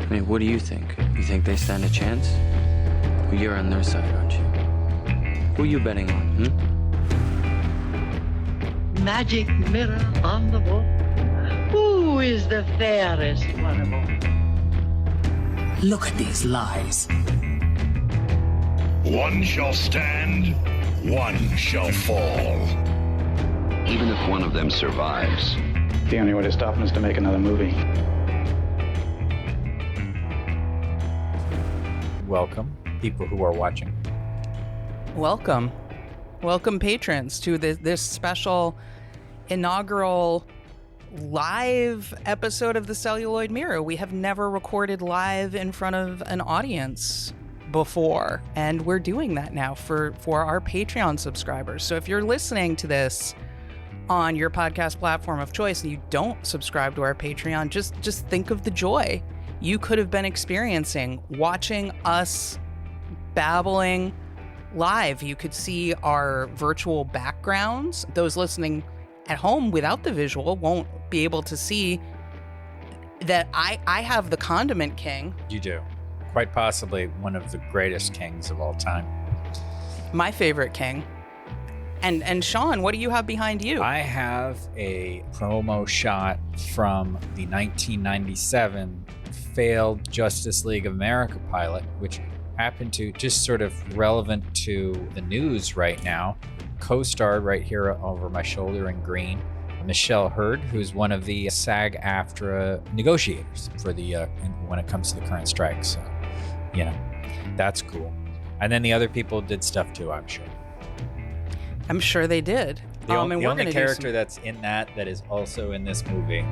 I mean, what do you think? You think they stand a chance? Well, you're on their side, aren't you? Who are you betting on, Magic mirror on the wall. Who is the fairest one of all? Look at these lies. One shall stand, one shall fall. Even if one of them survives, the only way to stop him is to make another movie. Welcome, people who are watching. Welcome, patrons, to this special inaugural live episode of the Celluloid Mirror. We have never recorded live in front of an audience before, and we're doing that now for our Patreon subscribers. So if you're listening to this on your podcast platform of choice and you don't subscribe to our Patreon, just think of the joy you could have been experiencing watching us babbling live. You could see our virtual backgrounds. Those listening at home without the visual won't be able to see that I have the Condiment King. You do. Quite possibly one of the greatest kings of all time. My favorite king. And Sean, what do you have behind you? I have a promo shot from the 1997 failed Justice League of America pilot, which happened to just sort of relevant to the news right now. Co-starred right here over my shoulder in green, Michelle Hurd, who's one of the SAG-AFTRA negotiators for the when it comes to the current strike. So, you know, that's cool. And then the other people did stuff too, I'm sure. I'm sure they did. The only character that's in that is also in this movie,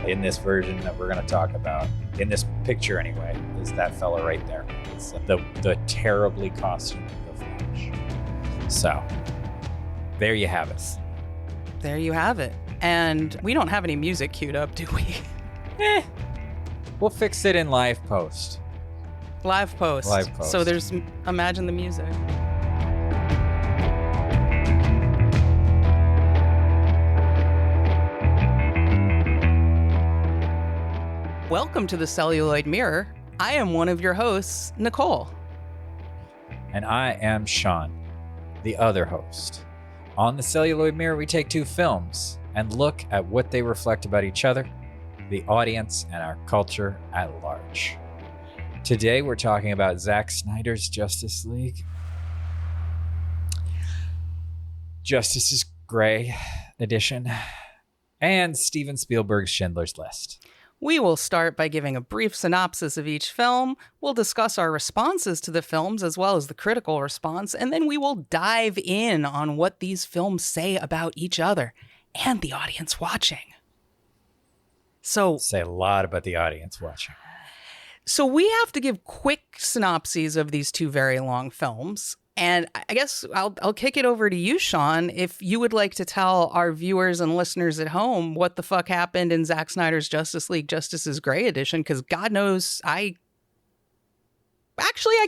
in this version that we're going to talk about, in this picture anyway, is that fella right there. It's the terribly costumed The Flash. So, there you have it. There you have it. And we don't have any music queued up, do we? We'll fix it in live post. Live post. So there's, imagine the music. Welcome to the Celluloid Mirror. I am one of your hosts, Nicole. And I am Sean, the other host. On the Celluloid Mirror, we take two films and look at what they reflect about each other, the audience, and our culture at large. Today, we're talking about Zack Snyder's Justice League, Justice is Gray edition, and Steven Spielberg's Schindler's List. We will start by giving a brief synopsis of each film. We'll discuss our responses to the films as well as the critical response, and then we will dive in on what these films say about each other and the audience watching. So, say a lot about the audience watching. So we have to give quick synopses of these two very long films. And I guess I'll kick it over to you, Sean, if you would like to tell our viewers and listeners at home what the fuck happened in Zack Snyder's Justice League Justice is Gray edition, because God knows I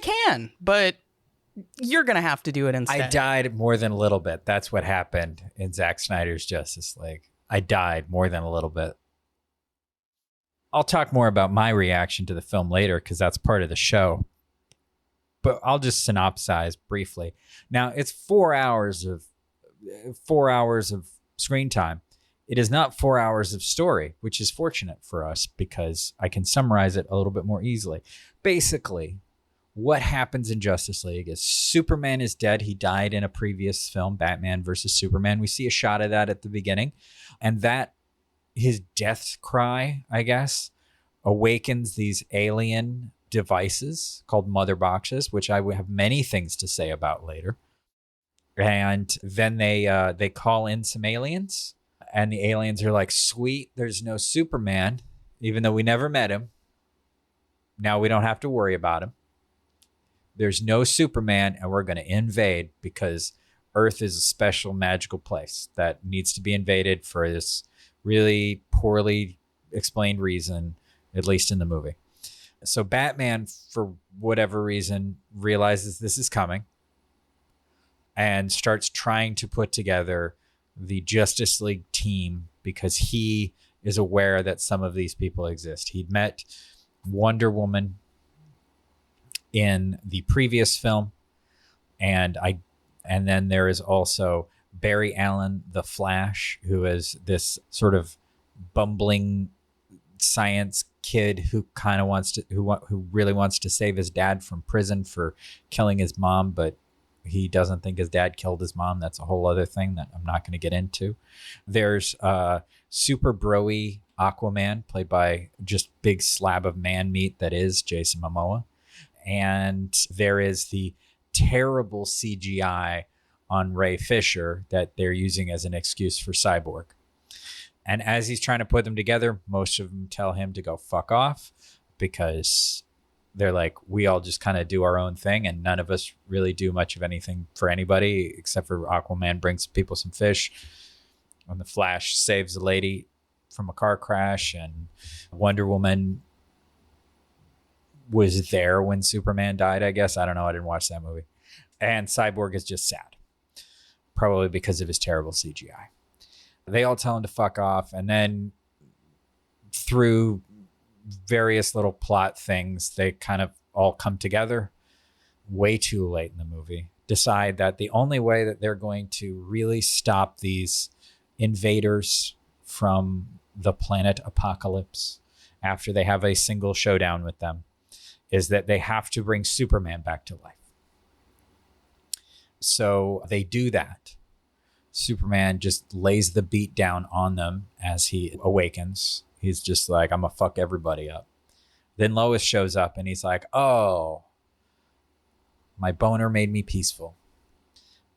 can, but you're going to have to do it instead. I died more than a little bit. That's what happened in Zack Snyder's Justice League. I died more than a little bit. I'll talk more about my reaction to the film later because that's part of the show. But I'll just synopsize briefly. Now, it's 4 hours of screen time. It is not 4 hours of story, which is fortunate for us because I can summarize it a little bit more easily. Basically, what happens in Justice League is Superman is dead. He died in a previous film, Batman versus Superman. We see a shot of that at the beginning. And that, his death cry, I guess, awakens these alien devices called mother boxes, which I would have many things to say about later. And then they call in some aliens, and the aliens are like, sweet, there's no Superman, even though we never met him. Now we don't have to worry about him. There's no Superman, and we're going to invade because Earth is a special magical place that needs to be invaded for this really poorly explained reason, at least in the movie. So Batman, for whatever reason, realizes this is coming and starts trying to put together the Justice League team because he is aware that some of these people exist. He'd met Wonder Woman in the previous film, and then there is also Barry Allen, the Flash, who is this sort of bumbling science kid who kind of wants to who really wants to save his dad from prison for killing his mom, but he doesn't think his dad killed his mom. That's a whole other thing that I'm not going to get into. There's super broy Aquaman, played by just big slab of man meat that is Jason Momoa. And there is the terrible CGI on Ray Fisher that they're using as an excuse for Cyborg. And as he's trying to put them together, most of them tell him to go fuck off, because they're like, we all just kind of do our own thing, and none of us really do much of anything for anybody, except for Aquaman brings people some fish, and the Flash saves a lady from a car crash, and Wonder Woman was there when Superman died, I guess. I don't know. I didn't watch that movie. And Cyborg is just sad, probably because of his terrible CGI. They all tell him to fuck off. And then through various little plot things, they kind of all come together way too late in the movie, decide that the only way that they're going to really stop these invaders from the planet Apocalypse after they have a single showdown with them is that they have to bring Superman back to life. So they do that. Superman just lays the beat down on them as he awakens. He's just like, I'm gonna fuck everybody up. Then Lois shows up and he's like, oh, my boner made me peaceful.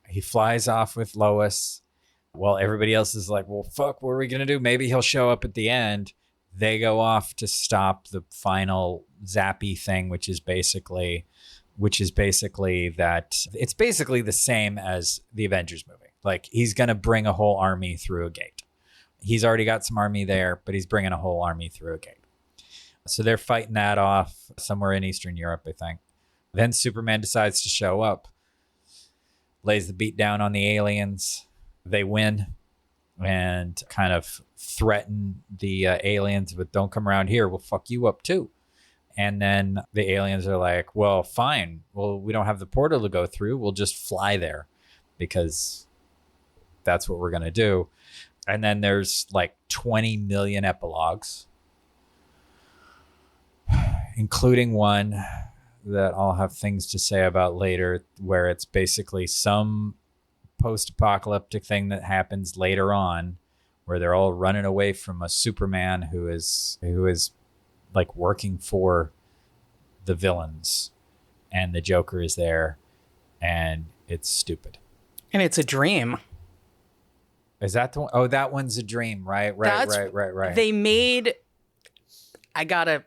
He flies off with Lois while everybody else is like, well, fuck, what are we gonna do? Maybe he'll show up at the end. They go off to stop the final zappy thing, which is basically that it's basically the same as the Avengers movie. Like, he's going to bring a whole army through a gate. He's already got some army there, but he's bringing a whole army through a gate. So they're fighting that off somewhere in Eastern Europe, I think. Then Superman decides to show up, lays the beat down on the aliens. They win and kind of threaten the aliens with, don't come around here, we'll fuck you up too. And then the aliens are like, well, fine. Well, we don't have the portal to go through. We'll just fly there because that's what we're going to do. And then there's like 20 million epilogues, including one that I'll have things to say about later, where it's basically some post-apocalyptic thing that happens later on where they're all running away from a Superman who is like working for the villains, and the Joker is there, and it's stupid. And it's a dream. Is that the one? Oh, that one's a dream. Right. They made, I gotta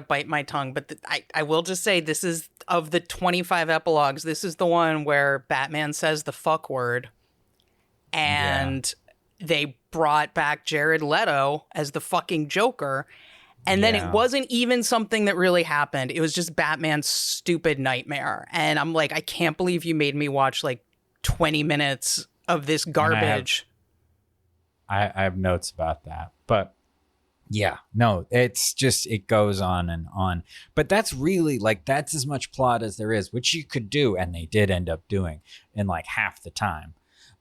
bite my tongue, but I will just say, this is, of the 25 epilogues, this is the one where Batman says the fuck word, and they brought back Jared Leto as the fucking Joker. And then it wasn't even something that really happened. It was just Batman's stupid nightmare. And I'm like, I can't believe you made me watch like 20 minutes of this garbage. I have notes about that. But yeah, no, it's just, it goes on and on. But that's really like, that's as much plot as there is, which you could do. And they did end up doing in like half the time.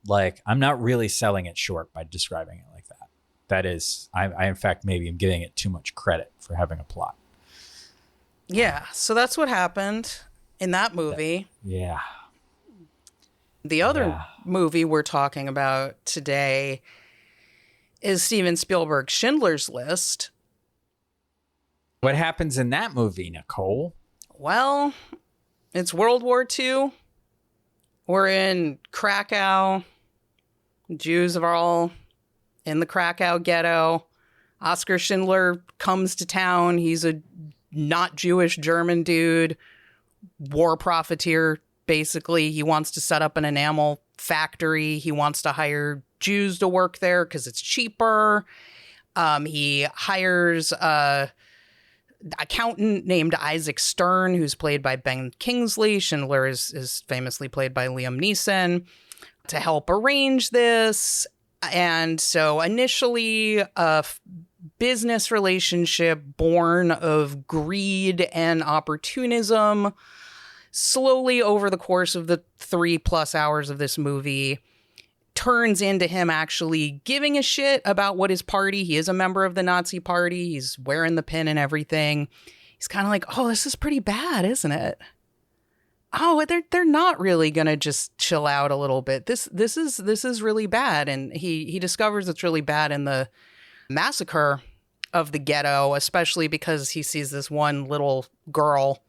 Like, I'm not really selling it short by describing it like that. That is, I in fact, maybe am giving it too much credit for having a plot. Yeah, so that's what happened in that movie. Yeah. The other movie we're talking about today is Steven Spielberg's Schindler's List. What happens in that movie, Nicole? Well, it's World War II. We're in Krakow. Jews are all in the Krakow ghetto. Oskar Schindler comes to town. He's a not Jewish German dude, war profiteer, basically. He wants to set up an enamel factory. He wants to hire Jews to work there because it's cheaper. He hires a accountant named Isaac Stern, who's played by Ben Kingsley. Schindler is famously played by Liam Neeson, to help arrange this. And so initially, business relationship born of greed and opportunism. Slowly over the course of the 3+ hours of this movie, turns into him actually giving a shit about what his party. He is a member of the Nazi party. He's wearing the pin and everything. He's kind of like, oh, this is pretty bad, isn't it? Oh, they're not really gonna just chill out a little bit. This is really bad. And he discovers it's really bad in the massacre of the ghetto, especially because he sees this one little girl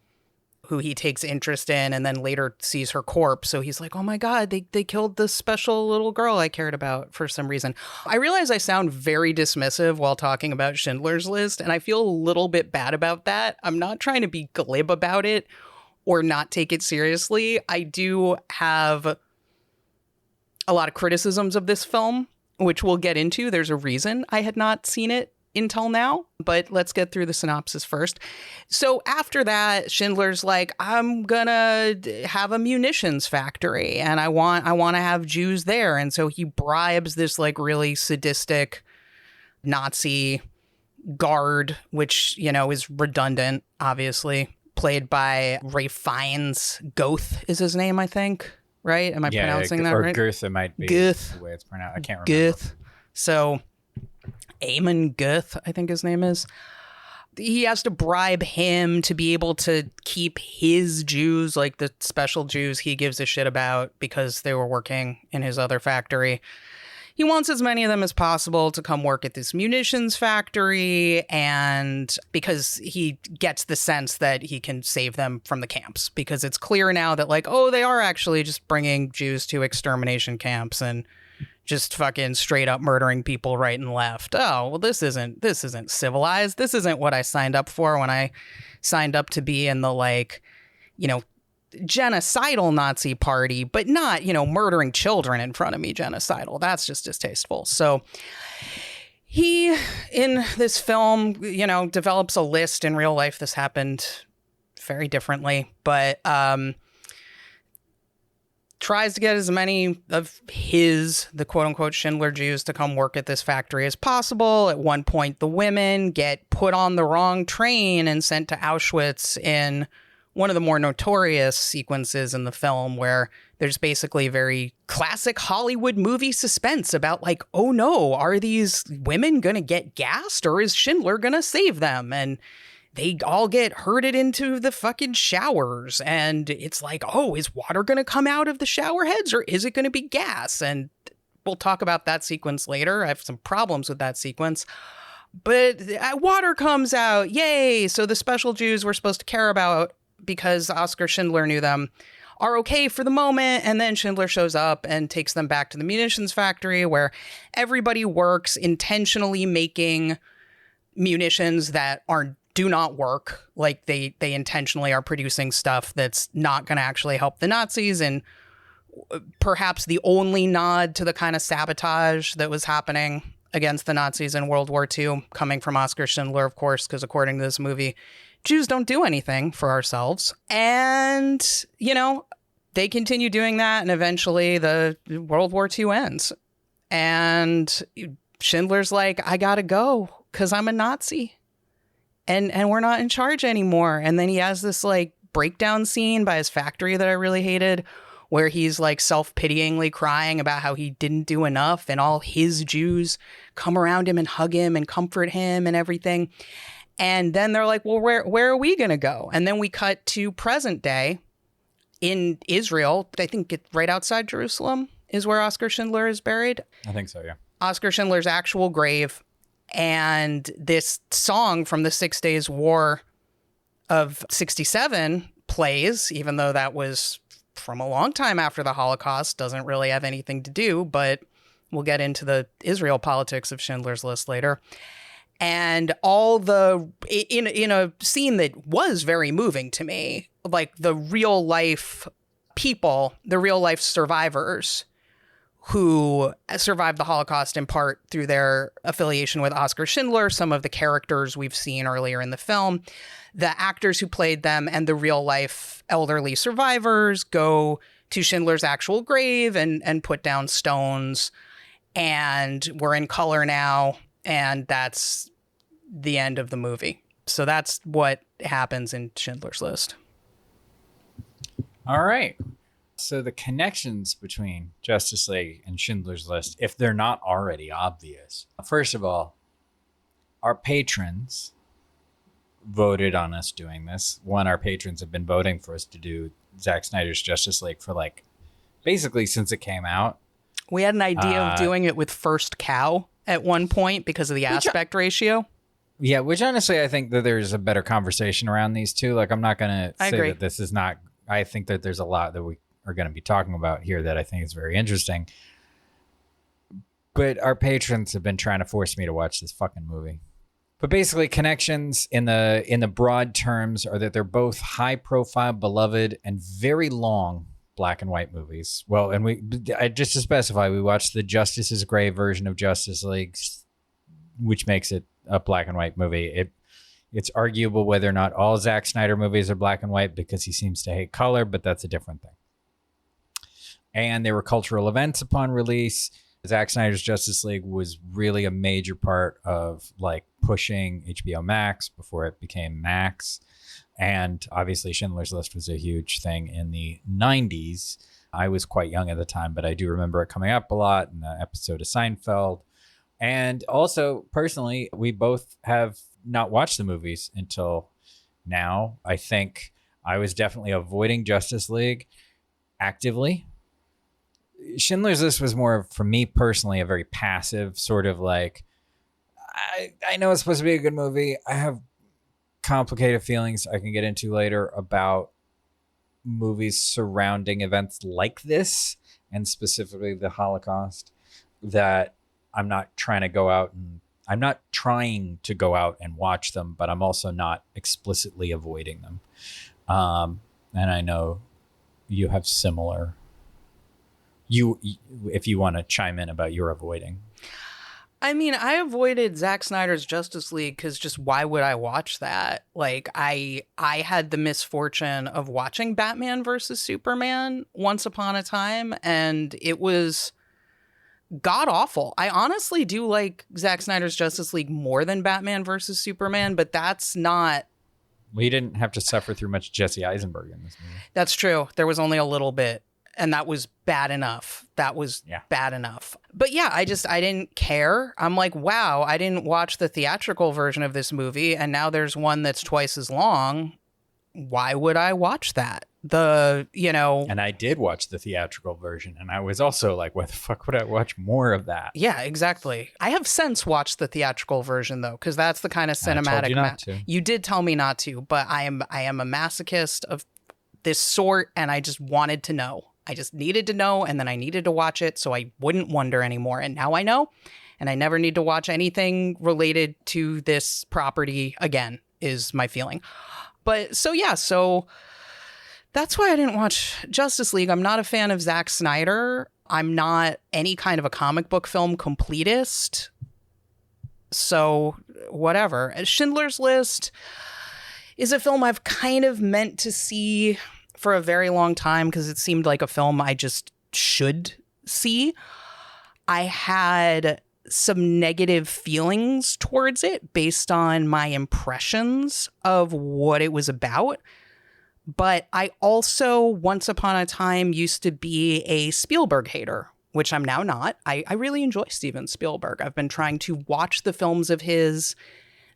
who he takes interest in and then later sees her corpse. So he's like, oh my God, they killed this special little girl I cared about for some reason. I realize I sound very dismissive while talking about Schindler's List, and I feel a little bit bad about that. I'm not trying to be glib about it or not take it seriously. I do have a lot of criticisms of this film, which we'll get into. There's a reason I had not seen it until now, but let's get through the synopsis first. So after that, Schindler's like, I'm gonna have a munitions factory and I want to have Jews there. And so he bribes this like really sadistic Nazi guard, which, you know, is redundant, obviously, played by Ralph Fiennes. Goeth is his name, I think, right? Am I pronouncing that right? Or Goeth, it might be Goeth. The way it's pronounced. I can't remember. Goeth. So Eamon Goeth, I think his name is. He has to bribe him to be able to keep his Jews, like the special Jews he gives a shit about because they were working in his other factory. He wants as many of them as possible to come work at this munitions factory, and because he gets the sense that he can save them from the camps, because it's clear now that like, oh, they are actually just bringing Jews to extermination camps and just fucking straight up murdering people right and left. Oh, well, this isn't civilized. This isn't what I signed up for when I signed up to be in the, like, you know, genocidal Nazi party, but not, you know, murdering children in front of me genocidal. That's just distasteful. So he, in this film, you know, develops a list. In real life, this happened very differently, but tries to get as many of the quote-unquote Schindler Jews to come work at this factory as possible. At one point, the women get put on the wrong train and sent to Auschwitz in one of the more notorious sequences in the film, where there's basically very classic Hollywood movie suspense about like, oh no, are these women gonna get gassed or is Schindler gonna save them? And they all get herded into the fucking showers, and it's like, oh, is water going to come out of the shower heads or is it going to be gas? And we'll talk about that sequence later. I have some problems with that sequence, but water comes out. Yay. So the special Jews we're supposed to care about, because Oskar Schindler knew them, are okay for the moment. And then Schindler shows up and takes them back to the munitions factory where everybody works intentionally making munitions that do not work. Like they intentionally are producing stuff that's not going to actually help the Nazis, and perhaps the only nod to the kind of sabotage that was happening against the Nazis in World War II, coming from Oskar Schindler, of course, because according to this movie, Jews don't do anything for ourselves. And, you know, they continue doing that, and eventually the World War II ends. And Schindler's like, I gotta go because I'm a Nazi. And we're not in charge anymore. And then he has this like breakdown scene by his factory that I really hated, where he's like self-pityingly crying about how he didn't do enough, and all his Jews come around him and hug him and comfort him and everything. And then they're like, well, where are we going to go? And then we cut to present day in Israel. I think it's right outside Jerusalem is where Oskar Schindler is buried. I think so, yeah. Oskar Schindler's actual grave. And this song from the 6 Days War of 1967 plays, even though that was from a long time after the Holocaust, doesn't really have anything to do, but we'll get into the Israel politics of Schindler's List later. And all in a scene that was very moving to me, like the real life people, the real life survivors who survived the Holocaust in part through their affiliation with Oskar Schindler, some of the characters we've seen earlier in the film, the actors who played them, and the real life elderly survivors go to Schindler's actual grave and put down stones. And we're in color now, and that's the end of the movie. So that's what happens in Schindler's List. All right. So the connections between Justice League and Schindler's List, if they're not already obvious. First of all, our patrons voted on us doing this. Our patrons have been voting for us to do Zack Snyder's Justice League for basically since it came out. We had an idea of doing it with First Cow at one point because of the aspect ratio. Yeah, which honestly, I think that there's a better conversation around these two. I'm not going to say agree. that this is not, I think that there's a lot that we are going to be talking about here that I think is very interesting. But our patrons have been trying to force me to watch this fucking movie. But basically, connections in the broad terms are that they're both high profile, beloved, and very long black and white movies. Well, and just to specify, we watched the Justice is Gray version of Justice League, which makes it a black and white movie. It's arguable whether or not all Zack Snyder movies are black and white because he seems to hate color, but that's a different thing. And there were cultural events upon release. Zack Snyder's Justice League was really a major part of pushing HBO Max before it became Max. And obviously Schindler's List was a huge thing in the 90s. I was quite young at the time, but I do remember it coming up a lot in the episode of Seinfeld. And also, personally, we both have not watched the movies until now. I think I was definitely avoiding Justice League actively. Schindler's List was more, for me personally, a very passive sort of I know it's supposed to be a good movie. I have complicated feelings I can get into later about movies surrounding events like this, and specifically the Holocaust, that I'm not trying to go out and watch them, but I'm also not explicitly avoiding them. And I know you have similar. If you want to chime in about your avoiding. I mean, I avoided Zack Snyder's Justice League because just why would I watch that? I had the misfortune of watching Batman versus Superman once upon a time, and it was god awful. I honestly do like Zack Snyder's Justice League more than Batman versus Superman, but that's not. Well, you didn't have to suffer through much Jesse Eisenberg in this movie. That's true. There was only a little bit. And that was bad enough. Bad enough. But yeah, I didn't care. I'm like, wow, I didn't watch the theatrical version of this movie, and now there's one that's twice as long. Why would I watch that? And I did watch the theatrical version, and I was also like, why the fuck would I watch more of that? Yeah, exactly. I have since watched the theatrical version, though, because that's the kind of cinematic. I told you not to. You did tell me not to, but I am a masochist of this sort, and I just wanted to know. I just needed to know, and then I needed to watch it so I wouldn't wonder anymore. And now I know, and I never need to watch anything related to this property again, is my feeling. But so that's why I didn't watch Justice League. I'm not a fan of Zack Snyder. I'm not any kind of a comic book film completist. So whatever. Schindler's List is a film I've kind of meant to see for a very long time because it seemed like a film I just should see. I had some negative feelings towards it based on my impressions of what it was about. But I also, once upon a time, used to be a Spielberg hater, which I'm now not. I really enjoy Steven Spielberg. I've been trying to watch the films of his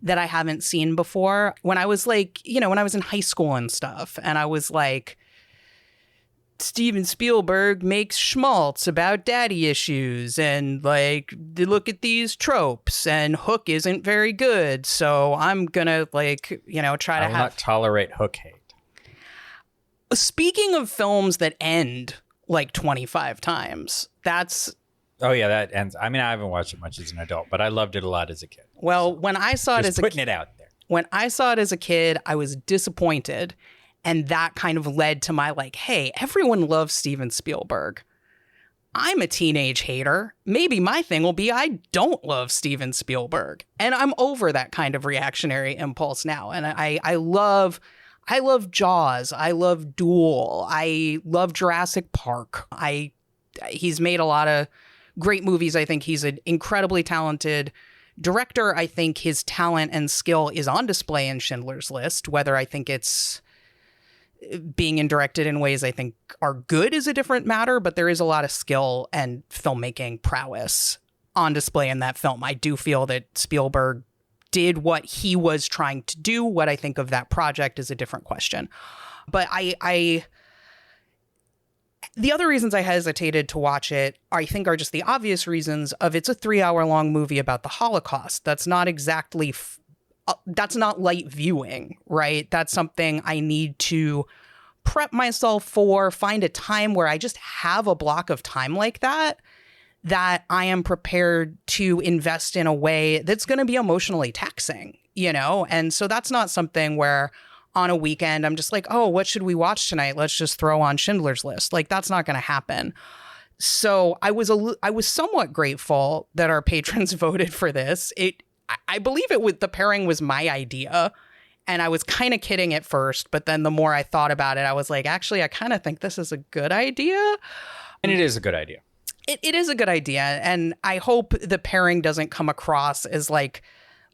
that I haven't seen before. When I was when I was in high school and stuff, and I was like, Steven Spielberg makes schmaltz about daddy issues, and look at these tropes, and Hook isn't very good, so I'm gonna try to I will not tolerate Hook hate. Speaking of films that end 25 times, that's. Oh yeah, that ends. I mean, I haven't watched it much as an adult, but I loved it a lot as a kid. Well, when I saw it as a kid, putting it out there. When I saw it as a kid, I was disappointed, and that kind of led to my hey, everyone loves Steven Spielberg. I'm a teenage hater. Maybe my thing will be I don't love Steven Spielberg, and I'm over that kind of reactionary impulse now. And I love Jaws. I love Duel. I love Jurassic Park. He's made a lot of great movies. I think he's an incredibly talented director, I think his talent and skill is on display in Schindler's List. Whether I think it's being directed in ways I think are good is a different matter, but there is a lot of skill and filmmaking prowess on display in that film. I do feel that Spielberg did what he was trying to do. What I think of that project is a different question. But the other reasons I hesitated to watch it, I think, are just the obvious reasons of it's a 3-hour-long movie about the Holocaust. That's not exactly, that's not light viewing, right? That's something I need to prep myself for, find a time where I just have a block of time like that I am prepared to invest in a way that's going to be emotionally taxing, you know? And so that's not something where on a weekend, I'm just like, oh, what should we watch tonight? Let's just throw on Schindler's List. Like, that's not going to happen. So I was somewhat grateful that our patrons voted for this. I believe the pairing was my idea, and I was kind of kidding at first, but then the more I thought about it, I was like, actually, I kind of think this is a good idea. And it is a good idea. It is a good idea, and I hope the pairing doesn't come across as like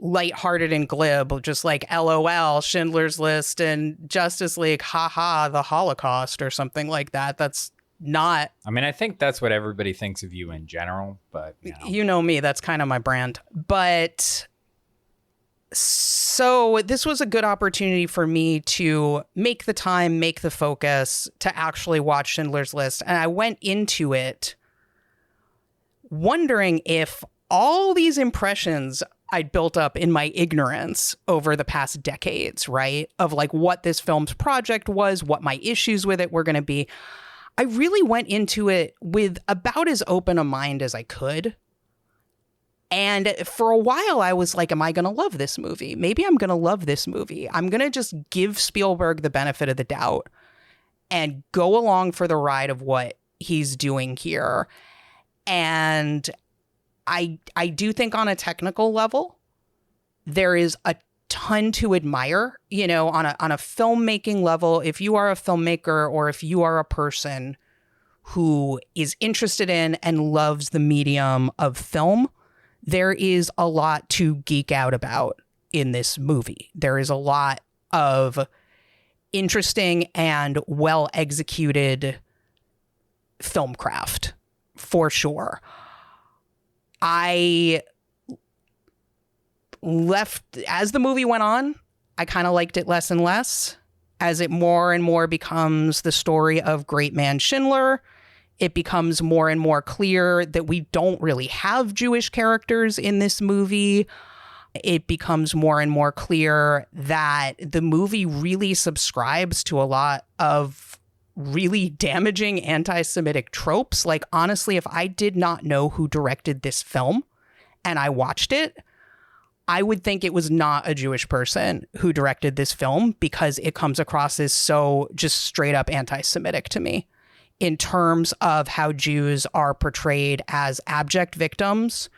lighthearted and glib, just like LOL, Schindler's List and Justice League, haha, the Holocaust or something like that. That's not... I mean, I think that's what everybody thinks of you in general, but... You know me, that's kind of my brand. But... So this was a good opportunity for me to make the time, make the focus to actually watch Schindler's List. And I went into it wondering if all these impressions I'd built up in my ignorance over the past decades, right, of like what this film's project was, what my issues with it were going to be, I really went into it with about as open a mind as I could. And for a while, I was like, am I going to love this movie? Maybe I'm going to love this movie. I'm going to just give Spielberg the benefit of the doubt and go along for the ride of what he's doing here. And I do think on a technical level, there is a ton to admire, you know, on a filmmaking level. If you are a filmmaker or if you are a person who is interested in and loves the medium of film, there is a lot to geek out about in this movie. There is a lot of interesting and well-executed filmcraft, for sure. I left, as the movie went on, I kind of liked it less and less. As it more and more becomes the story of great man Schindler, it becomes more and more clear that we don't really have Jewish characters in this movie. It becomes more and more clear that the movie really subscribes to a lot of really damaging anti-Semitic tropes. Like, honestly, if I did not know who directed this film and I watched it, I would think it was not a Jewish person who directed this film, because it comes across as so just straight up anti-Semitic to me in terms of how Jews are portrayed as abject victims.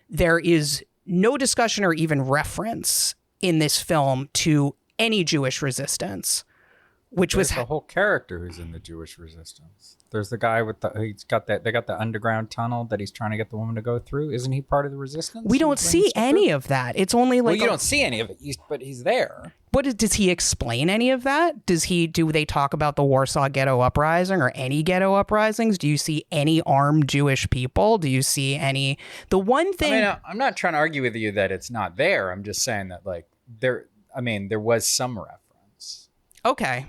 There is no discussion or even reference in this film to any Jewish resistance, which There's was the whole character who's in the Jewish resistance. There's the guy with they got the underground tunnel that he's trying to get the woman to go through. Isn't he part of the resistance? we don't see any of that. It's only like, well, you don't see any of it, but he's there. does he explain any of that? Do they talk about the Warsaw Ghetto Uprising or any ghetto uprisings? Do you see any armed Jewish people? Do you see any? The one thing, I mean, I'm not trying to argue with you that it's not there. I'm just saying that, like, there was some reference. okay.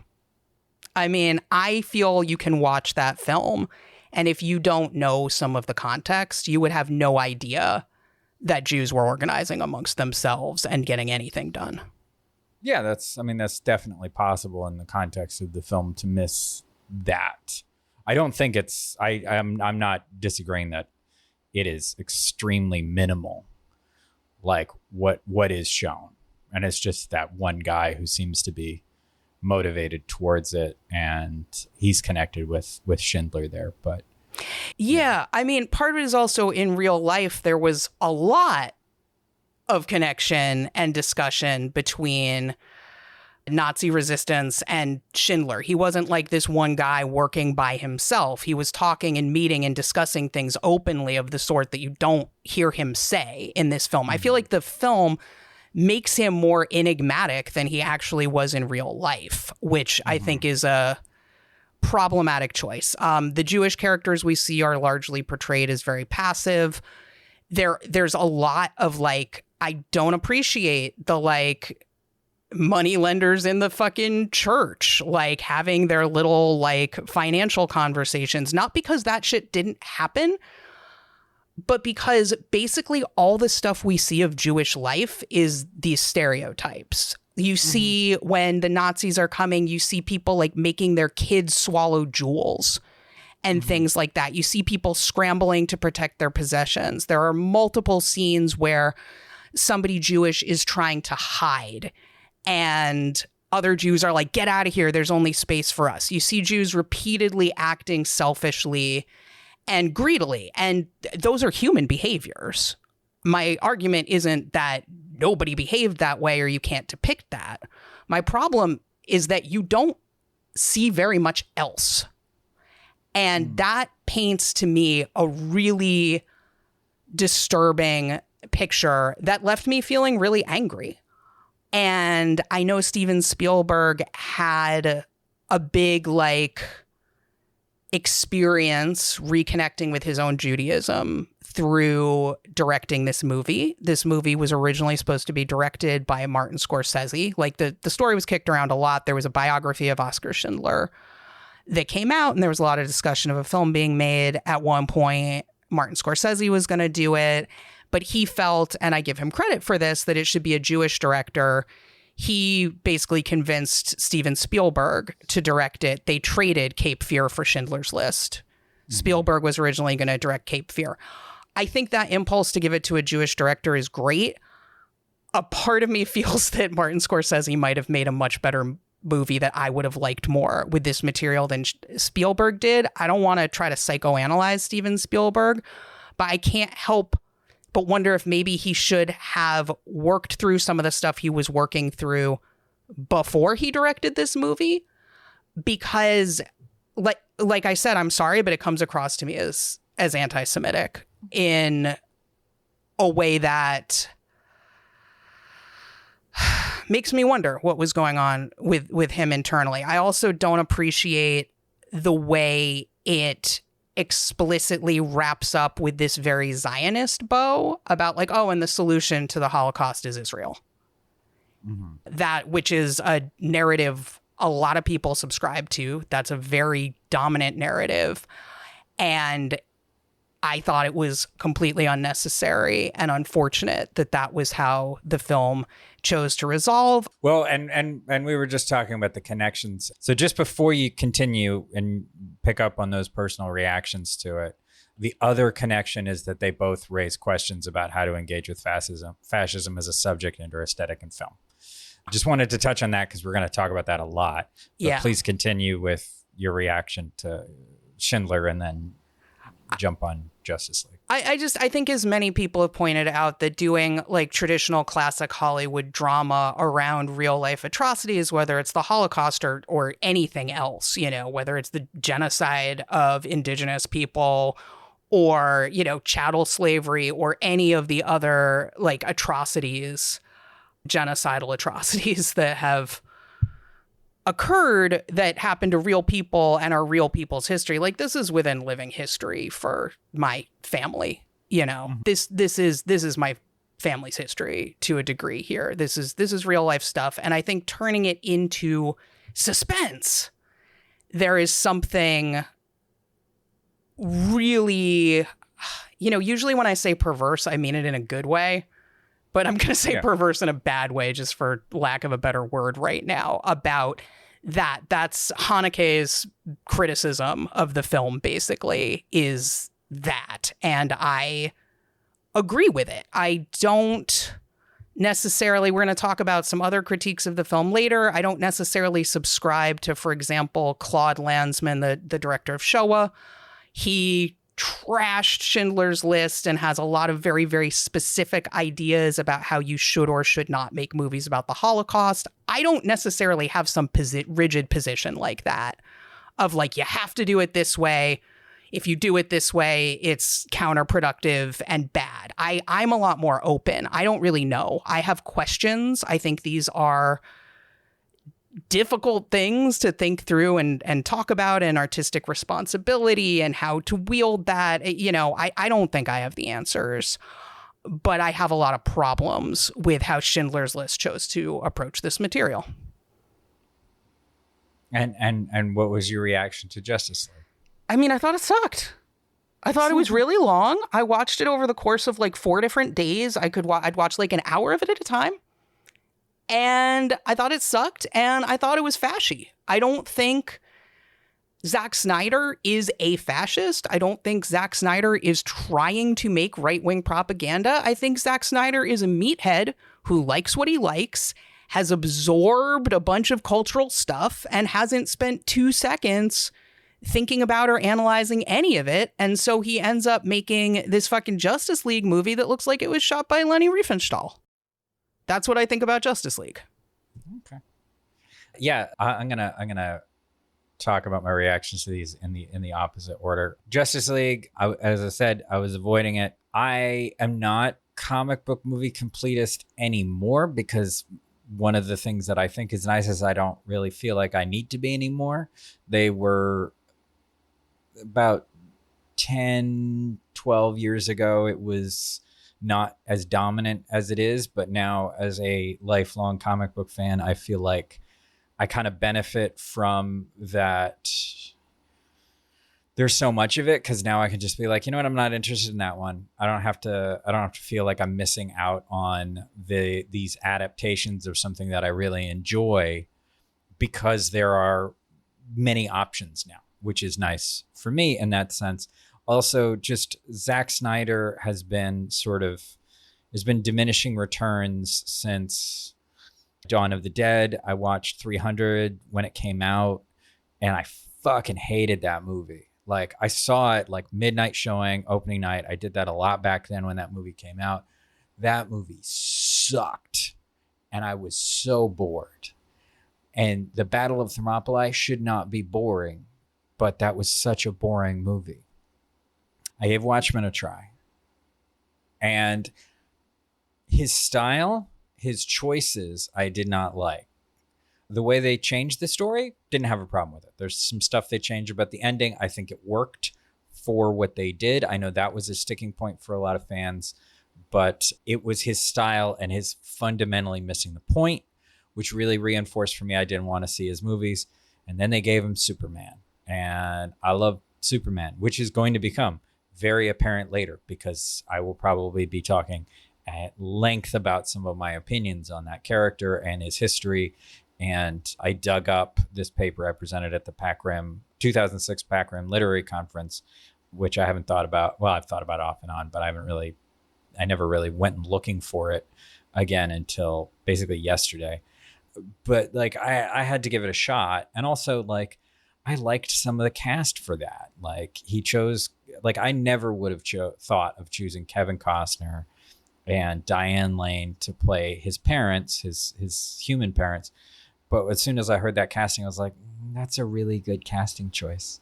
I mean, I feel you can watch that film, and if you don't know some of the context, you would have no idea that Jews were organizing amongst themselves and getting anything done. Yeah, that's definitely possible in the context of the film to miss that. I don't think it's, I'm not disagreeing that it is extremely minimal, like what is shown. And it's just that one guy who seems to be motivated towards it, and he's connected with Schindler there. But yeah, I mean, part of it is also in real life, there was a lot of connection and discussion between Nazi resistance and Schindler. He wasn't like this one guy working by himself. He was talking and meeting and discussing things openly of the sort that you don't hear him say in this film. I feel like the film makes him more enigmatic than he actually was in real life, which I think is a problematic choice. The Jewish characters we see are largely portrayed as very passive. There's a lot of like, I don't appreciate the like money lenders in the fucking church, like having their little like financial conversations, not because that shit didn't happen, but because basically all the stuff we see of Jewish life is these stereotypes. You see when the Nazis are coming, you see people like making their kids swallow jewels and things like that. You see people scrambling to protect their possessions. There are multiple scenes where somebody Jewish is trying to hide and other Jews are like, get out of here. There's only space for us. You see Jews repeatedly acting selfishly and greedily. And those are human behaviors. My argument isn't that nobody behaved that way or you can't depict that. My problem is that you don't see very much else. And that paints to me a really disturbing picture that left me feeling really angry. And I know Steven Spielberg had a big like experience reconnecting with his own Judaism through directing this movie. This movie was originally supposed to be directed by Martin Scorsese. Like the story was kicked around a lot. There was a biography of Oskar Schindler that came out, and there was a lot of discussion of a film being made. At one point, Martin Scorsese was going to do it, but he felt, and I give him credit for this, that it should be a Jewish director. He basically convinced Steven Spielberg to direct it. They traded Cape Fear for Schindler's List. Spielberg was originally going to direct Cape Fear. I think that impulse to give it to a Jewish director is great. A part of me feels that Martin Scorsese might have made a much better movie that I would have liked more with this material than Spielberg did. I don't want to try to psychoanalyze Steven Spielberg, but I can't help but wonder if maybe he should have worked through some of the stuff he was working through before he directed this movie. Because like I said, I'm sorry, but it comes across to me as anti-Semitic in a way that makes me wonder what was going on with him internally. I also don't appreciate the way it explicitly wraps up with this very Zionist bow about like, oh, and the solution to the Holocaust is Israel. That, which is a narrative a lot of people subscribe to. That's a very dominant narrative. And I thought it was completely unnecessary and unfortunate that that was how the film chose to resolve. Well, and we were just talking about the connections. So just before you continue and pick up on those personal reactions to it, the other connection is that they both raise questions about how to engage with fascism as a subject and or aesthetic in film. Just wanted to touch on that because we're going to talk about that a lot. But Yeah. Please continue with your reaction to Schindler and then jump on Justice League. I think as many people have pointed out that doing like traditional classic Hollywood drama around real life atrocities, whether it's the Holocaust or anything else, you know, whether it's the genocide of indigenous people or, you know, chattel slavery or any of the other like atrocities, genocidal atrocities that have occurred that happened to real people and are real people's history. Like this is within living history for my family, you know. This is my family's history to a degree here. This is real life stuff, and I think turning it into suspense, there is something really, you know, usually when I say perverse, I mean it in a good way. But I'm going to say perverse in a bad way, just for lack of a better word right now, about that. That's Haneke's criticism of the film, basically, is that. And I agree with it. I don't necessarily, we're going to talk about some other critiques of the film later. I don't necessarily subscribe to, for example, Claude Lanzmann, the director of Shoah. He trashed Schindler's List and has a lot of very, very specific ideas about how you should or should not make movies about the Holocaust. I don't necessarily have some rigid position like that of like, you have to do it this way. If you do it this way, it's counterproductive and bad. I'm a lot more open. I don't really know. I have questions. I think these are difficult things to think through and talk about, and artistic responsibility and how to wield that. You know, I don't think I have the answers, but I have a lot of problems with how Schindler's List chose to approach this material. And what was your reaction to Justice League? I mean, I thought it sucked. I thought it was really long. I watched it over the course of like 4 different days. I'd watch like an hour of it at a time. And I thought it sucked, and I thought it was fashy. I don't think Zack Snyder is a fascist. I don't think Zack Snyder is trying to make right-wing propaganda. I think Zack Snyder is a meathead who likes what he likes, has absorbed a bunch of cultural stuff, and hasn't spent 2 seconds thinking about or analyzing any of it. And so he ends up making this fucking Justice League movie that looks like it was shot by Leni Riefenstahl. That's what I think about Justice League. Okay. Yeah, I'm gonna talk about my reactions to these in the opposite order. Justice League, as I said, I was avoiding it. I am not comic book movie completist anymore, because one of the things that I think is nice is I don't really feel like I need to be anymore. They were about 10, 12 years ago. It was not as dominant as it is, but now as a lifelong comic book fan, I feel like I kind of benefit from that. There's so much of it, because now I can just be like, you know what, I'm not interested in that one. I don't have to feel like I'm missing out on these adaptations of something that I really enjoy, because there are many options now, which is nice for me in that sense. Also, just Zack Snyder has been diminishing returns since Dawn of the Dead. I watched 300 when it came out, and I fucking hated that movie. Like, I saw it like midnight showing, opening night. I did that a lot back then when that movie came out. That movie sucked, and I was so bored. And the Battle of Thermopylae should not be boring, but that was such a boring movie. I gave Watchmen a try. And his style, his choices, I did not like. The way they changed the story, didn't have a problem with it. There's some stuff they changed about the ending. I think it worked for what they did. I know that was a sticking point for a lot of fans, but it was his style and his fundamentally missing the point, which really reinforced for me I didn't want to see his movies. And then they gave him Superman. And I love Superman, which is going to become very apparent later, because I will probably be talking at length about some of my opinions on that character and his history. And I dug up this paper I presented at the PACRIM 2006 PACRIM Literary Conference, which I haven't thought about. Well, I've thought about off and on, but I never really went looking for it again until basically yesterday. But like, I had to give it a shot. And also, like, I liked some of the cast for that. Like, he chose, like, I never would have thought of choosing Kevin Costner and Diane Lane to play his parents, his human parents. But as soon as I heard that casting, I was like, that's a really good casting choice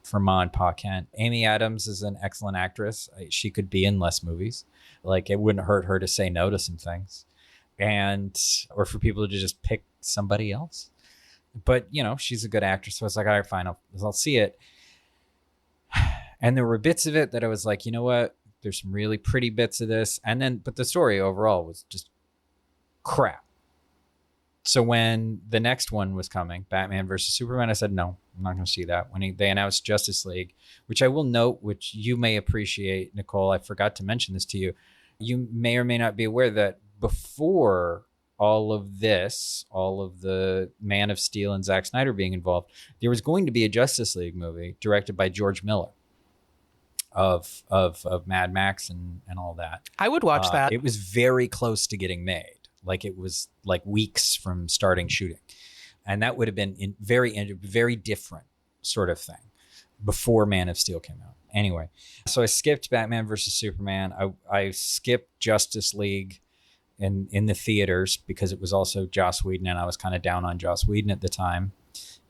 for Ma and Pa Kent. Amy Adams is an excellent actress. She could be in less movies. Like, it wouldn't hurt her to say no to some things, or for people to just pick somebody else. But, you know, she's a good actress. So I was like, all right, fine, I'll see it. And there were bits of it that I was like, you know what? There's some really pretty bits of this. But the story overall was just crap. So when the next one was coming, Batman versus Superman, I said, no, I'm not going to see that. When they announced Justice League, which I will note, which you may appreciate, Nicole, I forgot to mention this to you. You may or may not be aware that before all of this, all of the Man of Steel and Zack Snyder being involved, there was going to be a Justice League movie directed by George Miller of Mad Max and all that. I would watch that. It was very close to getting made. Like, it was like weeks from starting shooting. And that would have been very different sort of thing before Man of Steel came out. Anyway, so I skipped Batman versus Superman. I skipped Justice League in the theaters because it was also Joss Whedon, and I was kind of down on Joss Whedon at the time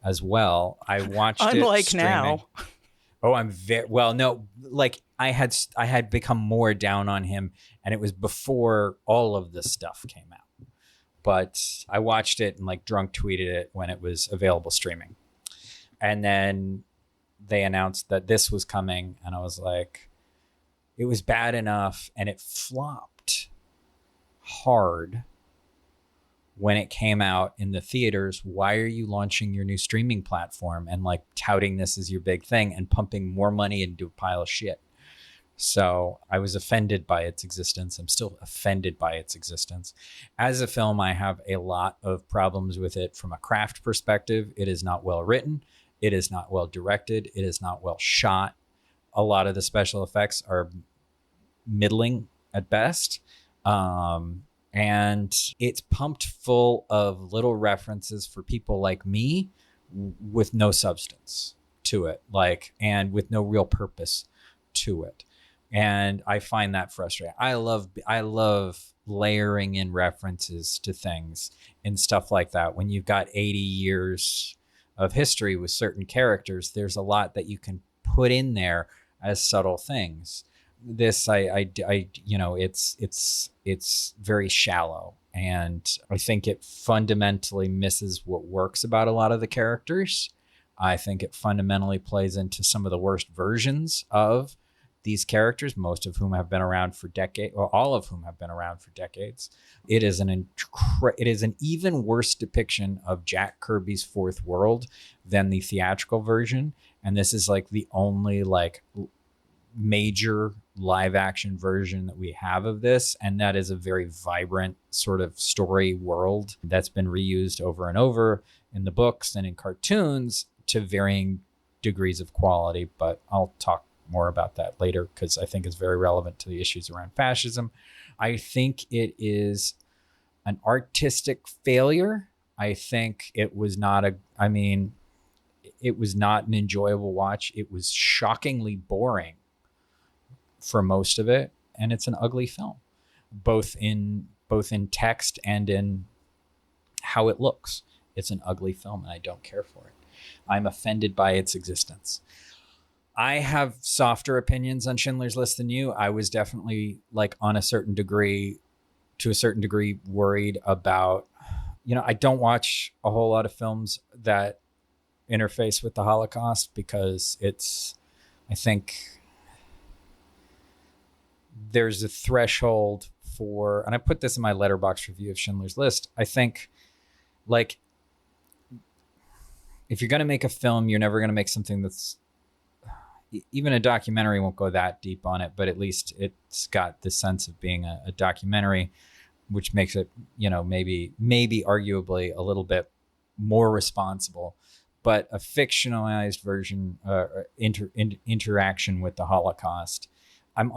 as well. I watched Unlike it streaming. now. Oh, I'm very well. No, like I had become more down on him, and it was before all of this stuff came out. But I watched it and like drunk tweeted it when it was available streaming, and then they announced that this was coming, and I was like, it was bad enough, and it flopped hard when it came out in the theaters. Why are you launching your new streaming platform and like touting this as your big thing and pumping more money into a pile of shit? So I was offended by its existence. I'm still offended by its existence. As a film, I have a lot of problems with it from a craft perspective. It is not well written. It is not well directed. It is not well shot. A lot of the special effects are middling at best. And it's pumped full of little references for people like me with no substance to it, like, and with no real purpose to it. And I find that frustrating. I love layering in references to things and stuff like that. When you've got 80 years of history with certain characters, there's a lot that you can put in there as subtle things. This, it's very shallow, and I think it fundamentally misses what works about a lot of the characters. I think it fundamentally plays into some of the worst versions of these characters, most of whom have been around for decades, or all of whom have been around for decades. It is an even worse depiction of Jack Kirby's Fourth World than the theatrical version, and this is like the only like major live action version that we have of this, and that is a very vibrant sort of story world that's been reused over and over in the books and in cartoons to varying degrees of quality. But I'll talk more about that later because I think it's very relevant to the issues around fascism. I think it is an artistic failure. I think it was not an enjoyable watch. It was shockingly boring for most of it, and it's an ugly film, both in text and in how it looks. It's an ugly film, and I don't care for it. I'm offended by its existence. I have softer opinions on Schindler's List than you. I was definitely like to a certain degree worried about, I don't watch a whole lot of films that interface with the Holocaust because I think there's a threshold for, and I put this in my Letterboxd review of Schindler's List. I think like if you're going to make a film, you're never going to make something that's, even a documentary won't go that deep on it, but at least it's got the sense of being a documentary, which makes it, maybe arguably a little bit more responsible. But a fictionalized version, interaction with the Holocaust, I'm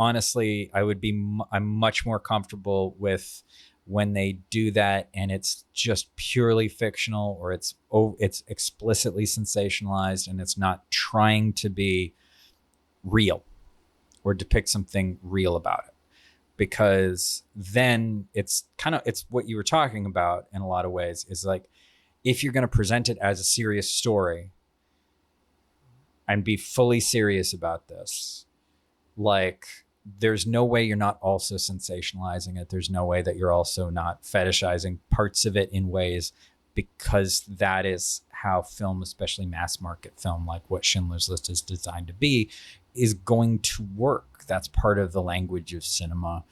much more comfortable with when they do that and it's just purely fictional, or it's explicitly sensationalized and it's not trying to be real or depict something real about it, because then it's what you were talking about in a lot of ways, is like, if you're going to present it as a serious story and be fully serious about this, like, there's no way you're not also sensationalizing it. There's no way that you're also not fetishizing parts of it in ways, because that is how film, especially mass market film, like what Schindler's List is designed to be, is going to work. That's part of the language of cinema.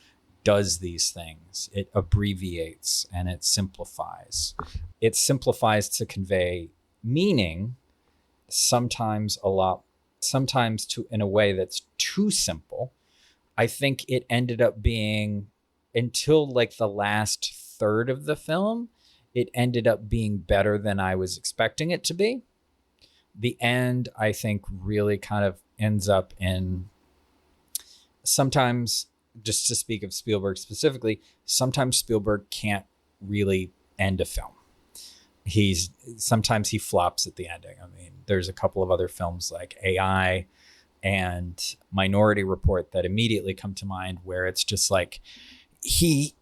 Does these things. It abbreviates and it simplifies. It simplifies to convey meaning, sometimes in a way that's too simple. I think it ended up being, until like the last third of the film, it ended up being better than I was expecting it to be. The end, I think, really kind of ends up in, sometimes, just to speak of Spielberg specifically, sometimes Spielberg can't really end a film. Sometimes he flops at the ending. I mean, there's a couple of other films like AI and Minority Report that immediately come to mind, where it's just like he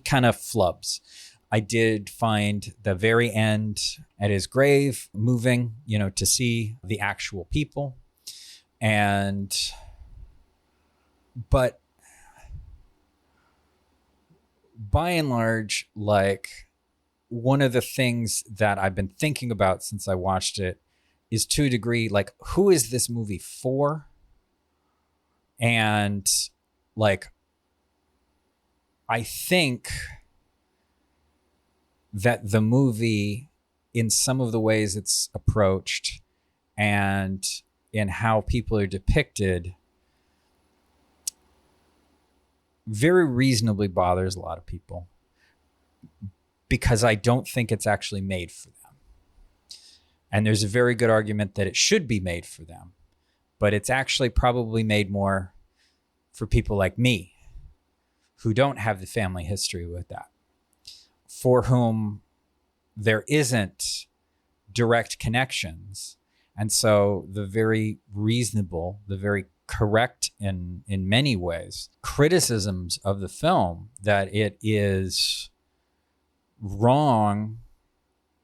kind of flubs. I did find the very end at his grave moving, to see the actual people. But by and large, like, one of the things that I've been thinking about since I watched it is, to a degree, like, who is this movie for? And like, I think that the movie, in some of the ways it's approached and in how people are depicted, very reasonably bothers a lot of people, because I don't think it's actually made for them. And there's a very good argument that it should be made for them, but it's actually probably made more for people like me, who don't have the family history with that, for whom there isn't direct connections. And so the very reasonable, the very correct in many ways, criticisms of the film, that it is wrong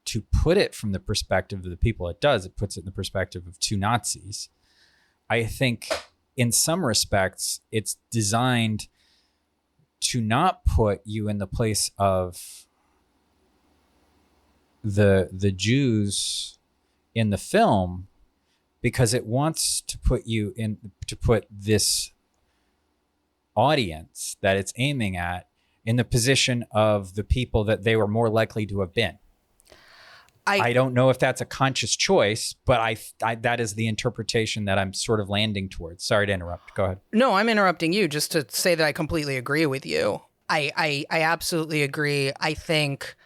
to put it from the perspective of the people it does. It puts it in the perspective of two Nazis. I think in some respects, it's designed to not put you in the place of the Jews in the film, because it wants to put this audience that it's aiming at in the position of the people that they were more likely to have been. I don't know if that's a conscious choice, but I that is the interpretation that I'm sort of landing towards. Sorry to interrupt. Go ahead. No, I'm interrupting you just to say that I completely agree with you. I absolutely agree. I think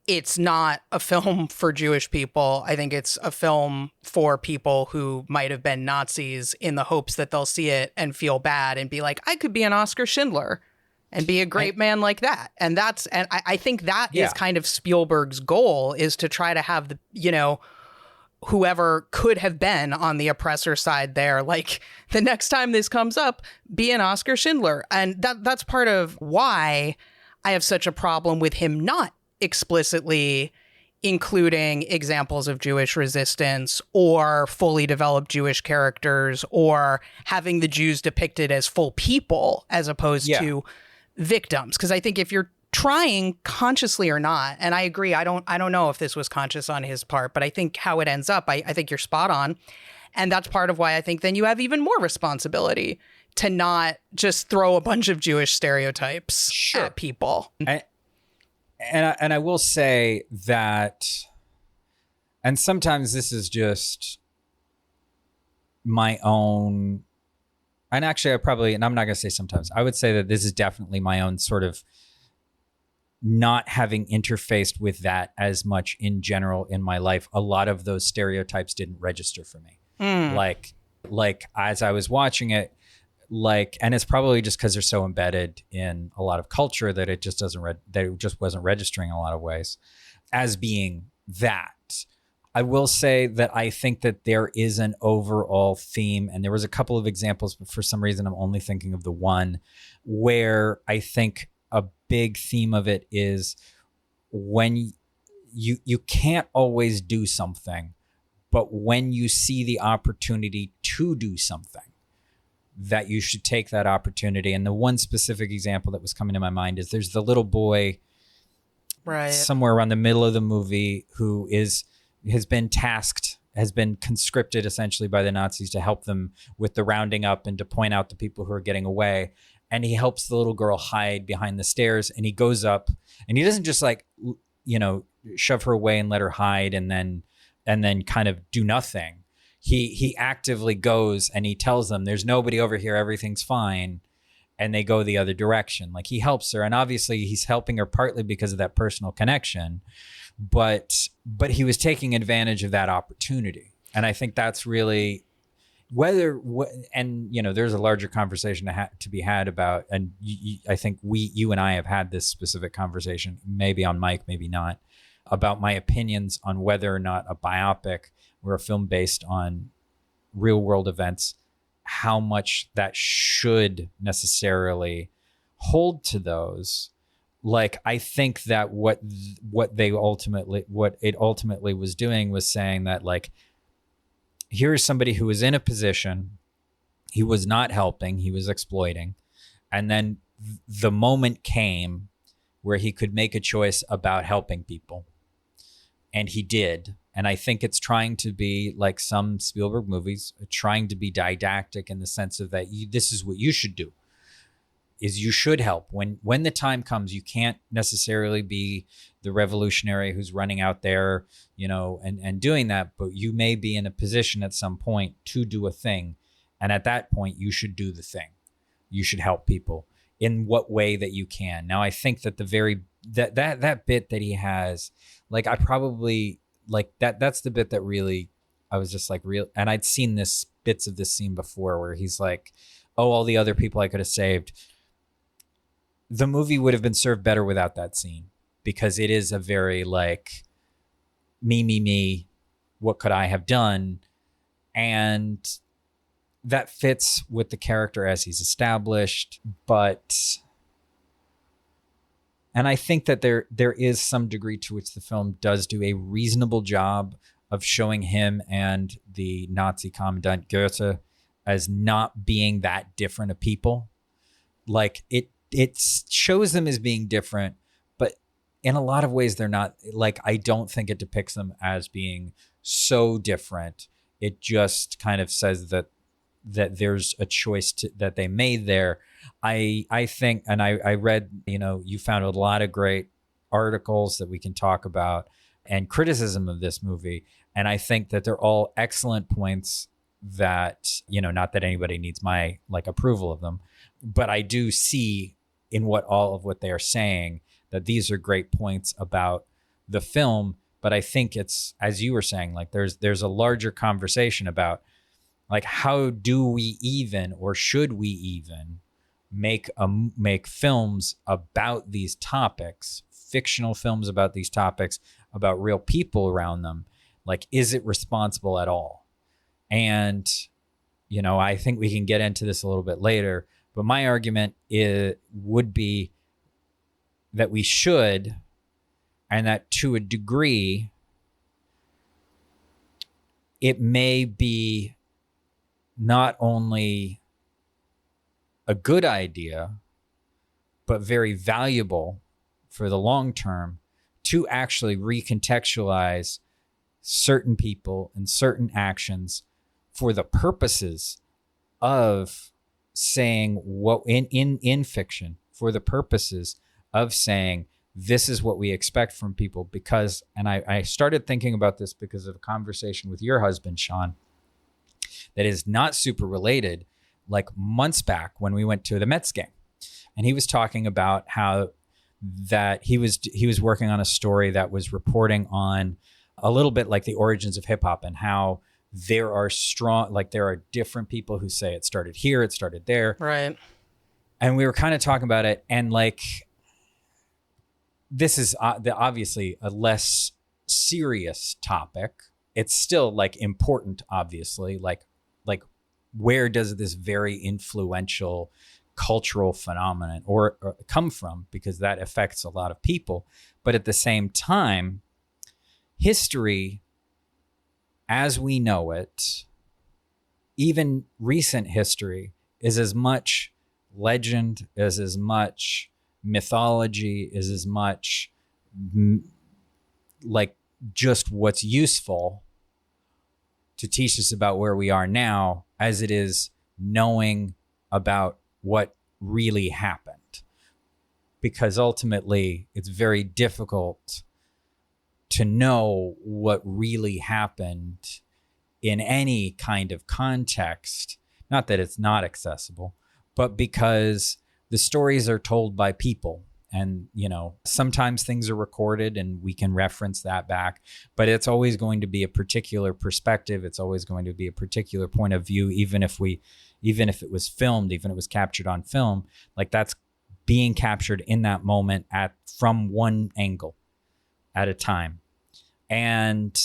it's not a film for Jewish people. I think it's a film for people who might have been Nazis, in the hopes that they'll see it and feel bad and be like, I could be an Oscar Schindler and be a great man like that. And I think that is kind of Spielberg's goal, is to try to have the, whoever could have been on the oppressor side there, like, the next time this comes up, be an Oscar Schindler. And that's part of why I have such a problem with him not explicitly including examples of Jewish resistance or fully developed Jewish characters, or having the Jews depicted as full people as opposed to victims. Because I think if you're trying, consciously or not, and I agree, I don't know if this was conscious on his part, but I think how it ends up, I think you're spot on. And that's part of why I think then you have even more responsibility to not just throw a bunch of Jewish stereotypes at people. And I will say that, and sometimes this is just my own, and actually and I'm not going to say sometimes, I would say that this is definitely my own sort of not having interfaced with that as much in general in my life. A lot of those stereotypes didn't register for me. Like as I was watching it, and it's probably just because they're so embedded in a lot of culture that it just wasn't registering in a lot of ways as being that. I will say that I think that there is an overall theme, and there was a couple of examples, but for some reason I'm only thinking of the one where I think a big theme of it is when you can't always do something, but when you see the opportunity to do something, that you should take that opportunity. And the one specific example that was coming to my mind is there's the little boy somewhere around the middle of the movie who has been conscripted essentially by the Nazis to help them with the rounding up and to point out the people who are getting away. And he helps the little girl hide behind the stairs, and he goes up, and he doesn't just shove her away and let her hide and then kind of do nothing. He actively goes and he tells them there's nobody over here, everything's fine, and they go the other direction. Like, he helps her, and obviously he's helping her partly because of that personal connection, but he was taking advantage of that opportunity. And I think that's really there's a larger conversation to be had about, and I think you and I have had this specific conversation, maybe on mic, maybe not, about my opinions on whether or not a biopic or a film based on real world events, how much that should necessarily hold to those. Like, I think that what it ultimately was doing was saying that, like, here's somebody who was in a position, he was not helping, he was exploiting. And then the moment came where he could make a choice about helping people. And he did. And I think it's trying to be like some Spielberg movies, trying to be didactic in the sense of that this is what you should do, is you should help. When the time comes, you can't necessarily be the revolutionary who's running out there, and doing that, but you may be in a position at some point to do a thing. And at that point, you should do the thing. You should help people in what way that you can. Now, I think that that bit that he has, like, I probably like that's the bit that really, I was just like, real. And I'd seen bits of this scene before where he's like, oh, all the other people I could have saved. The movie would have been served better without that scene, because it is a very like me, what could I have done? And that fits with the character as he's established. And I think that there is some degree to which the film does do a reasonable job of showing him and the Nazi commandant Goethe as not being that different of people. Like, it shows them as being different, but in a lot of ways they're not. Like, I don't think it depicts them as being so different. It just kind of says that there's a choice that they made there. I think, and I read, you found a lot of great articles that we can talk about and criticism of this movie. And I think that they're all excellent points that, not that anybody needs my like approval of them, but I do see in all of what they are saying that these are great points about the film. But I think it's, as you were saying, like there's a larger conversation about, like, how do we even, or should we even make films about these topics, fictional films about these topics, about real people around them? Like, is it responsible at all? And, I think we can get into this a little bit later, but my argument would be that we should, and that to a degree, it may be not only a good idea, but very valuable for the long term to actually recontextualize certain people and certain actions for the purposes of saying what in fiction, for the purposes of saying this is what we expect from people. Because, and I started thinking about this because of a conversation with your husband, Sean, that is not super related, like months back when we went to the Mets game. And he was talking about how that he was working on a story that was reporting on a little bit like the origins of hip hop, and how there are different people who say it started here, it started there. Right. And we were kind of talking about it, and like, this is obviously a less serious topic. It's still like important, obviously, like where does this very influential cultural phenomenon or come from? Because that affects a lot of people. But at the same time, history as we know it, even recent history, is as much legend, is as much mythology, is as much like just what's useful to teach us about where we are now as it is knowing about what really happened. Because ultimately it's very difficult to know what really happened in any kind of context. Not that it's not accessible, but because the stories are told by people. And, sometimes things are recorded and we can reference that back, but it's always going to be a particular perspective. It's always going to be a particular point of view, even if it was filmed, even if it was captured on film, like that's being captured in that moment from one angle at a time. And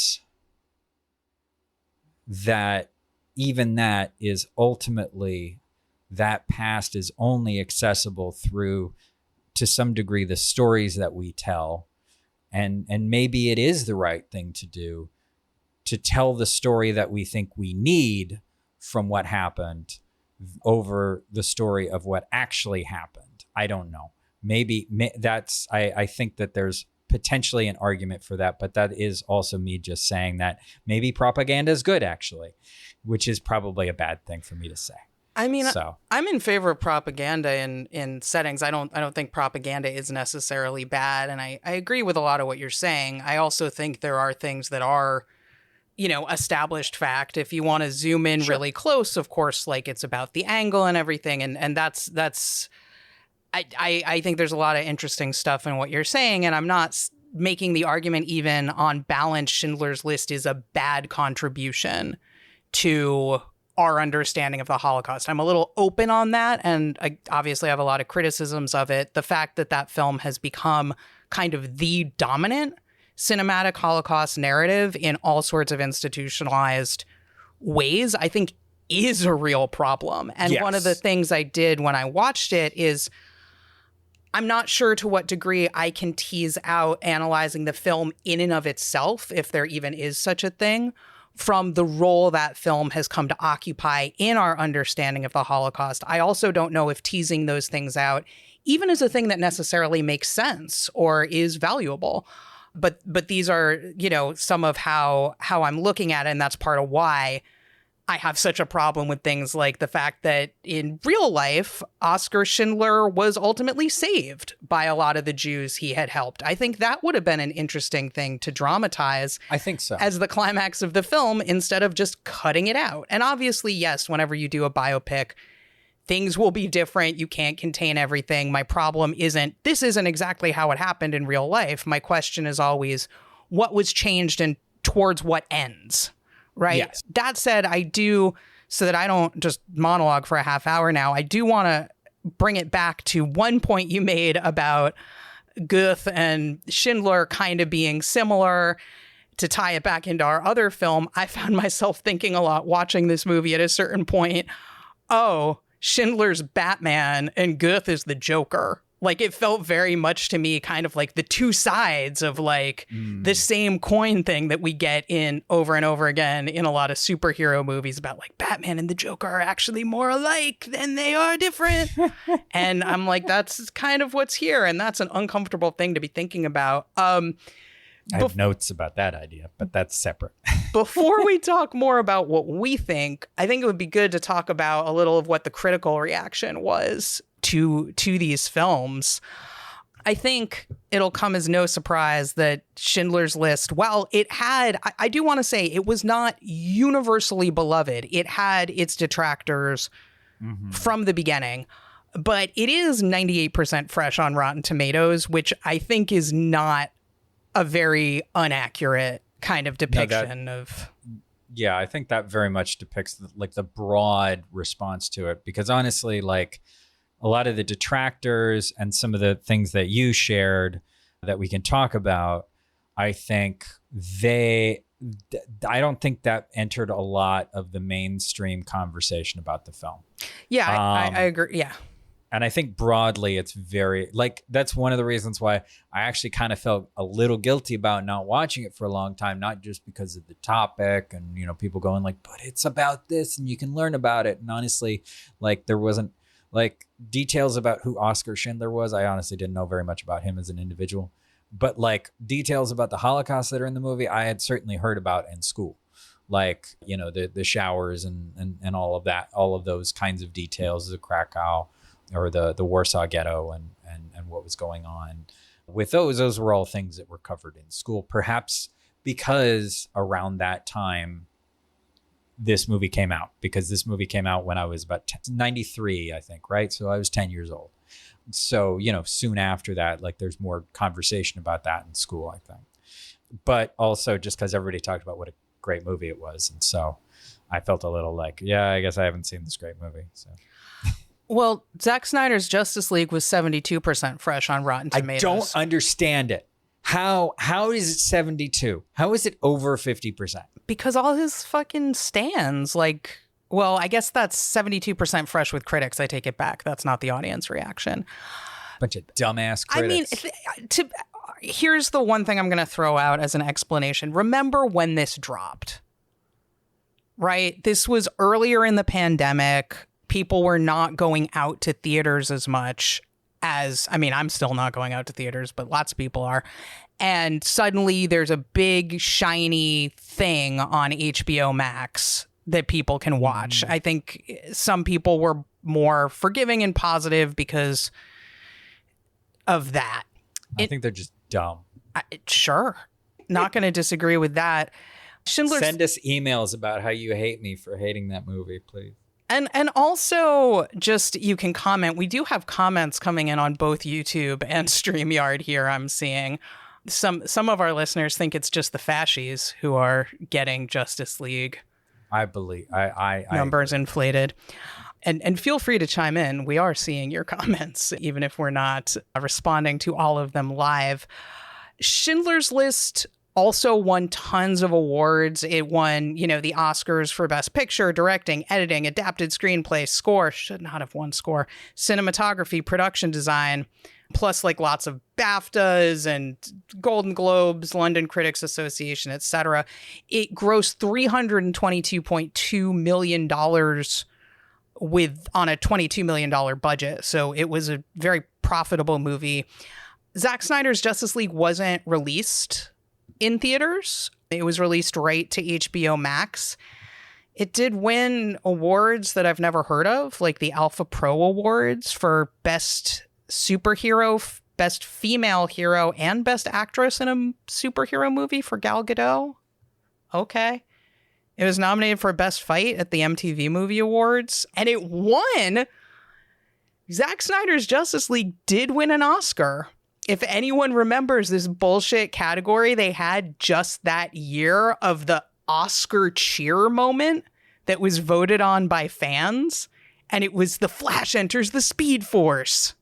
that even that is ultimately, that past is only accessible through, to some degree, the stories that we tell. And maybe it is the right thing to do, to tell the story that we think we need from what happened over the story of what actually happened. I don't know. Maybe that's, I think that there's potentially an argument for that, but that is also me just saying that maybe propaganda is good, actually, which is probably a bad thing for me to say. I mean, so I'm in favor of propaganda in settings. I don't think propaganda is necessarily bad, and I agree with a lot of what you're saying. I also think there are things that are, established fact. If you want to zoom in really close, of course, like it's about the angle and everything, and that's. I think there's a lot of interesting stuff in what you're saying, and I'm not making the argument even on balance Schindler's List is a bad contribution to our understanding of the Holocaust. I'm a little open on that, and I obviously have a lot of criticisms of it. The fact that that film has become kind of the dominant cinematic Holocaust narrative in all sorts of institutionalized ways, I think is a real problem. And one of the things I did when I watched it is, I'm not sure to what degree I can tease out analyzing the film in and of itself, if there even is such a thing, from the role that film has come to occupy in our understanding of the Holocaust. I also don't know if teasing those things out even is a thing that necessarily makes sense or is valuable. But these are, some of how I'm looking at it, and that's part of why I have such a problem with things like the fact that in real life, Oskar Schindler was ultimately saved by a lot of the Jews he had helped. I think that would have been an interesting thing to dramatize. I think so. As the climax of the film, instead of just cutting it out. And obviously, yes, whenever you do a biopic, things will be different. You can't contain everything. My problem isn't, this isn't exactly how it happened in real life. My question is always, what was changed and towards what ends? Right. Yes. That said, I do, so that I don't just monologue for a half hour now, I do want to bring it back to one point you made about Goethe and Schindler kind of being similar. To tie it back into our other film, I found myself thinking a lot watching this movie at a certain point, Schindler's Batman and Goethe is the Joker. Like, it felt very much to me kind of like the two sides of like the same coin thing that we get in over and over again in a lot of superhero movies about like Batman and the Joker are actually more alike than they are different. And I'm like, that's kind of what's here. And that's an uncomfortable thing to be thinking about. I have notes about that idea, but that's separate. Before we talk more about what we think, I think it would be good to talk about a little of what the critical reaction was to these films. I think it'll come as no surprise that Schindler's List, while it had, I do want to say, it was not universally beloved. It had its detractors from the beginning, but it is 98% fresh on Rotten Tomatoes, which I think is not a very inaccurate kind of depiction of. Yeah, I think that very much depicts the broad response to it, because honestly, like a lot of the detractors and some of the things that you shared that we can talk about, I think I don't think that entered a lot of the mainstream conversation about the film. Yeah, I agree. Yeah. And I think broadly, it's very, like, that's one of the reasons why I actually kind of felt a little guilty about not watching it for a long time, not just because of the topic and, people going like, but it's about this and you can learn about it. And honestly, like, there wasn't like details about who Oskar Schindler was. I honestly didn't know very much about him as an individual, but like details about the Holocaust that are in the movie, I had certainly heard about in school. Like, the showers and all of that, all of those kinds of details of Krakow, or the Warsaw Ghetto and what was going on with those were all things that were covered in school, perhaps because around that time this movie came out, because this movie came out when I was about 93, I think, right? So I was 10 years old. So, soon after that, like there's more conversation about that in school, I think. But also just because everybody talked about what a great movie it was. And so I felt a little like, yeah, I guess I haven't seen this great movie. So. Well, Zack Snyder's Justice League was 72% fresh on Rotten Tomatoes. I don't understand it. How is it 72? How is it over 50%? Because all his fucking stands, like, Well, I guess that's 72% fresh with critics. I take it back. That's not the audience reaction. Bunch of dumbass critics. I mean, here's the one thing I'm going to throw out as an explanation. Remember when this dropped, right? This was earlier in the pandemic. People were not going out to theaters as much as, I mean, I'm still not going out to theaters, but lots of people are. And suddenly there's a big, shiny thing on HBO Max that people can watch. I think some people were more forgiving and positive because of that. I think they're just dumb. Sure. Not going to disagree with that. Schindler's... Send us emails about how you hate me for hating that movie, please. And also, just you can comment. We do have comments coming in on both YouTube and StreamYard here, I'm seeing. Some of our listeners think it's just the fascies who are getting Justice League. I believe I numbers inflated. And feel free to chime in. We are seeing your comments, even if we're not responding to all of them live. Schindler's List also won tons of awards. It won, the Oscars for Best Picture, Directing, Editing, Adapted Screenplay, Score. Should not have won Score. Cinematography, Production Design. Plus, lots of BAFTAs and Golden Globes, London Critics Association, etc. It grossed $322.2 million on a $22 million budget. So it was a very profitable movie. Zack Snyder's Justice League wasn't released in theaters. It was released right to HBO Max. It did win awards that I've never heard of, like the Alpha Pro Awards for Best Superhero, Best Female Hero, and Best Actress in a Superhero Movie for Gal Gadot. Okay. It was nominated for Best Fight at the MTV Movie Awards, and it won. Zack Snyder's Justice League did win an Oscar. If anyone remembers this bullshit category they had just that year of the Oscar cheer moment that was voted on by fans, and it was The Flash Enters the Speed Force.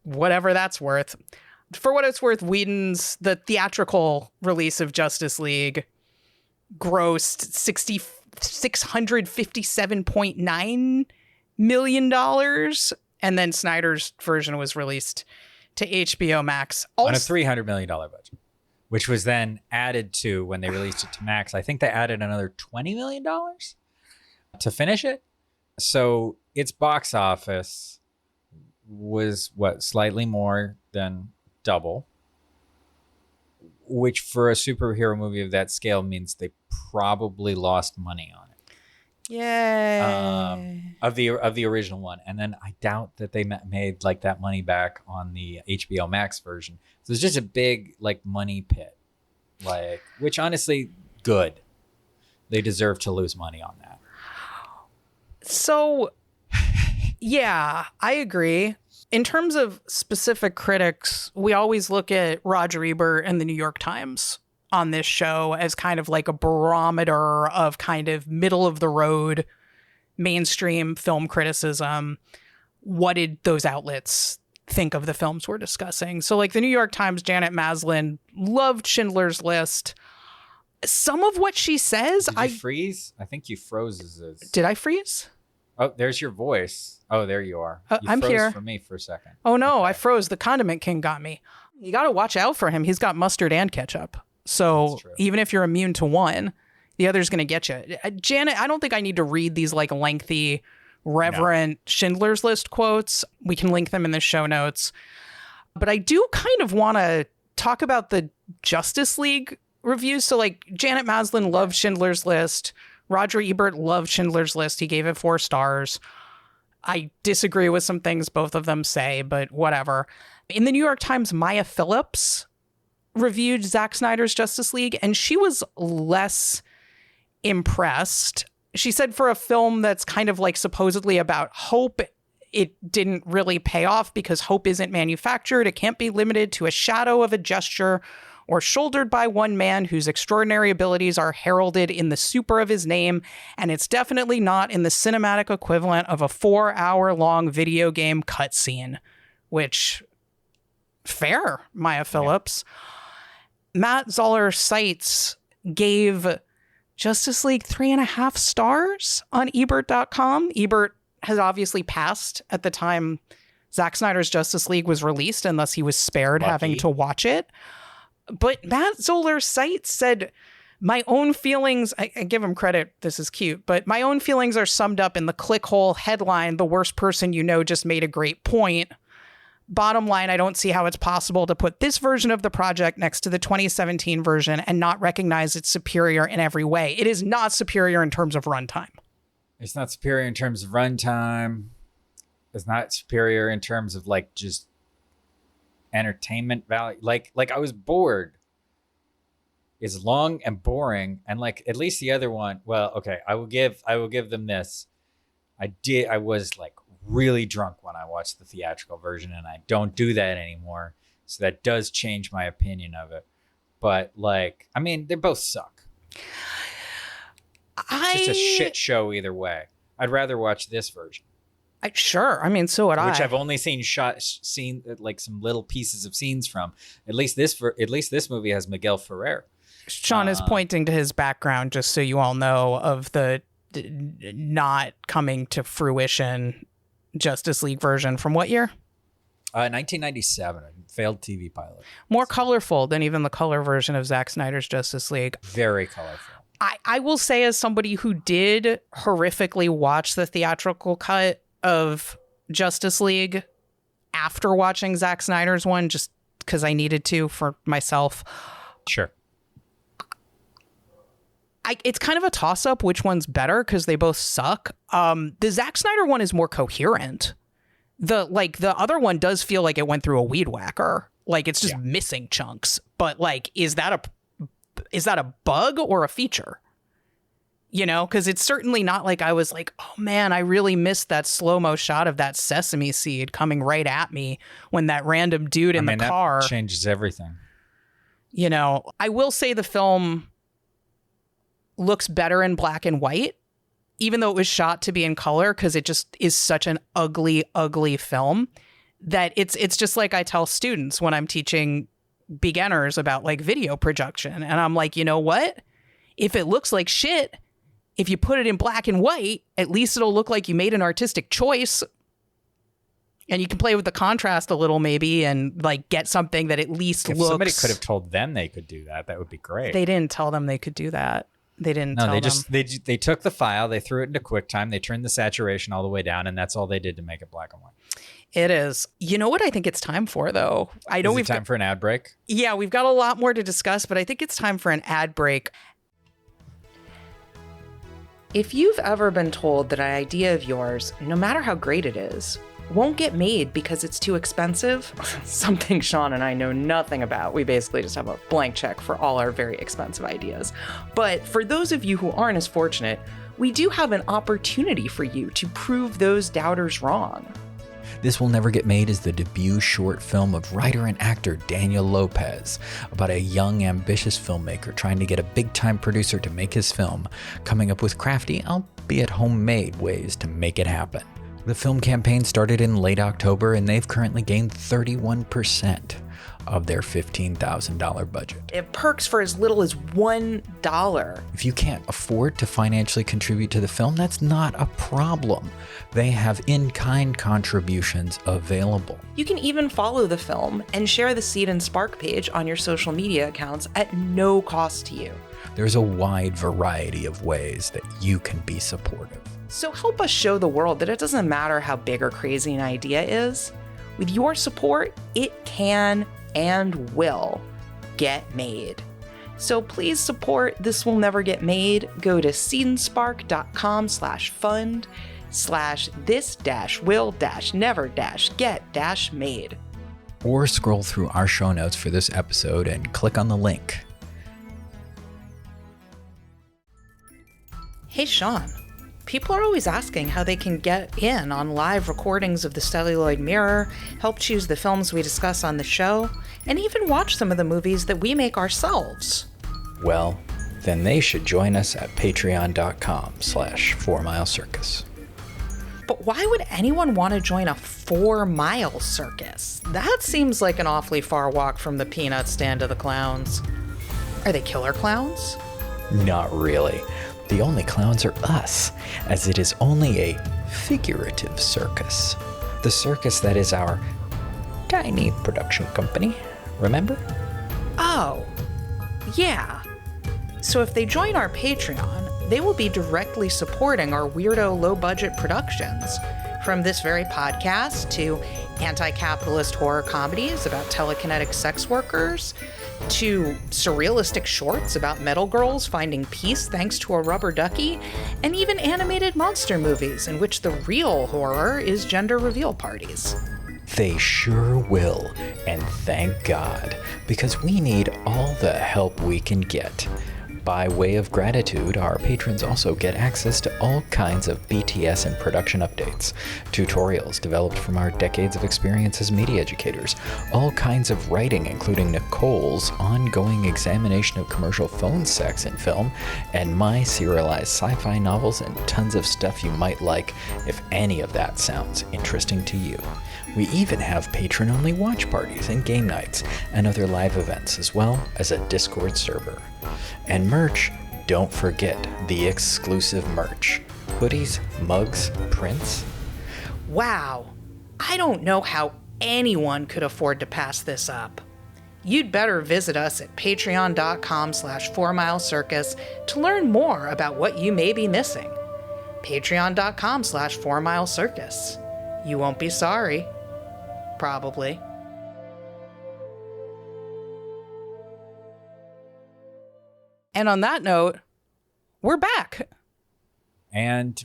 Whatever that's worth. For what it's worth, the theatrical release of Justice League grossed $657.9 million. And then Snyder's version was released to HBO Max. On a $300 million budget, which was then added to when they released it to Max. I think they added another $20 million to finish it. So its box office was slightly more than double, which for a superhero movie of that scale means they probably lost money on it. Yay. Of the original one. And then I doubt that they made that money back on the HBO Max version. So it's just a big money pit, which honestly, good. They deserve to lose money on that. So yeah, I agree. In terms of specific critics, we always look at Roger Ebert and the New York Times on this show as kind of like a barometer of kind of middle of the road mainstream film criticism. What did those outlets think of the films we're discussing? So the New York Times, Janet Maslin loved Schindler's List. Some of what she says, Did you freeze? I think you froze. Did I freeze? Oh, there's your voice. Oh, there you are. You I'm froze here for me for a second. Oh no, Okay. I froze. The Condiment King got me. You got to watch out for him. He's got mustard and ketchup. So even if you're immune to one, the other's going to get you. Janet, I don't think I need to read these lengthy, reverent Schindler's List quotes. We can link them in the show notes. But I do kind of want to talk about the Justice League reviews. So Janet Maslin loved Schindler's List. Roger Ebert loved Schindler's List. He gave it 4 stars. I disagree with some things both of them say, but whatever. In the New York Times, Maya Phillips reviewed Zack Snyder's Justice League, and she was less impressed. She said for a film that's kind of supposedly about hope, it didn't really pay off because hope isn't manufactured. It can't be limited to a shadow of a gesture or shouldered by one man whose extraordinary abilities are heralded in the super of his name, and it's definitely not in the cinematic equivalent of a 4-hour-long video game cutscene, which, fair, Maya Phillips. Matt Zoller Seitz gave Justice League 3.5 stars on Ebert.com. Ebert has obviously passed at the time Zack Snyder's Justice League was released, and thus he was spared having to watch it. But Matt Zoller's site said, my own feelings, I give him credit, this is cute, but my own feelings are summed up in the clickhole headline, "The worst person you know just made a great point." Bottom line, I don't see how it's possible to put this version of the project next to the 2017 version and not recognize it's superior in every way. It is not superior in terms of runtime. It's not superior in terms of runtime. It's not superior in terms of like just entertainment value. Like I was bored. It's long and boring, and like at least the other one. Well, okay, I will give them this. I was like really drunk when I watched the theatrical version, and I don't do that anymore. So that does change my opinion of it. But like, I mean, they both suck. It's just a shit show either way. I'd rather watch this version. Sure. I mean, so would I. Which I've only seen like some little pieces of scenes from. At least this movie has Miguel Ferrer. Sean is pointing to his background, just so you all know, of the not coming to fruition Justice League version from what year? 1997, a failed TV pilot. More colorful than even the color version of Zack Snyder's Justice League. Very colorful. I will say, as somebody who did horrifically watch the theatrical cut of Justice League after watching Zack Snyder's one, just because I needed to for myself. Sure. It's kind of a toss-up which one's better because they both suck. The Zack Snyder one is more coherent. The other one does feel like it went through a weed whacker. Like it's just missing chunks. But like, is that a bug or a feature? You know, because it's certainly not like I was like, oh man, I really missed that slow-mo shot of that sesame seed coming right at me when that random dude in the car. That changes everything. You know, I will say the film looks better in black and white, even though it was shot to be in color, because it just is such an ugly, ugly film that it's just like I tell students when I'm teaching beginners about like video production. And I'm like, you know what? If it looks like shit, if you put it in black and white, at least it'll look like you made an artistic choice. And you can play with the contrast a little maybe and like get something that at least looks... Somebody could have told them they could do that. That would be great. They didn't tell them they could do that. They didn't tell them. They took the file, they threw it into QuickTime, they turned the saturation all the way down, and that's all they did to make it black and white. It is. You know what I think it's time for, though? I know we've time for an ad break? Yeah, we've got a lot more to discuss, but I think it's time for an ad break. If you've ever been told that an idea of yours, no matter how great it is, won't get made because it's too expensive, something Sean and I know nothing about. We basically just have a blank check for all our very expensive ideas. But for those of you who aren't as fortunate, we do have an opportunity for you to prove those doubters wrong. This Will Never Get Made is the debut short film of writer and actor Daniel Lopez about a young, ambitious filmmaker trying to get a big-time producer to make his film, coming up with crafty, albeit homemade, ways to make it happen. The film campaign started in late October, and they've currently gained 31% of their $15,000 budget. It perks for as little as $1. If you can't afford to financially contribute to the film, that's not a problem. They have in-kind contributions available. You can even follow the film and share the Seed and Spark page on your social media accounts at no cost to you. There's a wide variety of ways that you can be supportive. So help us show the world that it doesn't matter how big or crazy an idea is. With your support, it can and will get made. So please support This Will Never Get Made. Go to seedspark.com/fund/this-will-never-get-made. Or scroll through our show notes for this episode and click on the link. Hey, Sean. People are always asking how they can get in on live recordings of the Celluloid Mirror, help choose the films we discuss on the show, and even watch some of the movies that we make ourselves. Well, then they should join us at patreon.com/4milecircus. But why would anyone want to join a 4-mile circus? That seems like an awfully far walk from the peanut stand to the clowns. Are they killer clowns? Not really. The only clowns are us, as it is only a figurative circus. The circus that is our tiny production company, remember? Oh, yeah. So if they join our Patreon, they will be directly supporting our weirdo low-budget productions, from this very podcast to anti-capitalist horror comedies about telekinetic sex workers, to surrealistic shorts about metal girls finding peace thanks to a rubber ducky, and even animated monster movies in which the real horror is gender reveal parties. They sure will, and thank God, because we need all the help we can get. By way of gratitude, our patrons also get access to all kinds of BTS and production updates, tutorials developed from our decades of experience as media educators, all kinds of writing including Nicole's ongoing examination of commercial phone sex in film, and my serialized sci-fi novels, and tons of stuff you might like if any of that sounds interesting to you. We even have patron-only watch parties and game nights and other live events, as well as a Discord server. And merch, don't forget the exclusive merch. Hoodies, mugs, prints. Wow, I don't know how anyone could afford to pass this up. You'd better visit us at patreon.com/4milecircus to learn more about what you may be missing. Patreon.com/4milecircus. You won't be sorry. Probably. And on that note, we're back. And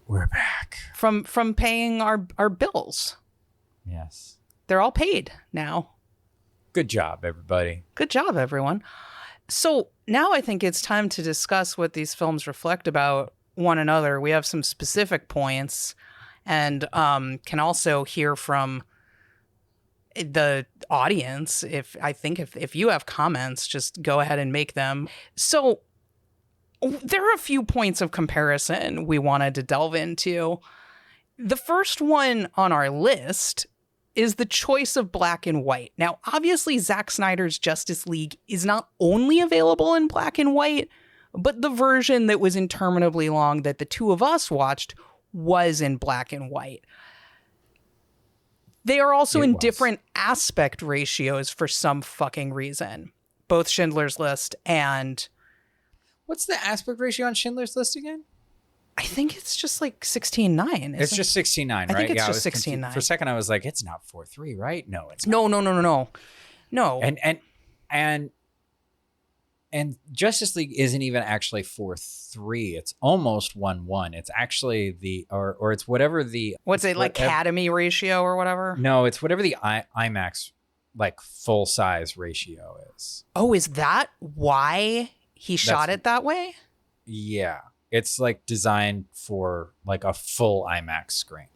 we're back. From paying our bills. Yes. They're all paid now. Good job, everybody. Good job, everyone. So now I think it's time to discuss what these films reflect about one another. We have some specific points and can also hear from the audience. If you have comments, just go ahead and make them. So there are a few points of comparison we wanted to delve into. The first one on our list is the choice of black and white. Now, obviously, Zack Snyder's Justice League is not only available in black and white, but the version that was interminably long that the two of us watched was in black and white. They are also in different aspect ratios for some fucking reason. Both Schindler's List and... What's the aspect ratio on Schindler's List again? I think it's just like 16:9. It's just 16:9, right? I think it's just 16:9. For a second, I was like, it's not 4:3, right? No, it's not. No. And Justice League isn't even actually 4:3. It's almost 1:1. It's actually the or it's whatever the what's it like Academy ratio or whatever. No, it's whatever the IMAX like full size ratio is. Oh, is that why he shot it that way? Yeah, it's like designed for like a full IMAX screen.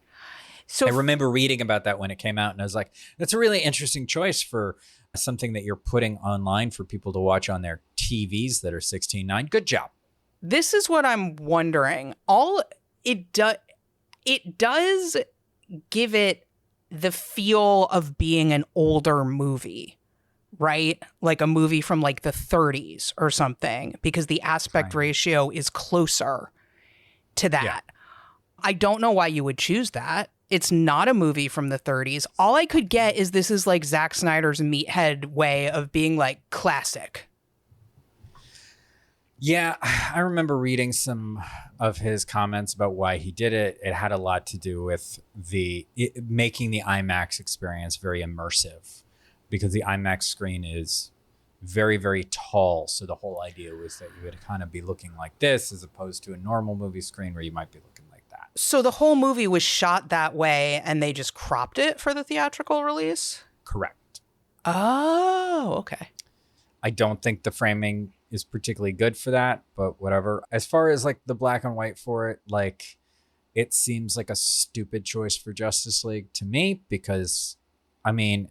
So I remember reading about that when it came out, and I was like, that's a really interesting choice for something that you're putting online for people to watch on their TVs that are 16:9. Good job. This is what I'm wondering. It does give it the feel of being an older movie, right? Like a movie from like the 30s or something, because the aspect ratio is closer to that. Yeah. I don't know why you would choose that. It's not a movie from the 30s. All I could get is this is like Zack Snyder's meathead way of being like classic. Yeah, I remember reading some of his comments about why he did it. It had a lot to do with making the IMAX experience very immersive, because the IMAX screen is very, very tall. So the whole idea was that you would kind of be looking like this as opposed to a normal movie screen where you might be looking like that. So the whole movie was shot that way and they just cropped it for the theatrical release? Correct. Oh, okay. I don't think the framing is particularly good for that, but whatever. As far as like the black and white for it, like it seems like a stupid choice for Justice League to me, because I mean,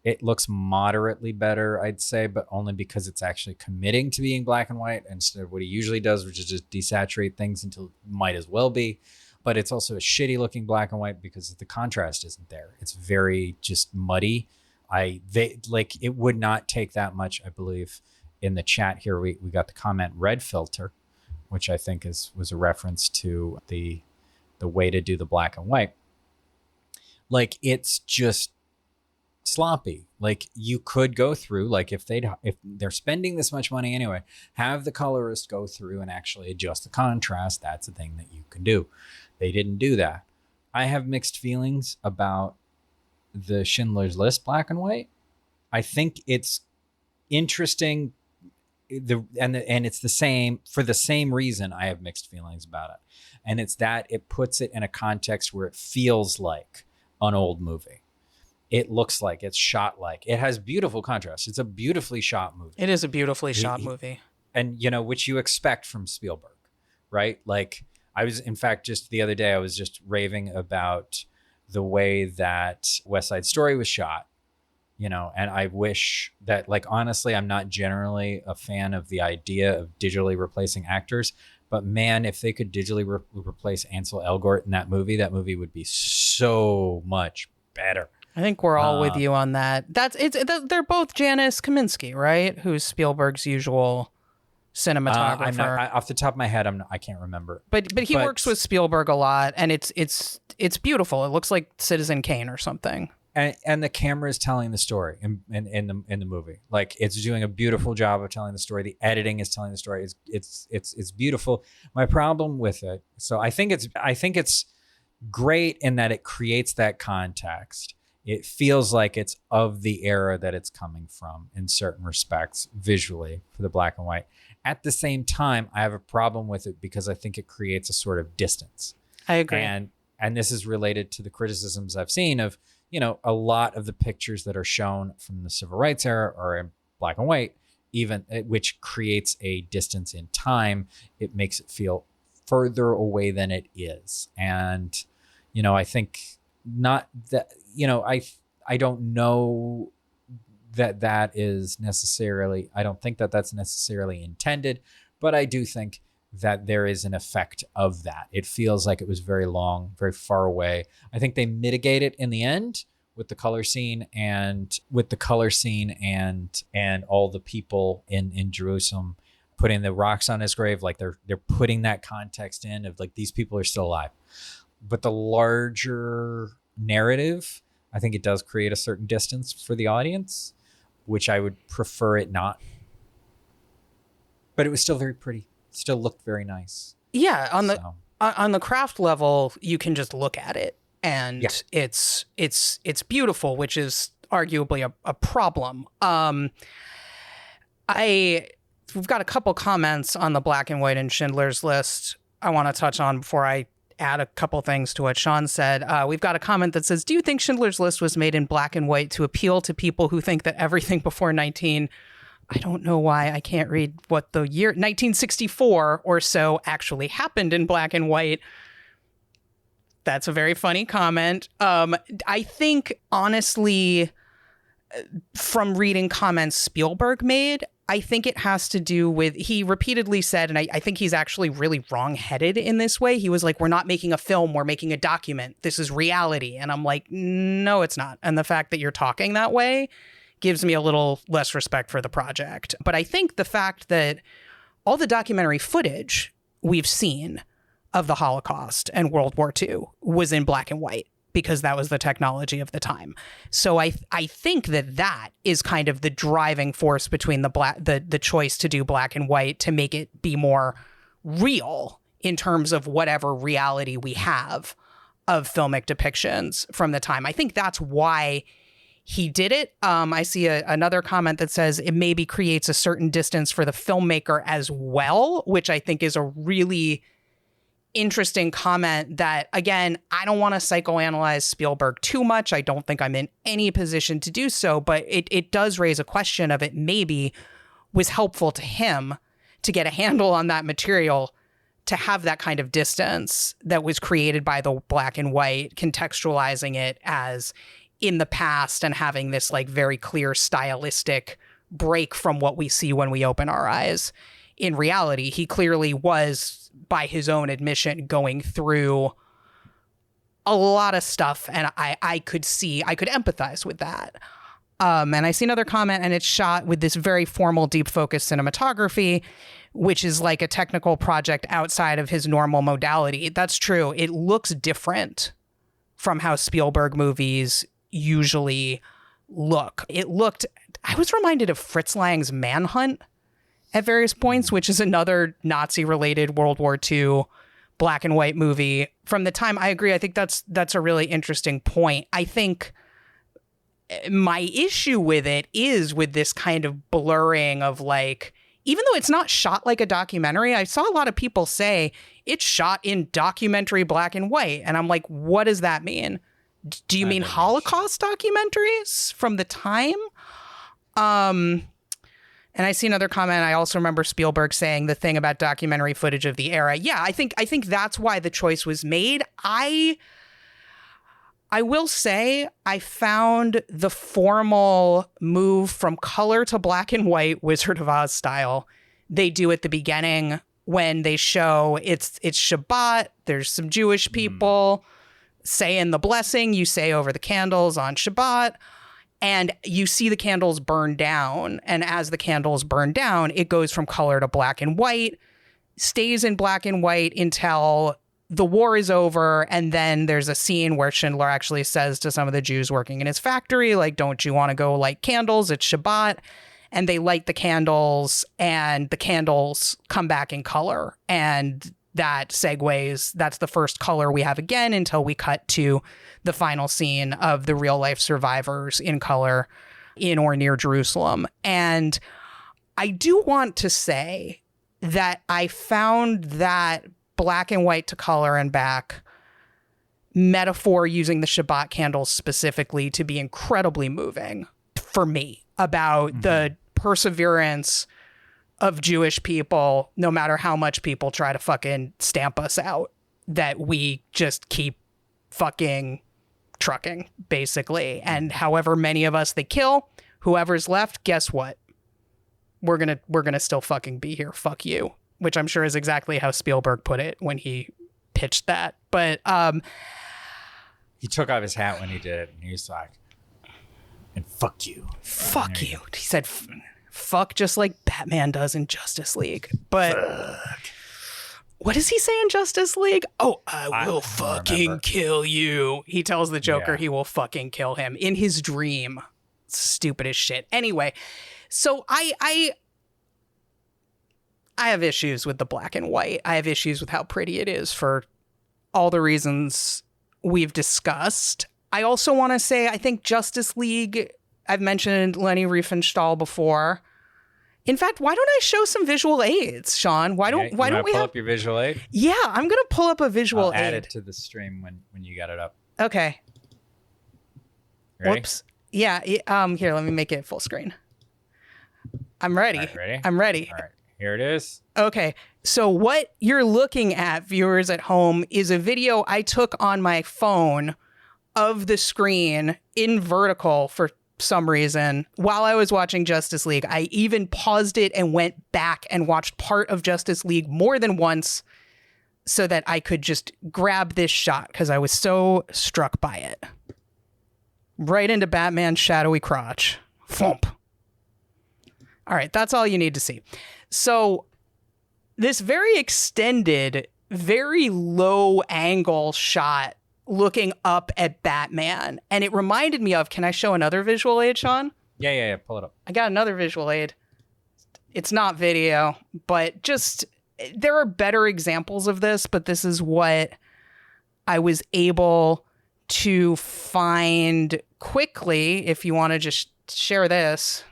it looks moderately better, I'd say, but only because it's actually committing to being black and white instead of what he usually does, which is just desaturate things until it might as well be. But it's also a shitty looking black and white because the contrast isn't there. It's very just muddy. It would not take that much, I believe, in the chat here, we got the comment red filter, which I think was a reference to the way to do the black and white. Like, it's just sloppy. Like, you could go through, like, if they're spending this much money anyway, have the colorist go through and actually adjust the contrast. That's a thing that you can do. They didn't do that. I have mixed feelings about the Schindler's List black and white. I think it's interesting, and it's the same for the same reason I have mixed feelings about it. And it's that it puts it in a context where it feels like an old movie. It looks like, it's shot like, it has beautiful contrast. It's a beautifully shot movie. It is a beautifully shot movie. And, you know, which you expect from Spielberg, right? Like, I was, in fact, just the other day, I was just raving about the way that West Side Story was shot, you know, and I wish that, like, honestly, I'm not generally a fan of the idea of digitally replacing actors. But man, if they could digitally replace Ansel Elgort in that movie would be so much better. I think we're all with you on that. They're both Janis Kaminski, right? Who's Spielberg's usual cinematographer. Off the top of my head, I can't remember. But he works with Spielberg a lot, and it's beautiful. It looks like Citizen Kane or something. And the camera is telling the story in the movie. Like, it's doing a beautiful job of telling the story. The editing is telling the story. It's beautiful. My problem with it, so I think it's great in that it creates that context. It feels like it's of the era that it's coming from in certain respects, visually, for the black and white. At the same time, I have a problem with it because I think it creates a sort of distance. I agree. And this is related to the criticisms I've seen of, you know, a lot of the pictures that are shown from the civil rights era are in black and white, which creates a distance in time. It makes it feel further away than it is. And, you know, I think not that, you know, I don't know that is necessarily, I don't think that that's necessarily intended, but I do think that there is an effect of that. It feels like it was very long, very far away. I think they mitigate it in the end with the color scene and all the people in Jerusalem putting the rocks on his grave. Like, they're putting that context in of, like, these people are still alive. But the larger narrative, I think it does create a certain distance for the audience, which I would prefer it not. But it was still very pretty. Still looked very nice. Yeah, on the craft level, you can just look at it, and it's beautiful, which is arguably a problem. We've got a couple comments on the black and white and Schindler's List I want to touch on before I add a couple things to what Sean said. We've got a comment that says, do you think Schindler's List was made in black and white to appeal to people who think that everything before I don't know why I can't read what the year 1964 or so actually happened in black and white? That's a very funny comment. I think, honestly, from reading comments Spielberg made, I think it has to do with, he repeatedly said, and I think he's actually really wrong-headed in this way. He was like, we're not making a film, we're making a document. This is reality. And I'm like, no, it's not. And the fact that you're talking that way gives me a little less respect for the project. But I think the fact that all the documentary footage we've seen of the Holocaust and World War II was in black and white because that was the technology of the time. So I think that is kind of the driving force between the choice to do black and white to make it be more real in terms of whatever reality we have of filmic depictions from the time. I think that's why he did it. I see another comment that says it maybe creates a certain distance for the filmmaker as well, which I think is a really interesting comment that, again, I don't want to psychoanalyze Spielberg too much. I don't think I'm in any position to do so, but it does raise a question of it maybe was helpful to him to get a handle on that material, to have that kind of distance that was created by the black and white, contextualizing it as in the past and having this like very clear stylistic break from what we see when we open our eyes. In reality, he clearly was, by his own admission, going through a lot of stuff, and I could empathize with that. And I see another comment, and it's shot with this very formal, deep focus cinematography, which is like a technical project outside of his normal modality. That's true. It looks different from how Spielberg movies usually look. I was reminded of Fritz Lang's Manhunt at various points, which is another Nazi-related World War II black and white movie from the time. I agree. I think that's a really interesting point. I think my issue with it is with this kind of blurring of like, even though it's not shot like a documentary, I saw a lot of people say it's shot in documentary black and white. And I'm like, what does that mean? Do you mean Holocaust documentaries from the time? And I see another comment. I also remember Spielberg saying the thing about documentary footage of the era. Yeah, I think that's why the choice was made. I will say I found the formal move from color to black and white Wizard of Oz style they do at the beginning when they show it's Shabbat. There's some Jewish people saying the blessing you say over the candles on Shabbat. And you see the candles burn down. And as the candles burn down, it goes from color to black and white, stays in black and white until the war is over. And then there's a scene where Schindler actually says to some of the Jews working in his factory, like, don't you want to go light candles? It's Shabbat. And they light the candles, and the candles come back in color. And that segues, that's the first color we have again until we cut to the final scene of the real life survivors in color in or near Jerusalem. And I do want to say that I found that black and white to color and back metaphor using the Shabbat candles specifically to be incredibly moving for me about the perseverance of Jewish people, no matter how much people try to fucking stamp us out, that we just keep fucking trucking, basically. And however many of us they kill, whoever's left, guess what? We're gonna still fucking be here. Fuck you. Which I'm sure is exactly how Spielberg put it when he pitched that. But he took off his hat when he did it, and he was like, and fuck you. Fuck you. He said fuck just like Batman does in Justice League. But what does he say in Justice League? Oh, I will fucking kill you. He tells the Joker he will fucking kill him in his dream. Stupid as shit. Anyway, so I have issues with the black and white. I have issues with how pretty it is for all the reasons we've discussed. I also want to say, I think Justice League, I've mentioned Leni Riefenstahl before. In fact, why don't I show some visual aids, Sean? Why don't we pull up your visual aid? Yeah, I'm going to pull up a visual aid. Add it to the stream when you got it up. Okay. Ready? Whoops. Yeah. Here, let me make it full screen. I'm ready. All right, ready? I'm ready. All right. Here it is. Okay. So what you're looking at, viewers at home, is a video I took on my phone of the screen in vertical for some reason while I was watching Justice League. I even paused it and went back and watched part of Justice League more than once so that I could just grab this shot because I was so struck by it. Right into Batman's shadowy crotch. Thump. All right, that's all you need to see. So this very extended, very low angle shot looking up at Batman. And it reminded me of, can I show another visual aid, Sean? Yeah. Pull it up. I got another visual aid. It's not video, but just, there are better examples of this, but this is what I was able to find quickly. If you want to just share this.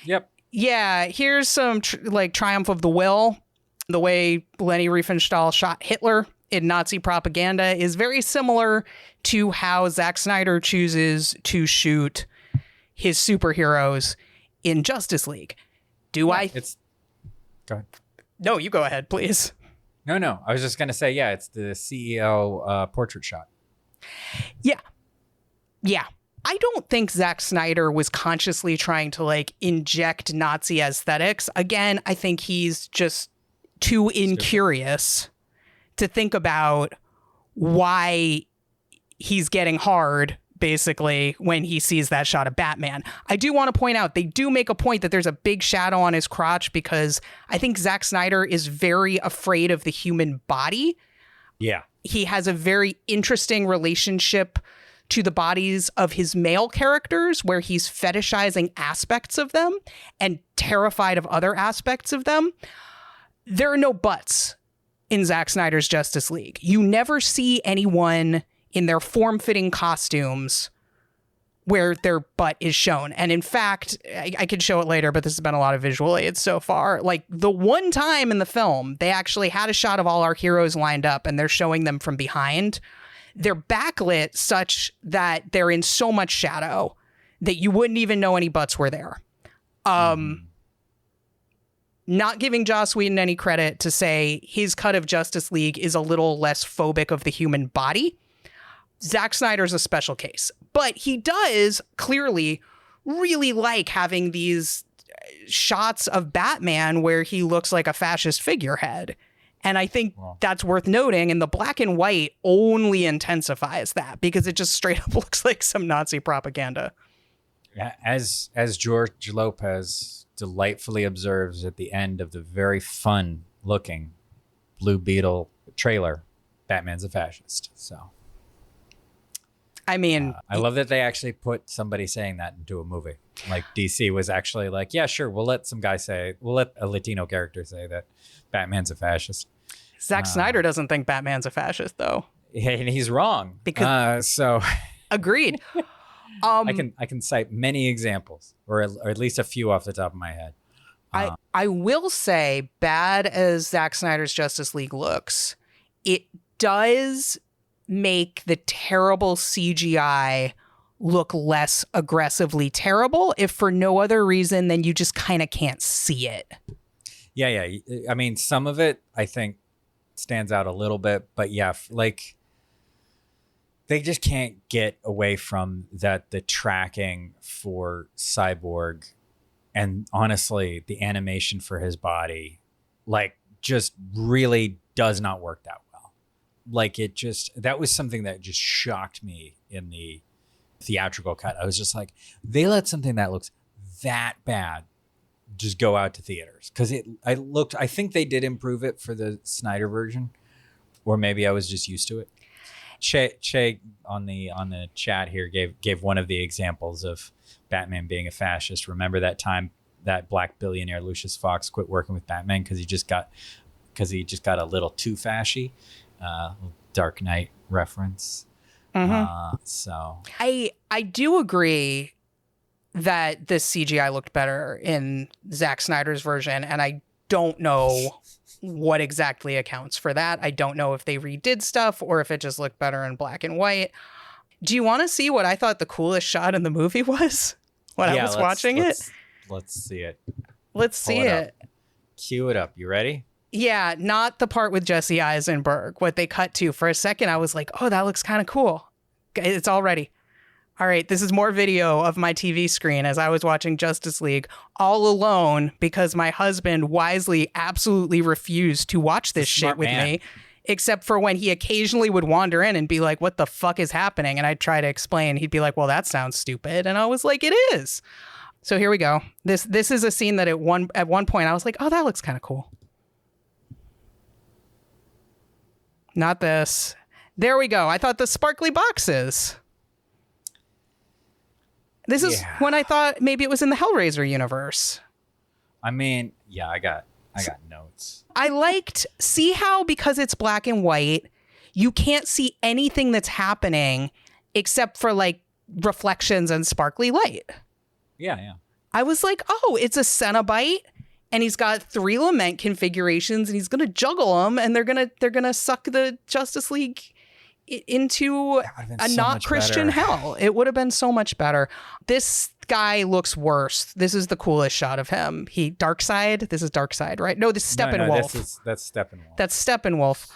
Yep. Yeah, here's some Triumph of the Will. The way Leni Riefenstahl shot Hitler in Nazi propaganda is very similar to how Zack Snyder chooses to shoot his superheroes in Justice League. Go ahead. No, you go ahead, please. No. I was just going to say, it's the CEO portrait shot. Yeah. I don't think Zack Snyder was consciously trying to inject Nazi aesthetics. Again, I think he's just too incurious to think about why he's getting hard basically, when he sees that shot of Batman. I do want to point out, they do make a point that there's a big shadow on his crotch because I think Zack Snyder is very afraid of the human body. Yeah. He has a very interesting relationship to the bodies of his male characters where he's fetishizing aspects of them and terrified of other aspects of them. There are no buts in Zack Snyder's Justice League. You never see anyone in their form-fitting costumes where their butt is shown. And in fact, I could show it later, but this has been a lot of visual aids so far. Like, the one time in the film, they actually had a shot of all our heroes lined up and they're showing them from behind. They're backlit such that they're in so much shadow that you wouldn't even know any butts were there. Not giving Joss Whedon any credit to say his cut of Justice League is a little less phobic of the human body. Zack Snyder's a special case, but he does clearly really like having these shots of Batman where he looks like a fascist figurehead. And I think that's worth noting. And the black and white only intensifies that because it just straight up looks like some Nazi propaganda. As George Lopez delightfully observes at the end of the very fun looking Blue Beetle trailer, Batman's a fascist. So, I mean, I love that they actually put somebody saying that into a movie. Like DC was actually like, yeah, sure. We'll let a Latino character say that Batman's a fascist. Zack Snyder doesn't think Batman's a fascist, though. Yeah, and he's wrong. Because agreed. I can cite many examples, or at least a few off the top of my head. I will say, bad as Zack Snyder's Justice League looks, it does make the terrible CGI look less aggressively terrible, if for no other reason than you just kind of can't see it. Yeah. I mean, some of it, I think, stands out a little bit, but yeah, like, they just can't get away from that. The tracking for Cyborg and honestly, the animation for his body, like, just really does not work that well. Like, that was something that just shocked me in the theatrical cut. I was just like, they let something that looks that bad just go out to theaters. Because I think they did improve it for the Snyder version, or maybe I was just used to it. Che on the chat here gave one of the examples of Batman being a fascist. Remember that time that black billionaire Lucius Fox quit working with Batman because he just got a little too fashy. Dark Knight reference. Mm-hmm. So I do agree that the CGI looked better in Zack Snyder's version, and I don't know what exactly accounts for that. I don't know if they redid stuff or if it just looked better in black and white. Do you want to see what I thought the coolest shot in the movie was when I was watching it? Let's see it. Let's see it. Cue it up. You ready? Yeah, not the part with Jesse Eisenberg. What they cut to. For a second, I was like, oh, that looks kind of cool. It's all ready. All right, this is more video of my TV screen as I was watching Justice League all alone because my husband wisely absolutely refused to watch this shit with me, except for when he occasionally would wander in and be like, what the fuck is happening? And I'd try to explain. He'd be like, well, that sounds stupid. And I was like, it is. So here we go. This is a scene that at one point I was like, oh, that looks kind of cool. Not this. There we go. I thought the sparkly boxes. This is when I thought maybe it was in the Hellraiser universe. I mean, yeah, I got notes. I liked, see how because it's black and white, you can't see anything that's happening except for like reflections and sparkly light. Yeah. I was like, oh, it's a Cenobite. And he's got 3 lament configurations, and he's gonna juggle them, and they're gonna suck the Justice League into a so not Christian hell. It would have been so much better. This guy looks worse. This is the coolest shot of him. Darkseid. This is Darkseid, right? No, this is Steppenwolf. No, that's Steppenwolf. That's Steppenwolf.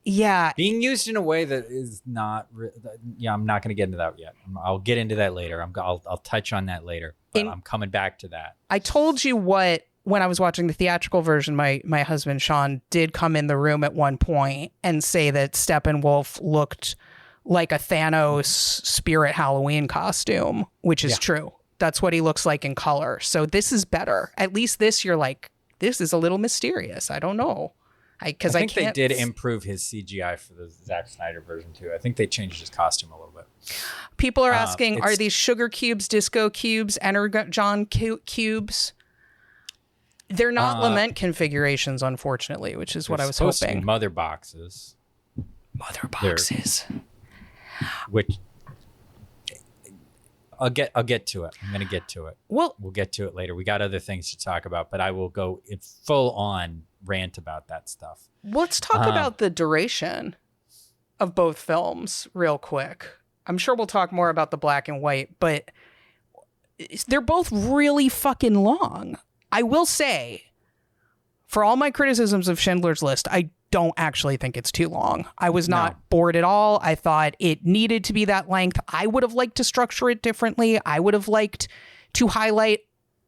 Yeah, being used in a way that is not. Yeah, I'm not going to get into that yet. I'll get into that later. I'll touch on that later. But I'm coming back to that. I told you when I was watching the theatrical version, my husband Sean did come in the room at one point and say that Steppenwolf looked like a Thanos spirit Halloween costume, which is true. That's what he looks like in color. So this is better. At least this, you're like, this is a little mysterious. I don't know. I think they did improve his CGI for the Zack Snyder version too. I think they changed his costume a little bit. People are asking, are these sugar cubes, disco cubes, energon cubes? They're not lament configurations, unfortunately, which is what I was hoping. Mother boxes. Mother boxes. Which I'll get to it. I'm going to get to it. Well, we'll get to it later. We got other things to talk about, but I will go in full on rant about that stuff. Let's talk about the duration of both films real quick. I'm sure we'll talk more about the black and white, but they're both really fucking long. I will say, for all my criticisms of Schindler's List, I don't actually think it's too long. I was not bored at all. I thought it needed to be that length. I would have liked to structure it differently. I would have liked to highlight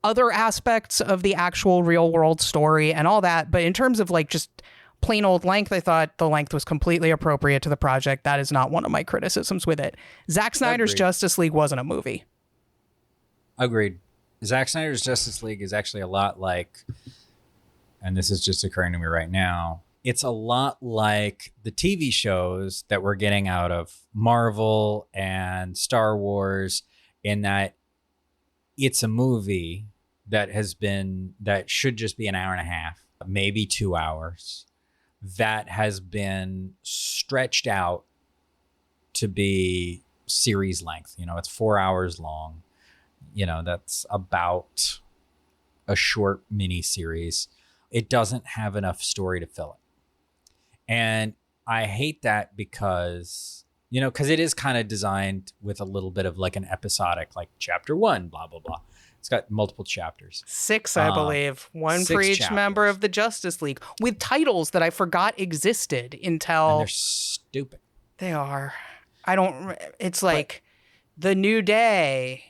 other aspects of the actual real world story and all that. But in terms of like just plain old length, I thought the length was completely appropriate to the project. That is not one of my criticisms with it. Zack Snyder's Justice League wasn't a movie. Agreed. Zack Snyder's Justice League is actually a lot like, and this is just occurring to me right now, it's a lot like the TV shows that we're getting out of Marvel and Star Wars, in that it's a movie that should just be an hour and a half, maybe 2 hours, that has been stretched out to be series length. You know, it's 4 hours long. You know, that's about a short mini series. It doesn't have enough story to fill it. And I hate that because it is kind of designed with a little bit of like an episodic, like chapter 1, blah, blah, blah. It's got multiple chapters. 6, I believe. One for each member of the Justice League, with titles that I forgot existed until... And they're stupid. They are. It's like The New Day,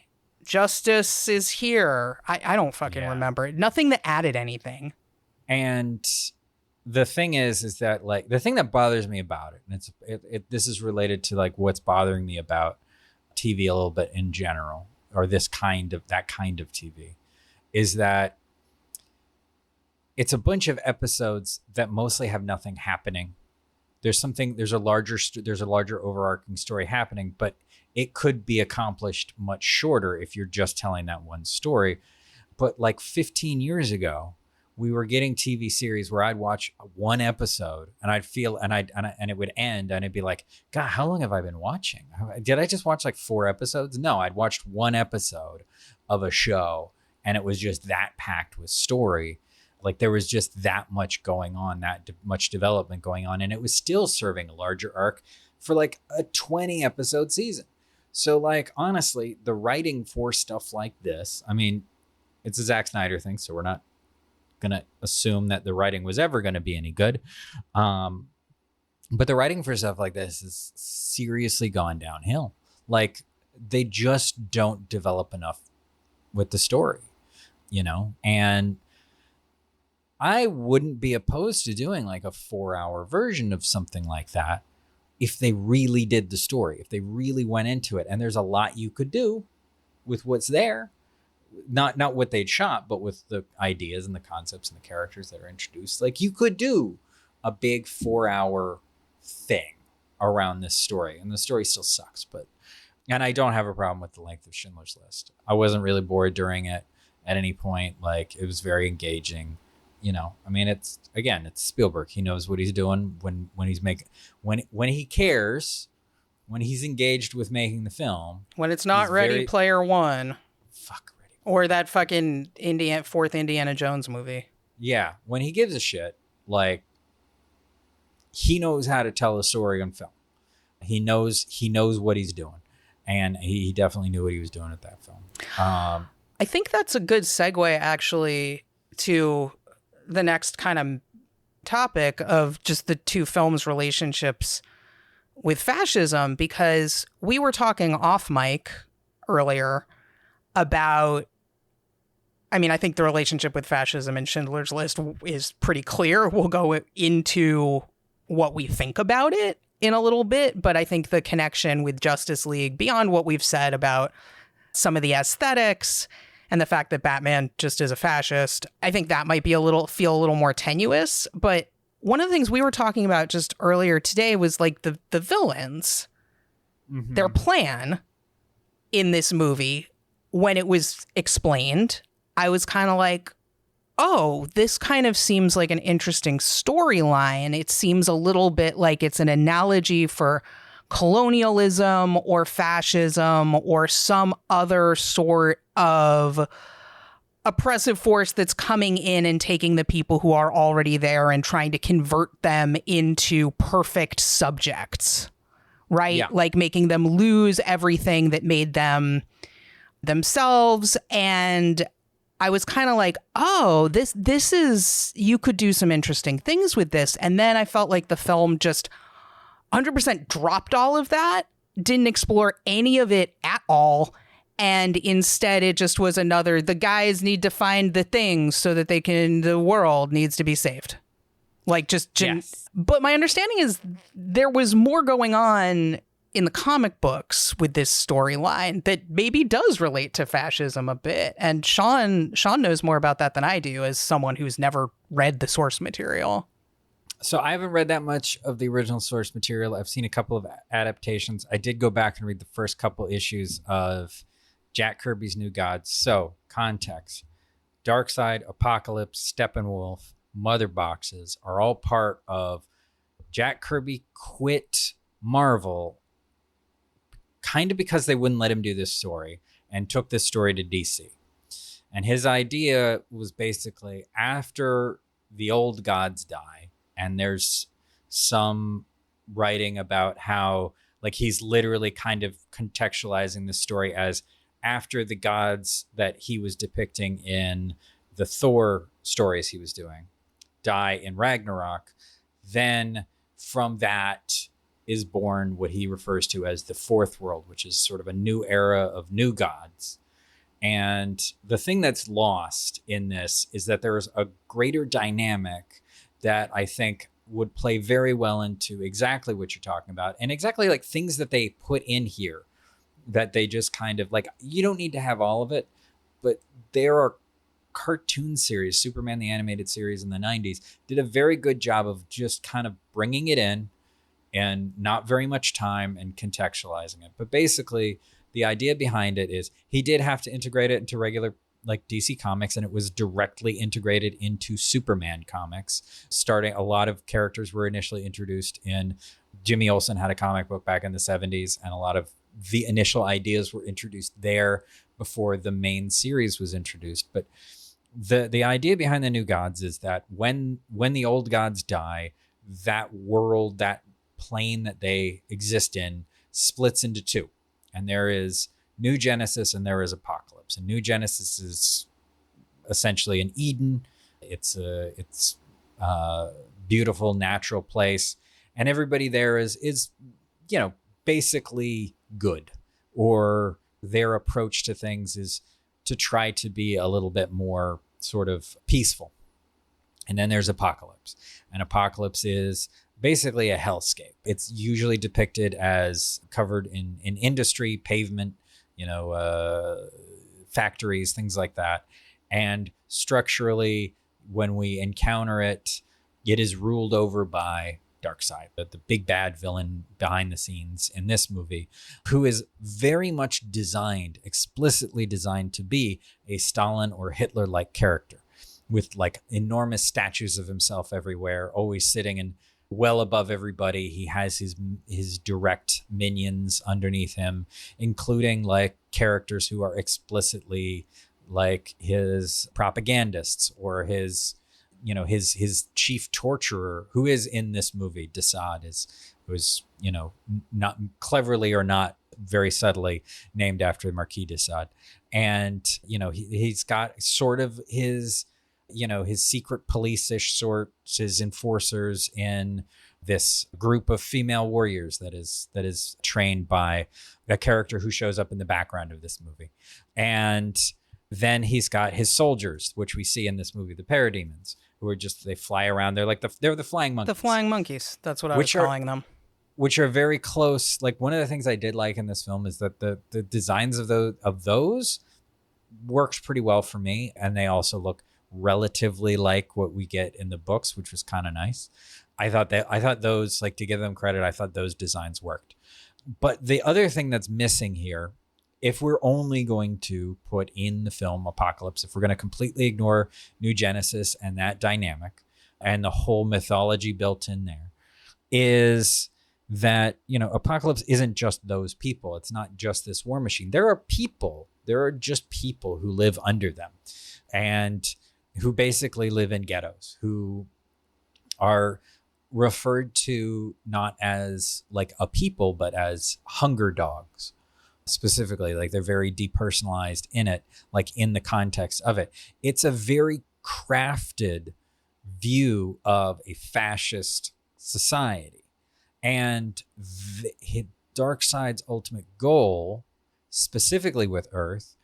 Justice is Here. I don't fucking remember. Nothing that added anything. And the thing is that like the thing that bothers me about it, and this is related to like what's bothering me about TV a little bit in general, or that kind of TV, is that it's a bunch of episodes that mostly have nothing happening. There's a larger overarching story happening, but it could be accomplished much shorter if you're just telling that one story. But like 15 years ago, we were getting TV series where I'd watch one episode and I'd feel, and it would end, and it'd be like, God, how long have I been watching? Did I just watch like 4 episodes? No, I'd watched one episode of a show, and it was just that packed with story. Like there was just that much going on, that much development going on, and it was still serving a larger arc for like a 20 episode season. So like, honestly, the writing for stuff like this, I mean, it's a Zack Snyder thing, so we're not gonna assume that the writing was ever going to be any good, but the writing for stuff like this is seriously gone downhill. Like they just don't develop enough with the story, and I wouldn't be opposed to doing like a 4-hour version of something like that if they really did the story, if they really went into it. And there's a lot you could do with what's there. Not what they'd shot, but with the ideas and the concepts and the characters that are introduced. Like you could do a big 4-hour thing around this story, and the story still sucks. And I don't have a problem with the length of Schindler's List. I wasn't really bored during it at any point. Like it was very engaging. I mean, it's Spielberg. He knows what he's doing when he cares, when he's engaged with making the film. When it's not Ready Player One. Fuck. Or that fucking fourth Indiana Jones movie. Yeah, when he gives a shit, like he knows how to tell a story on film. He knows what he's doing, and he definitely knew what he was doing at that film. I think that's a good segue actually to the next kind of topic of just the two films' relationships with fascism, because we were talking off mic earlier about, I mean, I think the relationship with fascism in Schindler's List is pretty clear. We'll go into what we think about it in a little bit, but I think the connection with Justice League, beyond what we've said about some of the aesthetics and the fact that Batman just is a fascist, I think that might be feel a little more tenuous. But one of the things we were talking about just earlier today was like the villains, their plan in this movie. When it was explained, I was kind of like, oh, this kind of seems like an interesting storyline. It seems a little bit like it's an analogy for colonialism or fascism or some other sort of oppressive force that's coming in and taking the people who are already there and trying to convert them into perfect subjects, right? Yeah. Like making them lose everything that made them themselves. And I was kind of like, oh, this is, you could do some interesting things with this. And then I felt like the film just 100% dropped all of that, didn't explore any of it at all. And instead it just was another, the guys need to find the things so that the world needs to be saved. Like Yes. But my understanding is there was more going on in the comic books with this storyline that maybe does relate to fascism a bit. And Sean knows more about that than I do as someone who's never read the source material. So I haven't read that much of the original source material. I've seen a couple of adaptations. I did go back and read the first couple issues of Jack Kirby's New Gods. So context, Darkseid, Apocalypse, Steppenwolf, Mother Boxes are all part of Jack Kirby quit Marvel kind of because they wouldn't let him do this story and took this story to DC. And his idea was basically after the old gods die, and there's some writing about how like he's literally kind of contextualizing the story as after the gods that he was depicting in the Thor stories he was doing die in Ragnarok, then from that is born what he refers to as the fourth world, which is sort of a new era of new gods. And the thing that's lost in this is that there is a greater dynamic that I think would play very well into exactly what you're talking about and exactly like things that they put in here that they just kind of like, you don't need to have all of it, but there are cartoon series, Superman the animated series in the 90s did a very good job of just kind of bringing it in and not very much time and contextualizing it. But basically the idea behind it is he did have to integrate it into regular like DC Comics, and it was directly integrated into Superman comics. Starting, a lot of characters were initially introduced in, Jimmy Olsen had a comic book back in the 70s, and a lot of the initial ideas were introduced there before the main series was introduced. But the idea behind the New Gods is that when the old gods die, that world, that plane that they exist in splits into two. And there is New Genesis and there is Apocalypse. And New Genesis is essentially an Eden. It's a beautiful natural place, and everybody there is basically good, or their approach to things is to try to be a little bit more sort of peaceful. And then there's Apocalypse, and Apocalypse is basically a hellscape. It's usually depicted as covered in industry, pavement, factories, things like that. And structurally, when we encounter it, it is ruled over by Darkseid, the big bad villain behind the scenes in this movie, who is very much explicitly designed to be a Stalin or Hitler-like character, with like enormous statues of himself everywhere, always sitting and well above everybody. He has his direct minions underneath him, including like characters who are explicitly like his propagandists or his chief torturer, who is in this movie. Desaad was not cleverly or not very subtly named after Marquis de Sade. And he's got sort of his secret police-ish sorts, his enforcers in this group of female warriors that is trained by a character who shows up in the background of this movie. And then he's got his soldiers, which we see in this movie, the parademons, who are they fly around. They're like they're the flying monkeys. The flying monkeys. That's what I was calling them. which are very close. Like one of the things I did like in this film is that the designs of those worked pretty well for me, and they also look relatively like what we get in the books, which was kind of nice. I thought those, like, to give them credit, I thought those designs worked. But the other thing that's missing here, if we're only going to put in the film Apocalypse, if we're going to completely ignore New Genesis and that dynamic and the whole mythology built in there, is that, you know, Apocalypse isn't just those people. It's not just this war machine. There are people. There are just people who live under them and who basically live in ghettos, who are referred to not as like a people, but as hunger dogs. Specifically, like they're very depersonalized in it, like in the context of it. It's a very crafted view of a fascist society. And Darkseid's ultimate goal, specifically with Earth,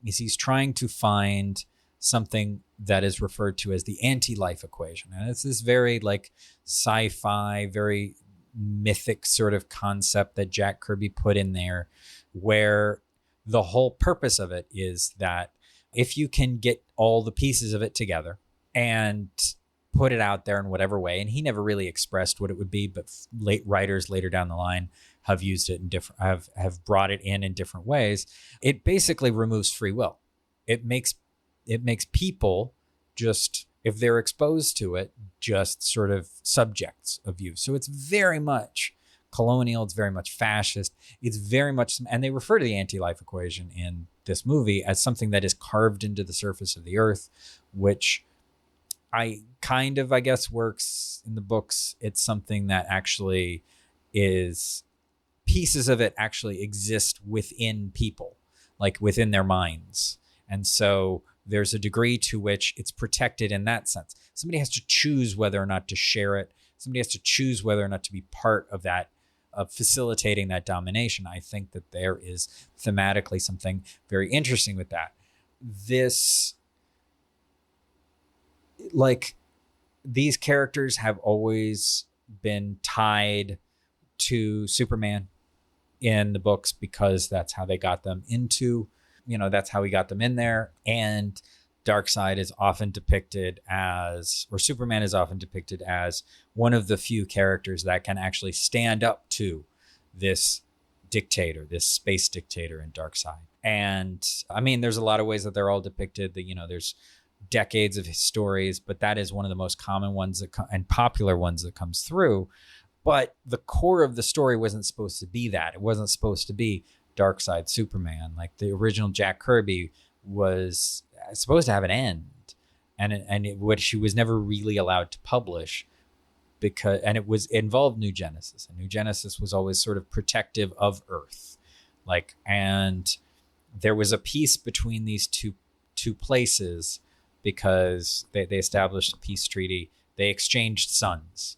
is he's trying to find something that is referred to as the anti-life equation. And it's this very like sci-fi, very mythic sort of concept that Jack Kirby put in there, where the whole purpose of it is that if you can get all the pieces of it together and put it out there in whatever way, and he never really expressed what it would be, but writers later down the line have used it in different, have brought it in different ways. It basically removes free will. It makes people just, if they're exposed to it, just sort of subjects of use. So it's very much colonial. It's very much fascist. It's very much, and they refer to the anti-life equation in this movie as something that is carved into the surface of the earth, which I guess works in the books. It's something that actually is, pieces of it actually exist within people, like within their minds. And so there's a degree to which it's protected in that sense. Somebody has to choose whether or not to share it. Somebody has to choose whether or not to be part of that, of facilitating that domination. I think that there is thematically something very interesting with that. This, like, these characters have always been tied to Superman in the books because that's how they got them into, you know, that's how we got them in there. And Darkseid is often depicted as, or Superman is often depicted as, one of the few characters that can actually stand up to this dictator, this space dictator in Darkseid. And I mean, there's a lot of ways that they're all depicted. That, you know, there's decades of his stories, but that is one of the most common ones that and popular ones that comes through. But the core of the story wasn't supposed to be that. It wasn't supposed to be Darkseid Superman. Like the original Jack Kirby was supposed to have an end, which he was never really allowed to publish because, and it involved New Genesis, and New Genesis was always sort of protective of Earth, like, and there was a peace between these two places because they established a peace treaty. They exchanged sons,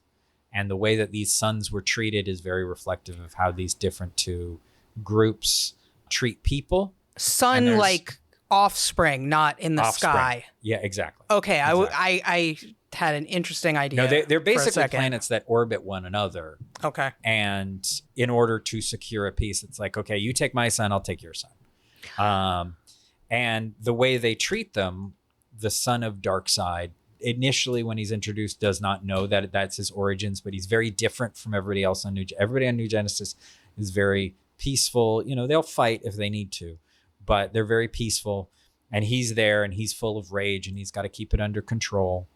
and the way that these sons were treated is very reflective of how these different two groups treat people. Son, like offspring, not in the offspring. Sky. Yeah, exactly. Okay, exactly. I had an interesting idea. No, they're basically planets that orbit one another. Okay. And in order to secure a peace, it's like, okay, you take my son, I'll take your son. And the way they treat them, the son of Darkseid, initially when he's introduced, does not know that that's his origins, but he's very different from everybody else on everybody on New Genesis is very peaceful. You know, they'll fight if they need to, but they're very peaceful. And he's there and he's full of rage and he's got to keep it under control.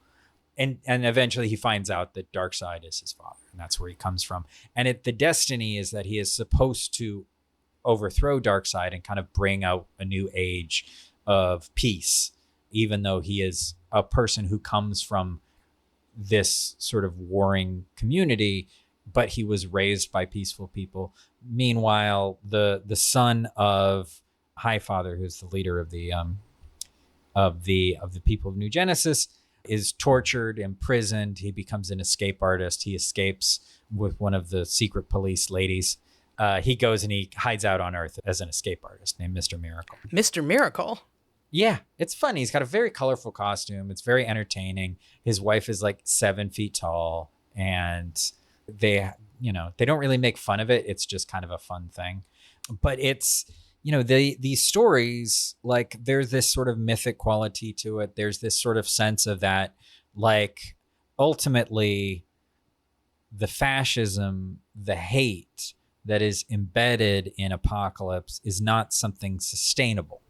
And eventually he finds out that Darkseid is his father, and that's where he comes from. And the destiny is that he is supposed to overthrow Darkseid and kind of bring out a new age of peace, even though he is a person who comes from this sort of warring community, but he was raised by peaceful people. Meanwhile, the son of Highfather, who's the leader of the people of New Genesis, is tortured, imprisoned. He becomes an escape artist. He escapes with one of the secret police ladies. He goes and he hides out on Earth as an escape artist named Mr. Miracle. Mr. Miracle? Yeah, it's funny. He's got a very colorful costume. It's very entertaining. His wife is like 7 feet tall, and they don't really make fun of it. It's just kind of a fun thing. But it's, these stories, like, there's this sort of mythic quality to it. There's this sort of sense of that, like, ultimately the fascism, the hate that is embedded in Apocalypse is not something sustainable.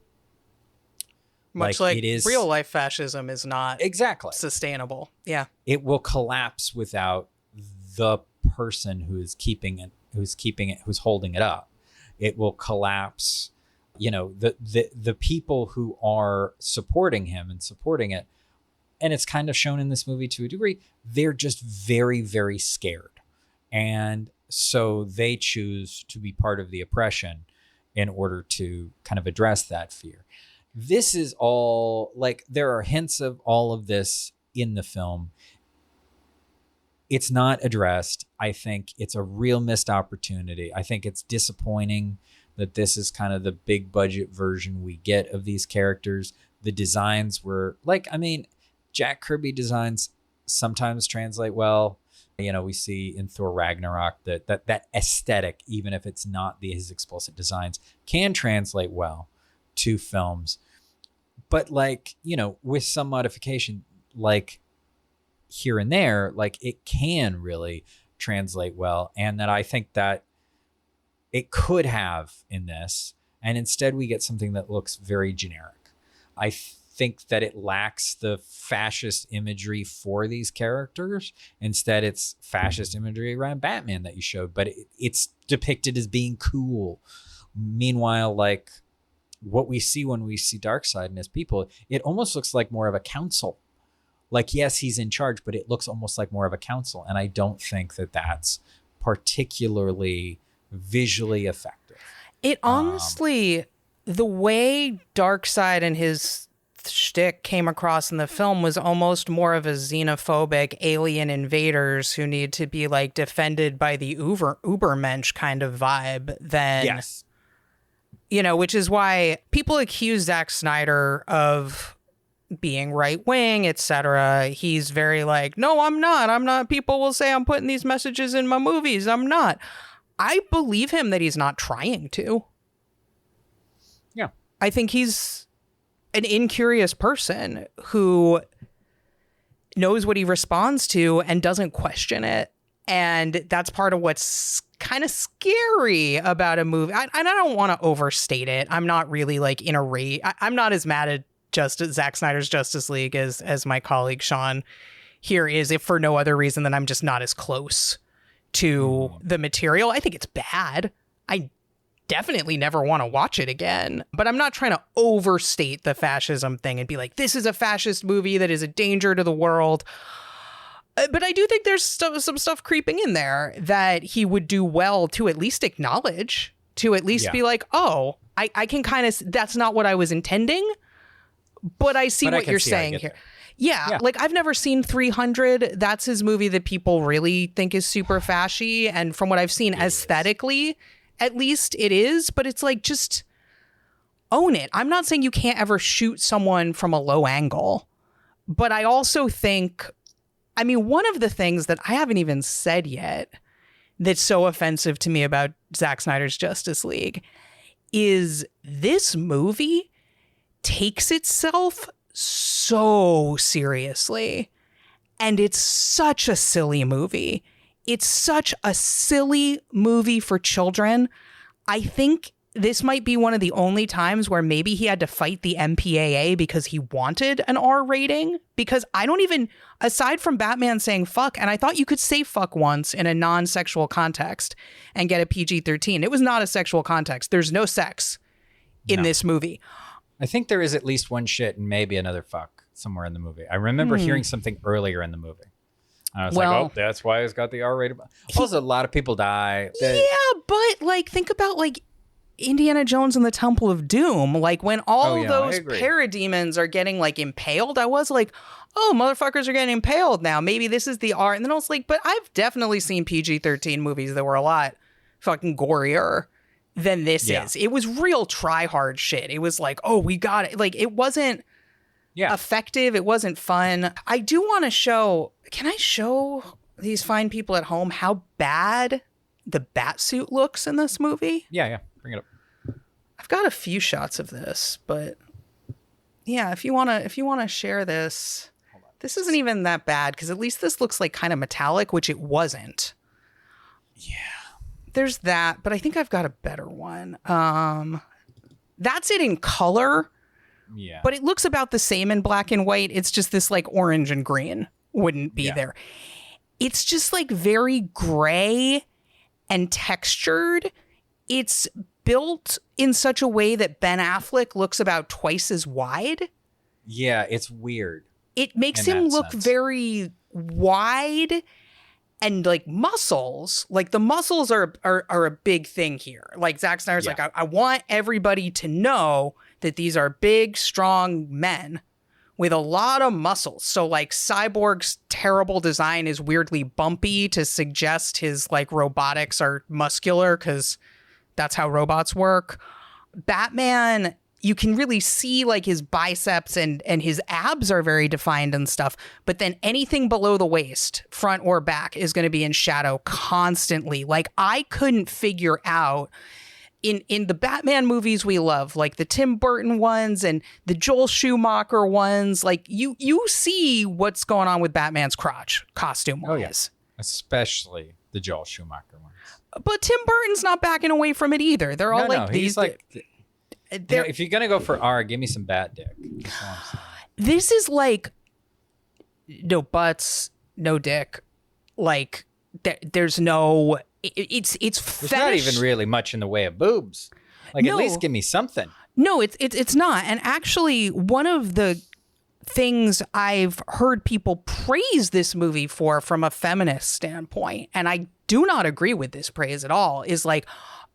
Much like it is, real life fascism is not exactly sustainable. Yeah. It will collapse without the person who's holding it up. It will collapse, the people who are supporting him and supporting it. And it's kind of shown in this movie to a degree. They're just very, very scared. And so they choose to be part of the oppression in order to kind of address that fear. This is all, like, there are hints of all of this in the film. It's not addressed. I think it's a real missed opportunity. I think it's disappointing that this is kind of the big budget version we get of these characters. The designs were Jack Kirby designs sometimes translate well. We see in Thor Ragnarok that aesthetic, even if it's not his explicit designs, can translate well to films. But with some modification, like here and there, like, it can really translate well. And that I think that it could have in this. And instead we get something that looks very generic. I think that it lacks the fascist imagery for these characters. Instead, it's fascist imagery around Batman that you showed, but it's depicted as being cool. Meanwhile, like, what we see when we see Darkseid and his people, it almost looks like more of a council. Like, yes, he's in charge, but it looks almost like more of a council. And I don't think that that's particularly visually effective. It honestly, the way Darkseid and his shtick came across in the film was almost more of a xenophobic alien invaders who need to be, like, defended by the Ubermensch kind of vibe than... Yes. Which is why people accuse Zack Snyder of being right-wing, etc. He's very like, no, I'm not. People will say I'm putting these messages in my movies. I'm not. I believe him that he's not trying to. Yeah. I think he's an incurious person who knows what he responds to and doesn't question it. And that's part of what's kind of scary about a movie. I don't want to overstate it. I'm not really like in a rage. I'm not as mad at Zack Snyder's Justice League as my colleague Sean here is, if for no other reason than I'm just not as close to the material. I think it's bad. I definitely never want to watch it again, but I'm not trying to overstate the fascism thing and be like, this is a fascist movie that is a danger to the world. But I do think there's some stuff creeping in there that he would do well to at least acknowledge, to at least be like, oh, I can kind of, that's not what I was intending, but I see what you're saying here. Yeah, like, I've never seen 300. That's his movie that people really think is super fashy. And from what I've seen aesthetically, at least it is. But it's like, just own it. I'm not saying you can't ever shoot someone from a low angle. But I also think, one of the things that I haven't even said yet that's so offensive to me about Zack Snyder's Justice League is this movie takes itself so seriously. And it's such a silly movie. It's such a silly movie for children. I think this might be one of the only times where maybe he had to fight the MPAA because he wanted an R rating. Because I don't even, aside from Batman saying fuck, and I thought you could say fuck once in a non-sexual context and get a PG-13. It was not a sexual context. There's no sex in this movie. I think there is at least one shit and maybe another fuck somewhere in the movie. I remember hearing something earlier in the movie. I was like, oh, that's why it's got the R rated. Also, a lot of people die. Yeah, but like, think about like Indiana Jones and the Temple of Doom. Like, when all those parademons are getting like impaled, I was like, oh, motherfuckers are getting impaled now. Maybe this is the R. And then I was like, but I've definitely seen PG-13 movies that were a lot fucking gorier than this is. It was real try hard shit. It was like, oh, we got it. Like, it wasn't effective. It wasn't fun. I do want to show, can I show these fine people at home how bad the bat suit looks in this movie? Yeah. Bring it up. I've got a few shots of this, but yeah, if you wanna share this, this isn't even that bad because at least this looks like kind of metallic, which it wasn't. Yeah. There's that, but I think I've got a better one. That's it in color. Yeah. But it looks about the same in black and white. It's just this like orange and green wouldn't be there. It's just like very gray and textured. It's built in such a way that Ben Affleck looks about twice as wide. Yeah, it's weird. It makes him look very wide and like muscles. Like the muscles are a big thing here. Like Zack Snyder's like, I want everybody to know that these are big, strong men with a lot of muscles. So like Cyborg's terrible design is weirdly bumpy to suggest his like robotics are muscular because that's how robots work. Batman, you can really see like his biceps and his abs are very defined and stuff. But then anything below the waist, front or back, is going to be in shadow constantly. Like I couldn't figure out in the Batman movies we love, like the Tim Burton ones and the Joel Schumacher ones, like you see what's going on with Batman's crotch costume wise. Oh, yes. Especially the Joel Schumacher ones. But Tim Burton's not backing away from it either. They're all like these. He's like, if you're gonna go for R, give me some bat dick. That's all I'm saying. This is like no butts, no dick. Like there's no. It's There's not even really much in the way of boobs. Like at least give me something. No, it's not. And actually, one of the things I've heard people praise this movie for from a feminist standpoint, and I do not agree with this praise at all, is like,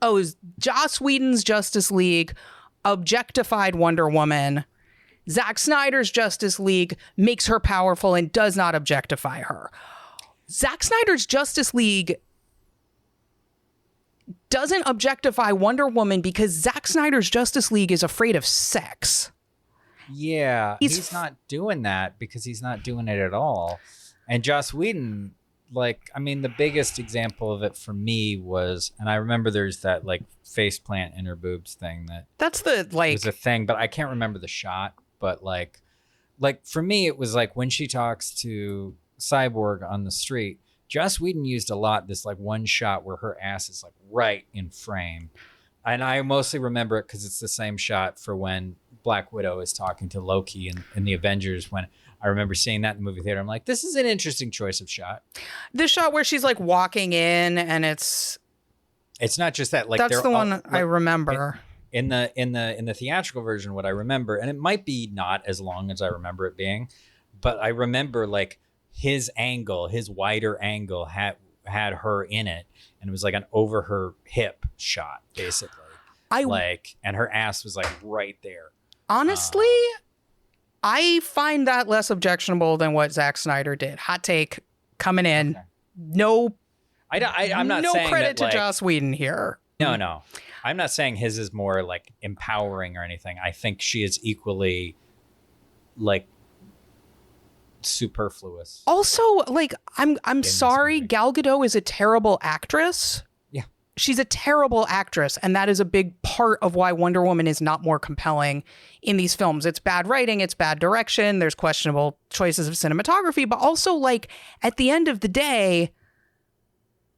oh, Joss Whedon's Justice League objectified Wonder Woman. Zack Snyder's Justice League makes her powerful and does not objectify her. Zack Snyder's Justice League doesn't objectify Wonder Woman because Zack Snyder's Justice League is afraid of sex. Yeah, he's not doing that because he's not doing it at all. And Joss Whedon, like, I mean, the biggest example of it for me was, and I remember there's that like faceplant in her boobs thing that's the like was a thing, but I can't remember the shot. But like for me, it was like when she talks to Cyborg on the street. Joss Whedon used a lot this like one shot where her ass is like right in frame. And I mostly remember it because it's the same shot for when Black Widow is talking to Loki in the Avengers. When I remember seeing that in the movie theater, I'm like, this is an interesting choice of shot. The shot where she's like walking in and it's not just that. Like that's the one like, I remember. In the theatrical version, what I remember, and it might be not as long as I remember it being, but I remember like his wider angle had her in it, and it was like an over her hip shot, basically. And her ass was like right there. Honestly, I find that less objectionable than what Zack Snyder did. Hot take coming in. Okay. No, I'm not no saying credit that, to Joss Whedon here. No. I'm not saying his is more like empowering or anything. I think she is equally like superfluous. Also, like I'm sorry, Gal Gadot is a terrible actress. Yeah. She's a terrible actress, and that is a big part of why Wonder Woman is not more compelling in these films. It's bad writing, it's bad direction, there's questionable choices of cinematography, but also like at the end of the day,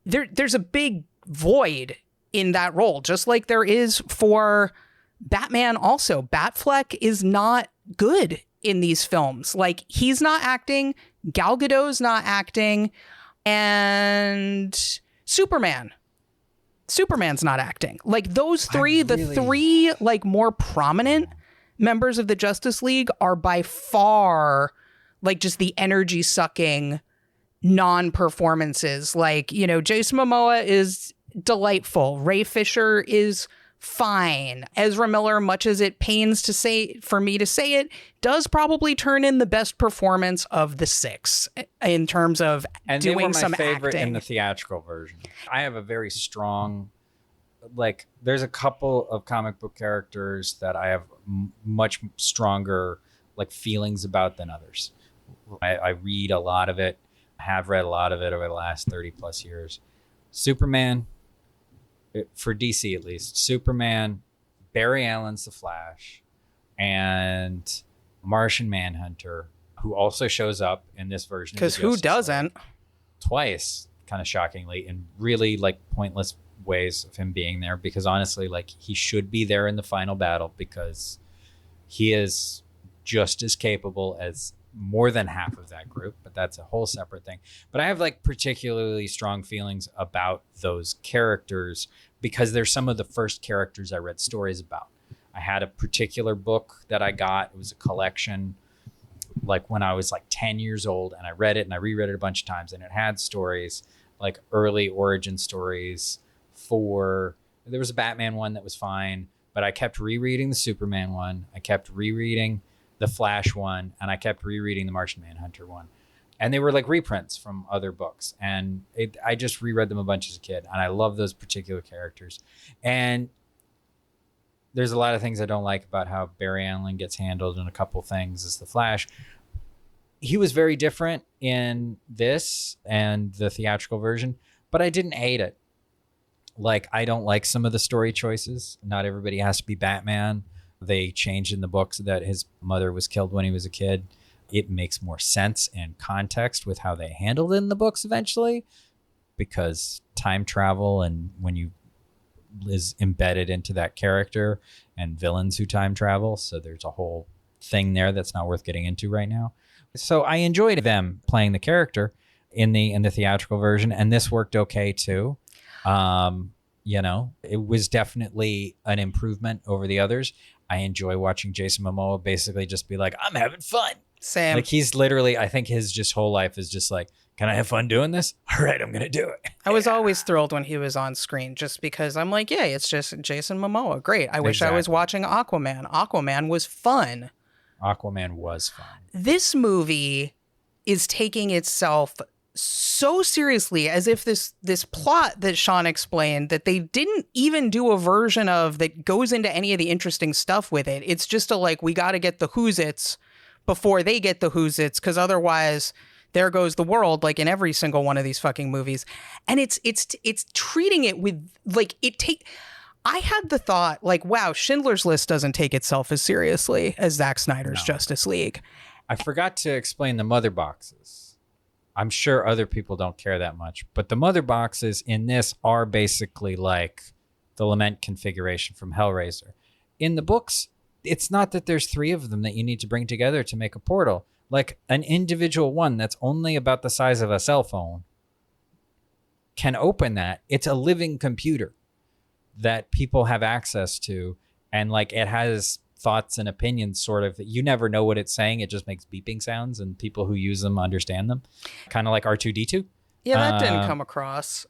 there's a big void in that role, just like there is for Batman also. Batfleck is not good in these films. Like, he's not acting, Gal Gadot's not acting, and Superman's not acting. Like, those three, the three like more prominent members of the Justice League are by far like just the energy sucking non-performances. Like, you know, Jason Momoa is delightful. Ray Fisher is fine. Ezra Miller, much as it pains for me to say it, does probably turn in the best performance of the six in terms of doing some acting. And they were my favorite in the theatrical version. I have a very strong, like, there's a couple of comic book characters that I have much stronger like feelings about than others. I read a lot of it. have read a lot of it over the last 30 plus years. Superman, for DC at least, Superman, Barry Allen's The Flash, and Martian Manhunter, who also shows up in this version. Because who doesn't? Twice, kind of shockingly, in really like pointless ways of him being there, because honestly, like, he should be there in the final battle because he is just as capable as more than half of that group, but that's a whole separate thing. But I have like particularly strong feelings about those characters because they're some of the first characters I read stories about. I had a particular book that I got. It was a collection like when I was like 10 years old, and I read it and I reread it a bunch of times, and it had stories like early origin stories there was a Batman one that was fine, but I kept rereading the Superman one. I kept rereading the Flash one, and I kept rereading the Martian Manhunter one. And they were like reprints from other books. And I just reread them a bunch as a kid, and I love those particular characters. And there's a lot of things I don't like about how Barry Allen gets handled in a couple things as the Flash. He was very different in this and the theatrical version, but I didn't hate it. Like, I don't like some of the story choices. Not everybody has to be Batman. They changed in the books that his mother was killed when he was a kid. It makes more sense and context with how they handled it in the books eventually, because time travel and when you is embedded into that character, and villains who time travel. So there's a whole thing there that's not worth getting into right now. So I enjoyed them playing the character in the theatrical version, and this worked okay too. You know, it was definitely an improvement over the others. I enjoy watching Jason Momoa basically just be like, I'm having fun. Sam. Like, he's literally, I think his just whole life is just like, can I have fun doing this? All right, I'm going to do it. I was always thrilled when he was on screen, just because I'm like, yeah, it's just Jason Momoa. Great. I wish I was watching Aquaman. Aquaman was fun. Aquaman was fun. This movie is taking itself so seriously, as if this plot that Sean explained that they didn't even do a version of that goes into any of the interesting stuff with it. It's just we got to get the Who's-Its before they get the Who's-Its, because otherwise there goes the world, like in every single one of these fucking movies. And it's treating it with I had the thought, like, wow, Schindler's List doesn't take itself as seriously as Zack Snyder's Justice League. I forgot to explain the mother boxes. I'm sure other people don't care that much, but the mother boxes in this are basically like the Lament configuration from Hellraiser. In the books, it's not that there's 3 of them that you need to bring together to make a portal. Like, an individual one that's only about the size of a cell phone can open that. It's a living computer that people have access to, and like, it has thoughts and opinions, sort of. You never know what it's saying. It just makes beeping sounds, and people who use them understand them, kind of like R2-D2. Yeah, that didn't come across.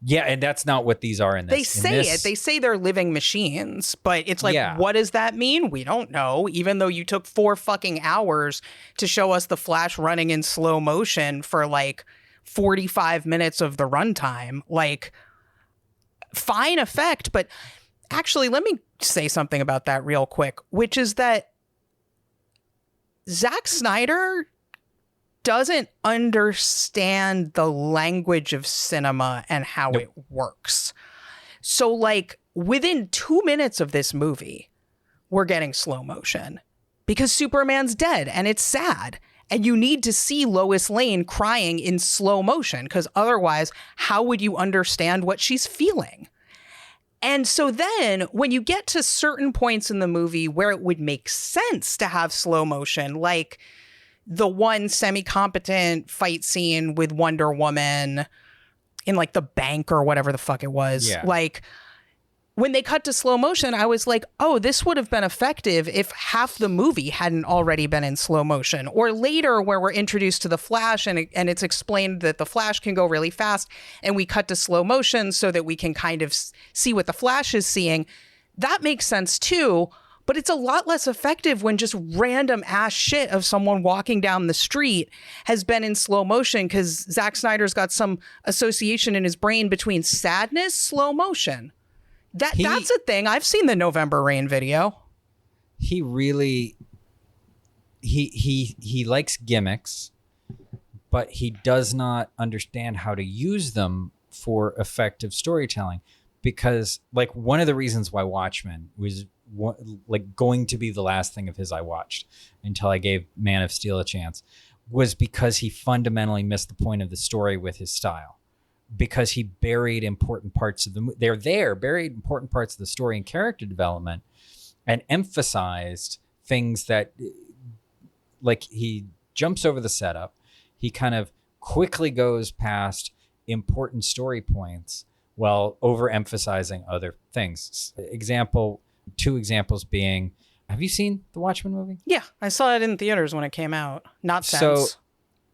Yeah, and that's not what these are in this. They say it. They say they're living machines, but it's like, What does that mean? We don't know, even though you took 4 fucking hours to show us the Flash running in slow motion for like 45 minutes of the runtime. Like, fine effect, but actually, let me say something about that real quick, which is that Zack Snyder doesn't understand the language of cinema and how it works. So, like, within 2 minutes of this movie, we're getting slow motion because Superman's dead and it's sad. And you need to see Lois Lane crying in slow motion, because otherwise, how would you understand what she's feeling? And so then when you get to certain points in the movie where it would make sense to have slow motion, like the one semi-competent fight scene with Wonder Woman in like the bank or whatever the fuck it was, like, when they cut to slow motion, I was like, oh, this would have been effective if half the movie hadn't already been in slow motion. Or later, where we're introduced to the Flash and it's explained that the Flash can go really fast, and we cut to slow motion so that we can kind of see what the Flash is seeing. That makes sense too, but it's a lot less effective when just random ass shit of someone walking down the street has been in slow motion, because Zack Snyder's got some association in his brain between sadness, slow motion. That's a thing. I've seen the November Rain video. He really he likes gimmicks, but he does not understand how to use them for effective storytelling. Because like one of the reasons why Watchmen was like going to be the last thing of his I watched until I gave Man of Steel a chance was because he fundamentally missed the point of the story with his style, because he buried important parts of the buried important parts of the story and character development and emphasized things that, like, he jumps over the setup. He kind of quickly goes past important story points while overemphasizing other things. Two examples being, have you seen the Watchmen movie? Yeah, I saw it in theaters when it came out. Not since.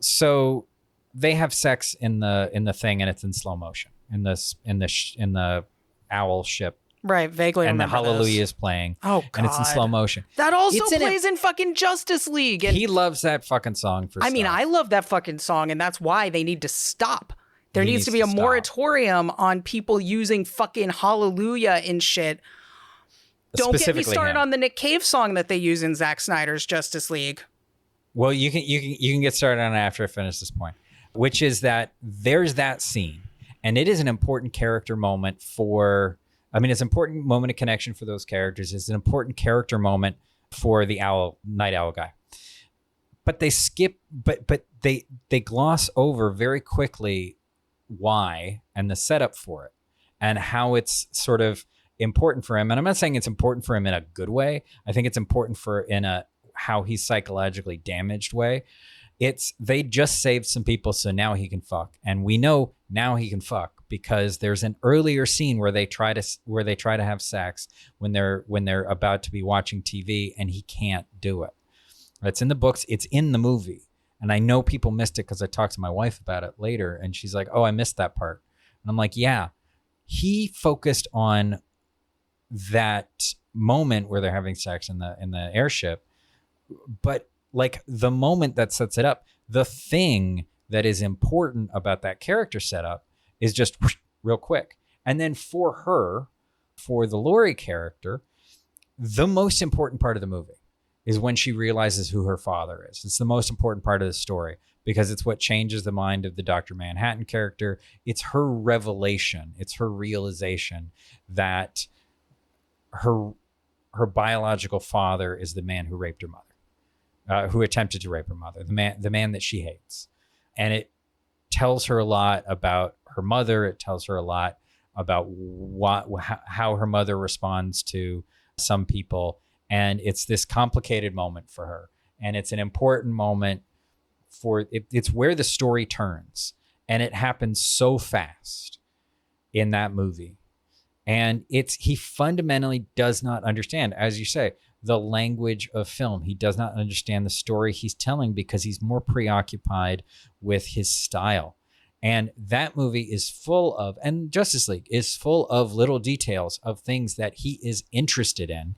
So they have sex in the thing, and it's in slow motion in the owl ship. Right, vaguely and the remember Hallelujah this. is playing. Oh, God. And it's in slow motion. That also It's plays in fucking Justice League. And he loves that fucking song for I mean, stuff. I love that fucking song, and that's why they need to stop. There needs to be a stop. moratorium on people using fucking Hallelujah and shit. Don't get me Specifically started him. on the Nick Cave song that they use in Zack Snyder's Justice League. Well, you can get started on it after I finish this point, which is that there's that scene, and it is an important character moment it's an important moment of connection for those characters. It's an important character moment for the night owl guy. But they skip, but they gloss over very quickly why and the setup for it and how it's sort of important for him. And I'm not saying it's important for him in a good way. I think it's important in a how he's psychologically damaged way. They just saved some people, so now he can fuck. And we know now he can fuck because there's an earlier scene where they try to have sex when they're about to be watching TV, and he can't do it. It's in the books. It's in the movie. And I know people missed it because I talked to my wife about it later, and she's like, "Oh, I missed that part." And I'm like, "Yeah." He focused on that moment where they're having sex in the airship, but like the moment that sets it up, the thing that is important about that character setup is just whoosh, real quick. And then for the Laurie character, the most important part of the movie is when she realizes who her father is. It's the most important part of the story because it's what changes the mind of the Dr. Manhattan character. It's her revelation. It's her realization that her biological father is the man who raped her mother, who attempted to rape her mother, the man that she hates. And it tells her a lot about her mother. It tells her a lot about how her mother responds to some people. And it's this complicated moment for her. And it's an important moment it's where the story turns. And it happens so fast in that movie. And he fundamentally does not understand, as you say, the language of film. He does not understand the story he's telling because he's more preoccupied with his style. And that movie is full of, and Justice League is full of little details of things that he is interested in,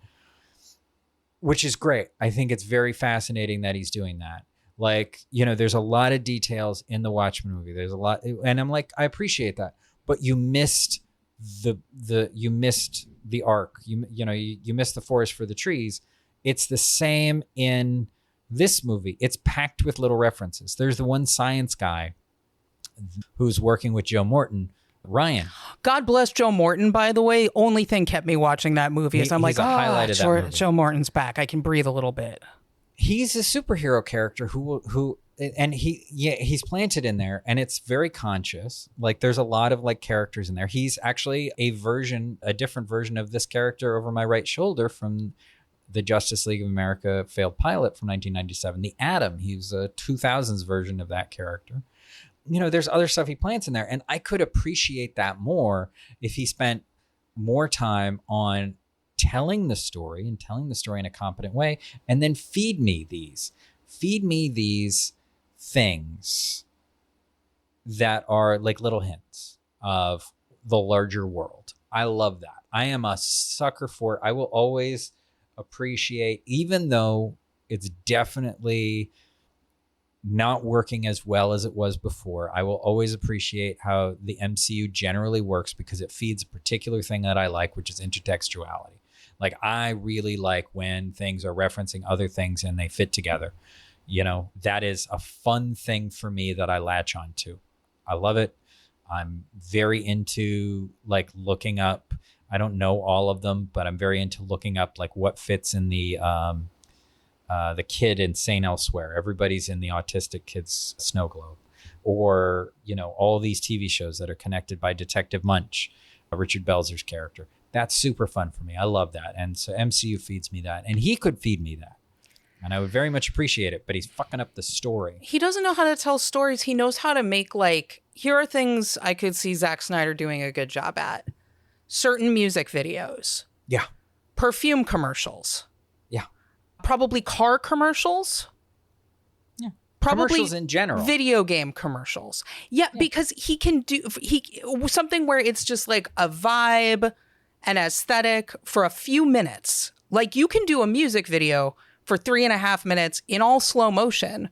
which is great. I think it's very fascinating that he's doing that. Like, there's a lot of details in the Watchmen movie. There's a lot, and I'm like, I appreciate that, but you missed you missed the arc. You missed the forest for the trees. It's the same in this movie. It's packed with little references. There's the one science guy who's working with Joe Morton, Ryan. God bless Joe Morton, by the way. Only thing kept me watching that movie is I'm like, highlight of that movie. Joe Morton's back. I can breathe a little bit. He's a superhero character who and he's planted in there, and it's very conscious. Like, there's a lot of like characters in there. He's actually a different version of this character over my right shoulder from the Justice League of America failed pilot from 1997, the Atom. He was a 2000s version of that character. There's other stuff he plants in there, and I could appreciate that more if he spent more time on telling the story in a competent way, and then feed me these things that are like little hints of the larger world. I love that. I am a sucker for it. I will always appreciate, even though it's definitely not working as well as it was before, I will always appreciate how the MCU generally works because it feeds a particular thing that I like, which is intertextuality. Like, I really like when things are referencing other things and they fit together. You know, that is a fun thing for me that I latch onto. I love it. I'm very into like looking up. I don't know all of them, but I'm very into looking up like what fits in the kid in St. Elsewhere. Everybody's in the autistic kid's snow globe, or you know, all these TV shows that are connected by Detective Munch, Richard Belzer's character. That's super fun for me. I love that, and so MCU feeds me that, and he could feed me that. And I would very much appreciate it, but he's fucking up the story. He doesn't know how to tell stories. He knows how to make, like, here are things I could see Zack Snyder doing a good job at. Certain music videos. Yeah. Perfume commercials. Yeah. Probably car commercials. Yeah. Probably commercials in general. Video game commercials. Yeah, because he can do something where it's just like a vibe, an aesthetic for a few minutes. Like, you can do a music video for 3.5 minutes in all slow motion,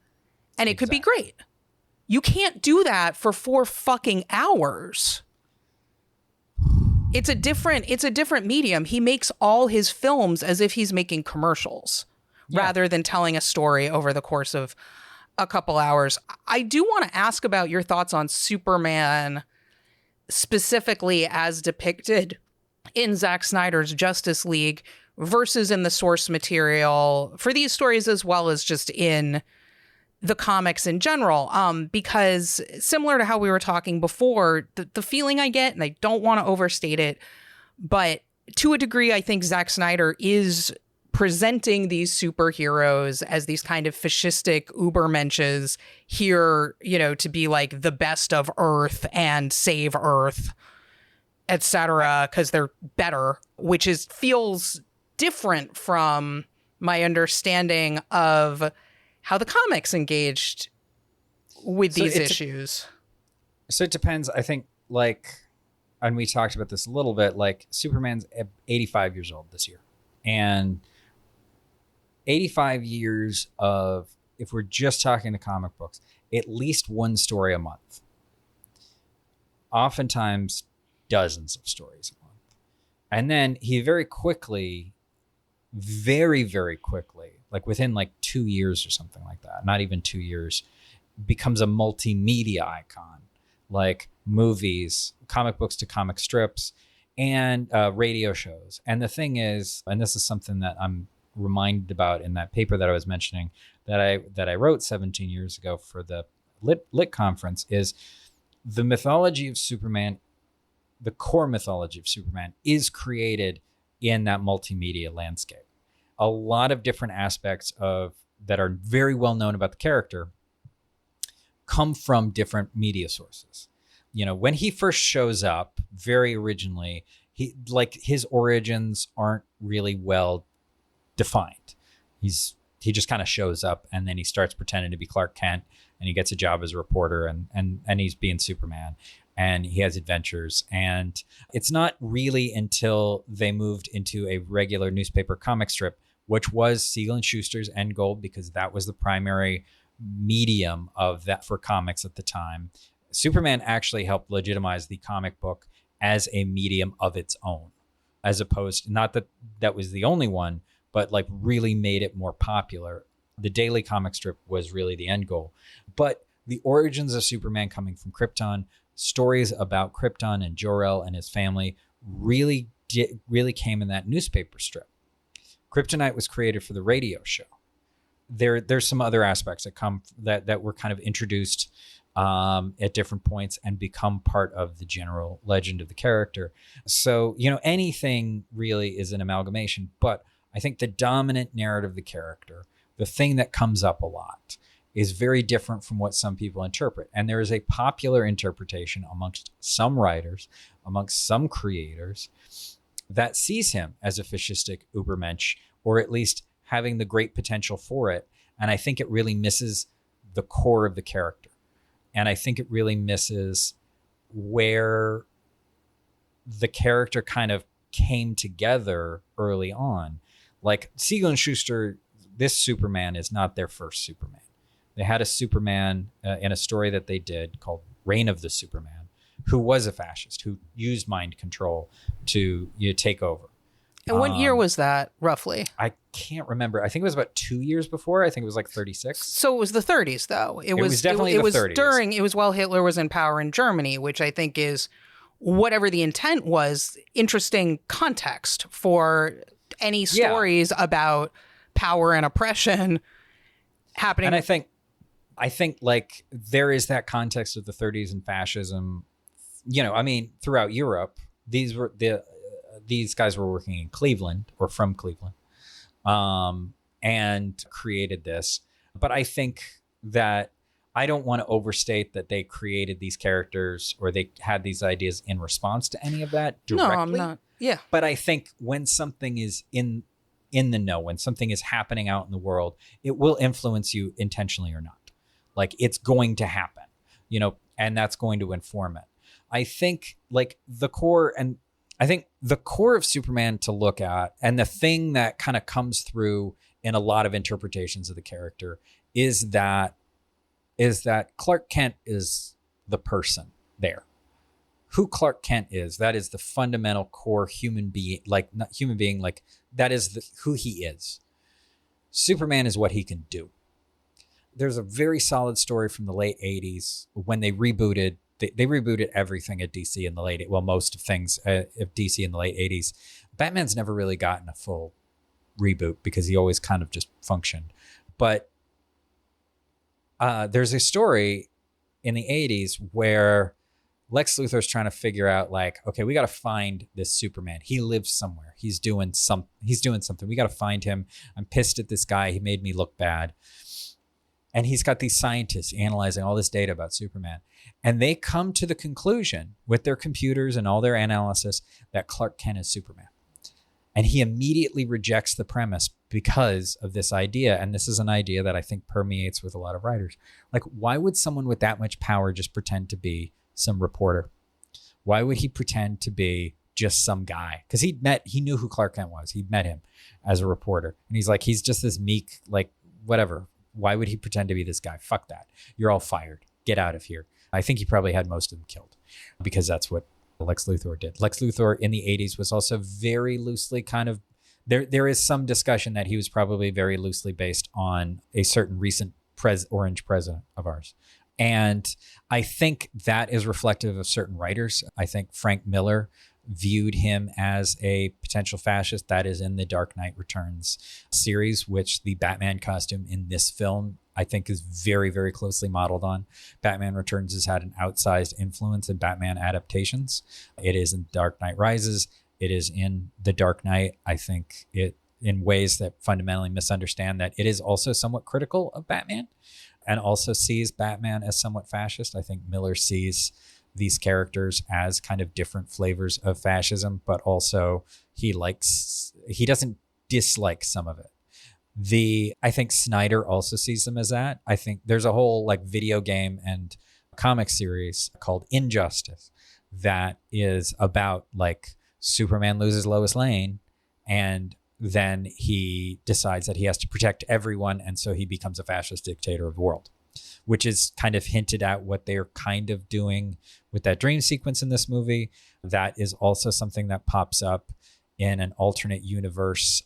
and it could be great. You can't do that for 4 fucking hours. It's a different medium. He makes all his films as if he's making commercials rather than telling a story over the course of a couple hours. I do want to ask about your thoughts on Superman specifically as depicted in Zack Snyder's Justice League versus in the source material for these stories, as well as just in the comics in general. Because similar to how we were talking before, the feeling I get, and I don't want to overstate it, but to a degree, I think Zack Snyder is presenting these superheroes as these kind of fascistic ubermenches here, you know, to be like the best of Earth and save Earth, etc., because they're better, which feels different from my understanding of how the comics engaged with these issues. So it depends. I think, like, and we talked about this a little bit, like Superman's 85 years old this year. And 85 years of, if we're just talking the comic books, at least one story a month. Oftentimes dozens of stories a month. And then he very quickly, like within like 2 years or something like that, not even 2 years, becomes a multimedia icon, like movies, comic books to comic strips, and radio shows. And the thing is, and this is something that I'm reminded about in that paper that I was mentioning that I wrote 17 years ago for the Lit conference, is the mythology of Superman, the core mythology of Superman, is created in that multimedia landscape. A lot of different aspects of that are very well known about the character come from different media sources. You know, when he first shows up, very originally, his origins aren't really well defined. He just kind of shows up, and then he starts pretending to be Clark Kent, and he gets a job as a reporter, and he's being Superman, and he has adventures. And it's not really until they moved into a regular newspaper comic strip, which was Siegel and Schuster's End Gold, because that was the primary medium of that for comics at the time. Superman actually helped legitimize the comic book as a medium of its own, as opposed, not that that was the only one, but like really made it more popular. The daily comic strip was really the end goal. But the origins of Superman coming from Krypton, stories about Krypton and Jor-El and his family really came in that newspaper strip. Kryptonite was created for the radio show. There's some other aspects that come that were kind of introduced at different points and become part of the general legend of the character. So, you know, anything really is an amalgamation, but I think the dominant narrative of the character, the thing that comes up a lot, is very different from what some people interpret. And there is a popular interpretation amongst some writers, amongst some creators, that sees him as a fascistic Ubermensch, or at least having the great potential for it. And I think it really misses the core of the character. And I think it really misses where the character kind of came together early on. Like Siegel and Schuster, this Superman is not their first Superman. They had a Superman in a story that they did called Reign of the Superman, who was a fascist, who used mind control to take over. And what year was that, roughly? I can't remember. I think it was about 2 years before. I think it was like 36. So it was the 30s, though. It was definitely it the was 30s. It was while Hitler was in power in Germany, which I think is, whatever the intent was, interesting context for any stories about power and oppression happening. And I think like there is that context of the 30s and fascism. I mean, throughout Europe, these guys were working in Cleveland or from Cleveland, and created this. But I think that I don't want to overstate that they created these characters or they had these ideas in response to any of that directly. No, I'm not. Yeah. But I think when something is in the know, when something is happening out in the world, it will influence you intentionally or not. Like it's going to happen, and that's going to inform it. I think like the core of Superman to look at, and the thing that kind of comes through in a lot of interpretations of the character is that Clark Kent is the person there. Who Clark Kent is, that is the fundamental core human being, like not human being, like that is who he is. Superman is what he can do. There's a very solid story from the late 80s when they rebooted. They rebooted everything at DC in the late, most of things of DC in the late 80s. Batman's never really gotten a full reboot because he always kind of just functioned. But there's a story in the 80s where Lex Luthor's trying to figure out, like, okay, we got to find this Superman. He lives somewhere. He's doing something. We got to find him. I'm pissed at this guy. He made me look bad. And he's got these scientists analyzing all this data about Superman. And they come to the conclusion with their computers and all their analysis that Clark Kent is Superman. And he immediately rejects the premise because of this idea. And this is an idea that I think permeates with a lot of writers. Like, why would someone with that much power just pretend to be some reporter? Why would he pretend to be just some guy? Because he knew who Clark Kent was. He'd met him as a reporter. And he's like, he's just this meek, like, whatever. Why would he pretend to be this guy? Fuck that. You're all fired. Get out of here. I think he probably had most of them killed because that's what Lex Luthor did. Lex Luthor in the 80s was also very loosely kind of, there is some discussion that he was probably very loosely based on a certain recent orange president of ours. And I think that is reflective of certain writers. I think Frank Miller viewed him as a potential fascist. That is in the Dark Knight Returns series, which the Batman costume in this film, I think, is very, very closely modeled on. Batman Returns has had an outsized influence in Batman adaptations. It is in Dark Knight Rises. It is in The Dark Knight. I think it, in ways that fundamentally misunderstand that, it is also somewhat critical of Batman and also sees Batman as somewhat fascist. I think Miller sees these characters as kind of different flavors of fascism, but also he doesn't dislike some of it. I think Snyder also sees them as that. I think there's a whole like video game and comic series called Injustice that is about like Superman loses Lois Lane and then he decides that he has to protect everyone. And so he becomes a fascist dictator of the world, which is kind of hinted at what they're kind of doing with that dream sequence in this movie. That is also something that pops up in an alternate universe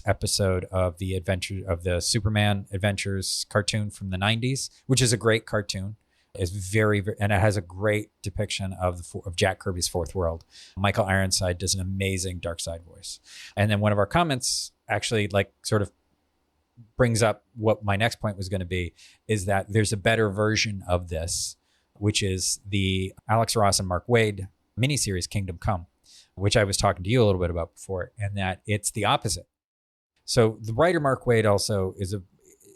episode of the Superman Adventures cartoon from the 90s, which is a great cartoon. It's very, and it has a great depiction of Jack Kirby's Fourth World. Michael Ironside does an amazing Darkseid voice. And then one of our comments actually like sort of brings up what my next point was going to be, is that there's a better version of this, which is the Alex Ross and Mark Waid miniseries Kingdom Come, which I was talking to you a little bit about before, and that it's the opposite. So the writer Mark Waid also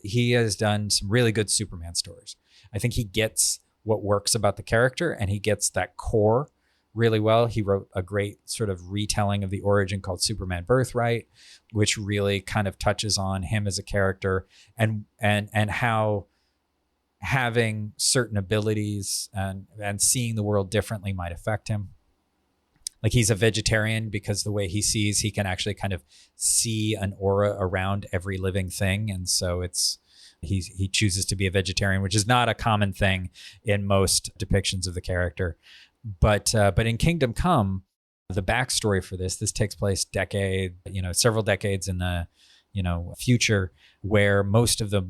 he has done some really good Superman stories. I think he gets what works about the character and he gets that core really well. He wrote a great sort of retelling of the origin called Superman Birthright, which really kind of touches on him as a character and how having certain abilities and seeing the world differently might affect him. Like he's a vegetarian because the way he sees, he can actually kind of see an aura around every living thing. And so he chooses to be a vegetarian, which is not a common thing in most depictions of the character. But in Kingdom Come, the backstory for this takes place several decades in the, future, where most of the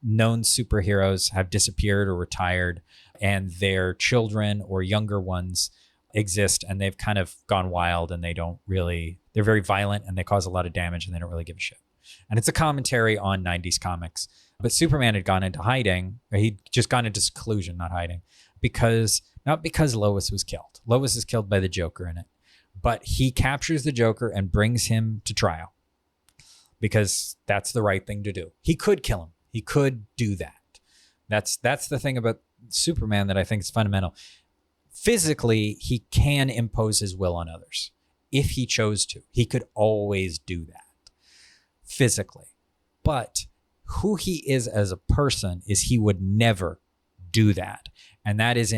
known superheroes have disappeared or retired, and their children or younger ones exist, and they've kind of gone wild, and they're very violent, and they cause a lot of damage, and they don't really give a shit. And it's a commentary on 90s comics. But Superman had gone into hiding, or he'd just gone into seclusion, not hiding, not because Lois was killed. Lois is killed by the Joker in it, but he captures the Joker and brings him to trial because that's the right thing to do. He could kill him. He could do that. That's the thing about Superman that I think is fundamental. Physically, he can impose his will on others if he chose to. He could always do that physically. But who he is as a person is he would never do that. And that is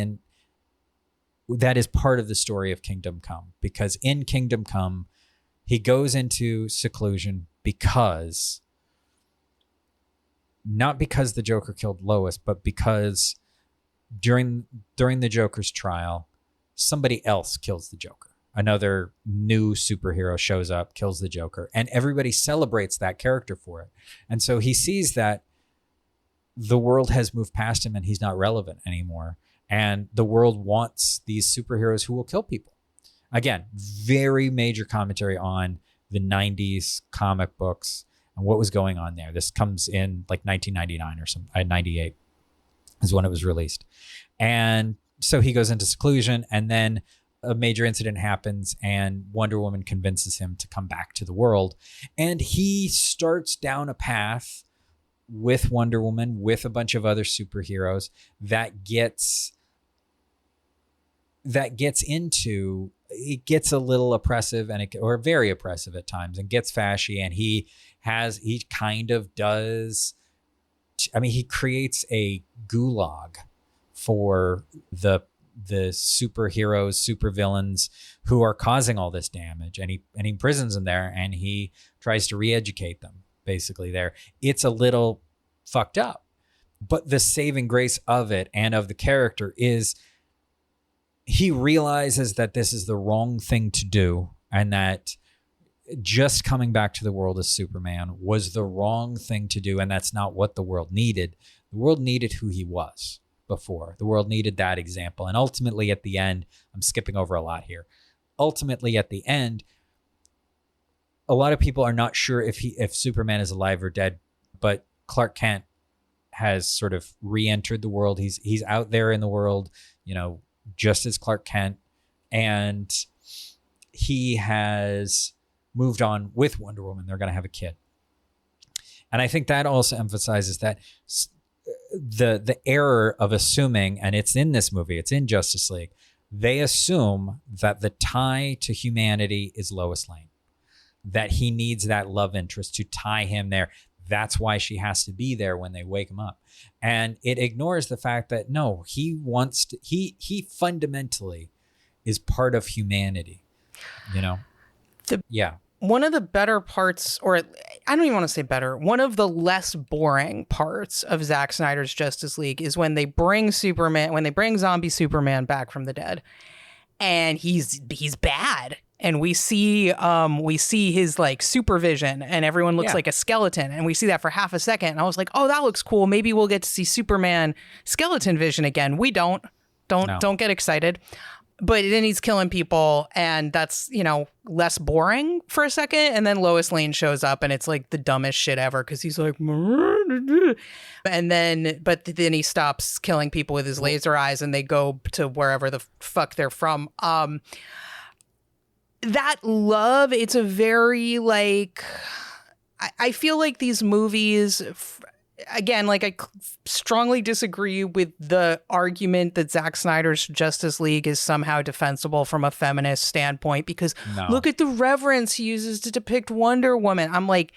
part of the story of Kingdom Come, because in Kingdom Come, he goes into seclusion not because the Joker killed Lois, but because during the Joker's trial, somebody else kills the Joker. Another new superhero shows up, kills the Joker, and everybody celebrates that character for it. And so he sees that the world has moved past him and he's not relevant anymore. And the world wants these superheroes who will kill people. Again, very major commentary on the 90s comic books and what was going on there. This comes in like 1999 or something, 98 is when it was released. And so he goes into seclusion, and then a major incident happens and Wonder Woman convinces him to come back to the world. And he starts down a path with Wonder Woman, with a bunch of other superheroes that gets it gets a little oppressive or very oppressive at times, and gets fashy. And he creates a gulag for the superheroes, supervillains who are causing all this damage, and he imprisons them there, and he tries to re-educate them basically there. It's a little fucked up, but the saving grace of it and of the character is he realizes that this is the wrong thing to do, and that just coming back to the world as Superman was the wrong thing to do, and that's not what the world needed. The world needed who he was before. The world needed that example. And ultimately at the end, I'm skipping over a lot here. Ultimately at the end, a lot of people are not sure if Superman is alive or dead, but Clark Kent has sort of re-entered the world. He's out there in the world, just as Clark Kent, and he has moved on with Wonder Woman. They're going to have a kid. And I think that also emphasizes that the error of assuming, and it's in this movie, it's in Justice League, they assume that the tie to humanity is Lois Lane, that he needs that love interest to tie him there. That's why she has to be there when they wake him up. And it ignores the fact that no, he fundamentally is part of humanity, Yeah. One of the better parts, or I don't even want to say better, one of the less boring parts of Zack Snyder's Justice League is when they bring zombie Superman back from the dead, and he's bad, and we see his like supervision, and everyone looks like a skeleton, and we see that for half a second, and I was like, oh, that looks cool. Maybe we'll get to see Superman skeleton vision again. We don't get excited. But then he's killing people, and that's, less boring for a second. And then Lois Lane shows up, and it's like the dumbest shit ever, because he's like, and then he stops killing people with his laser eyes, and they go to wherever the fuck they're from. That love, it's a very like, I feel like these movies, again, like I strongly disagree with the argument that Zack Snyder's Justice League is somehow defensible from a feminist standpoint, because look at the reverence he uses to depict Wonder Woman. I'm like,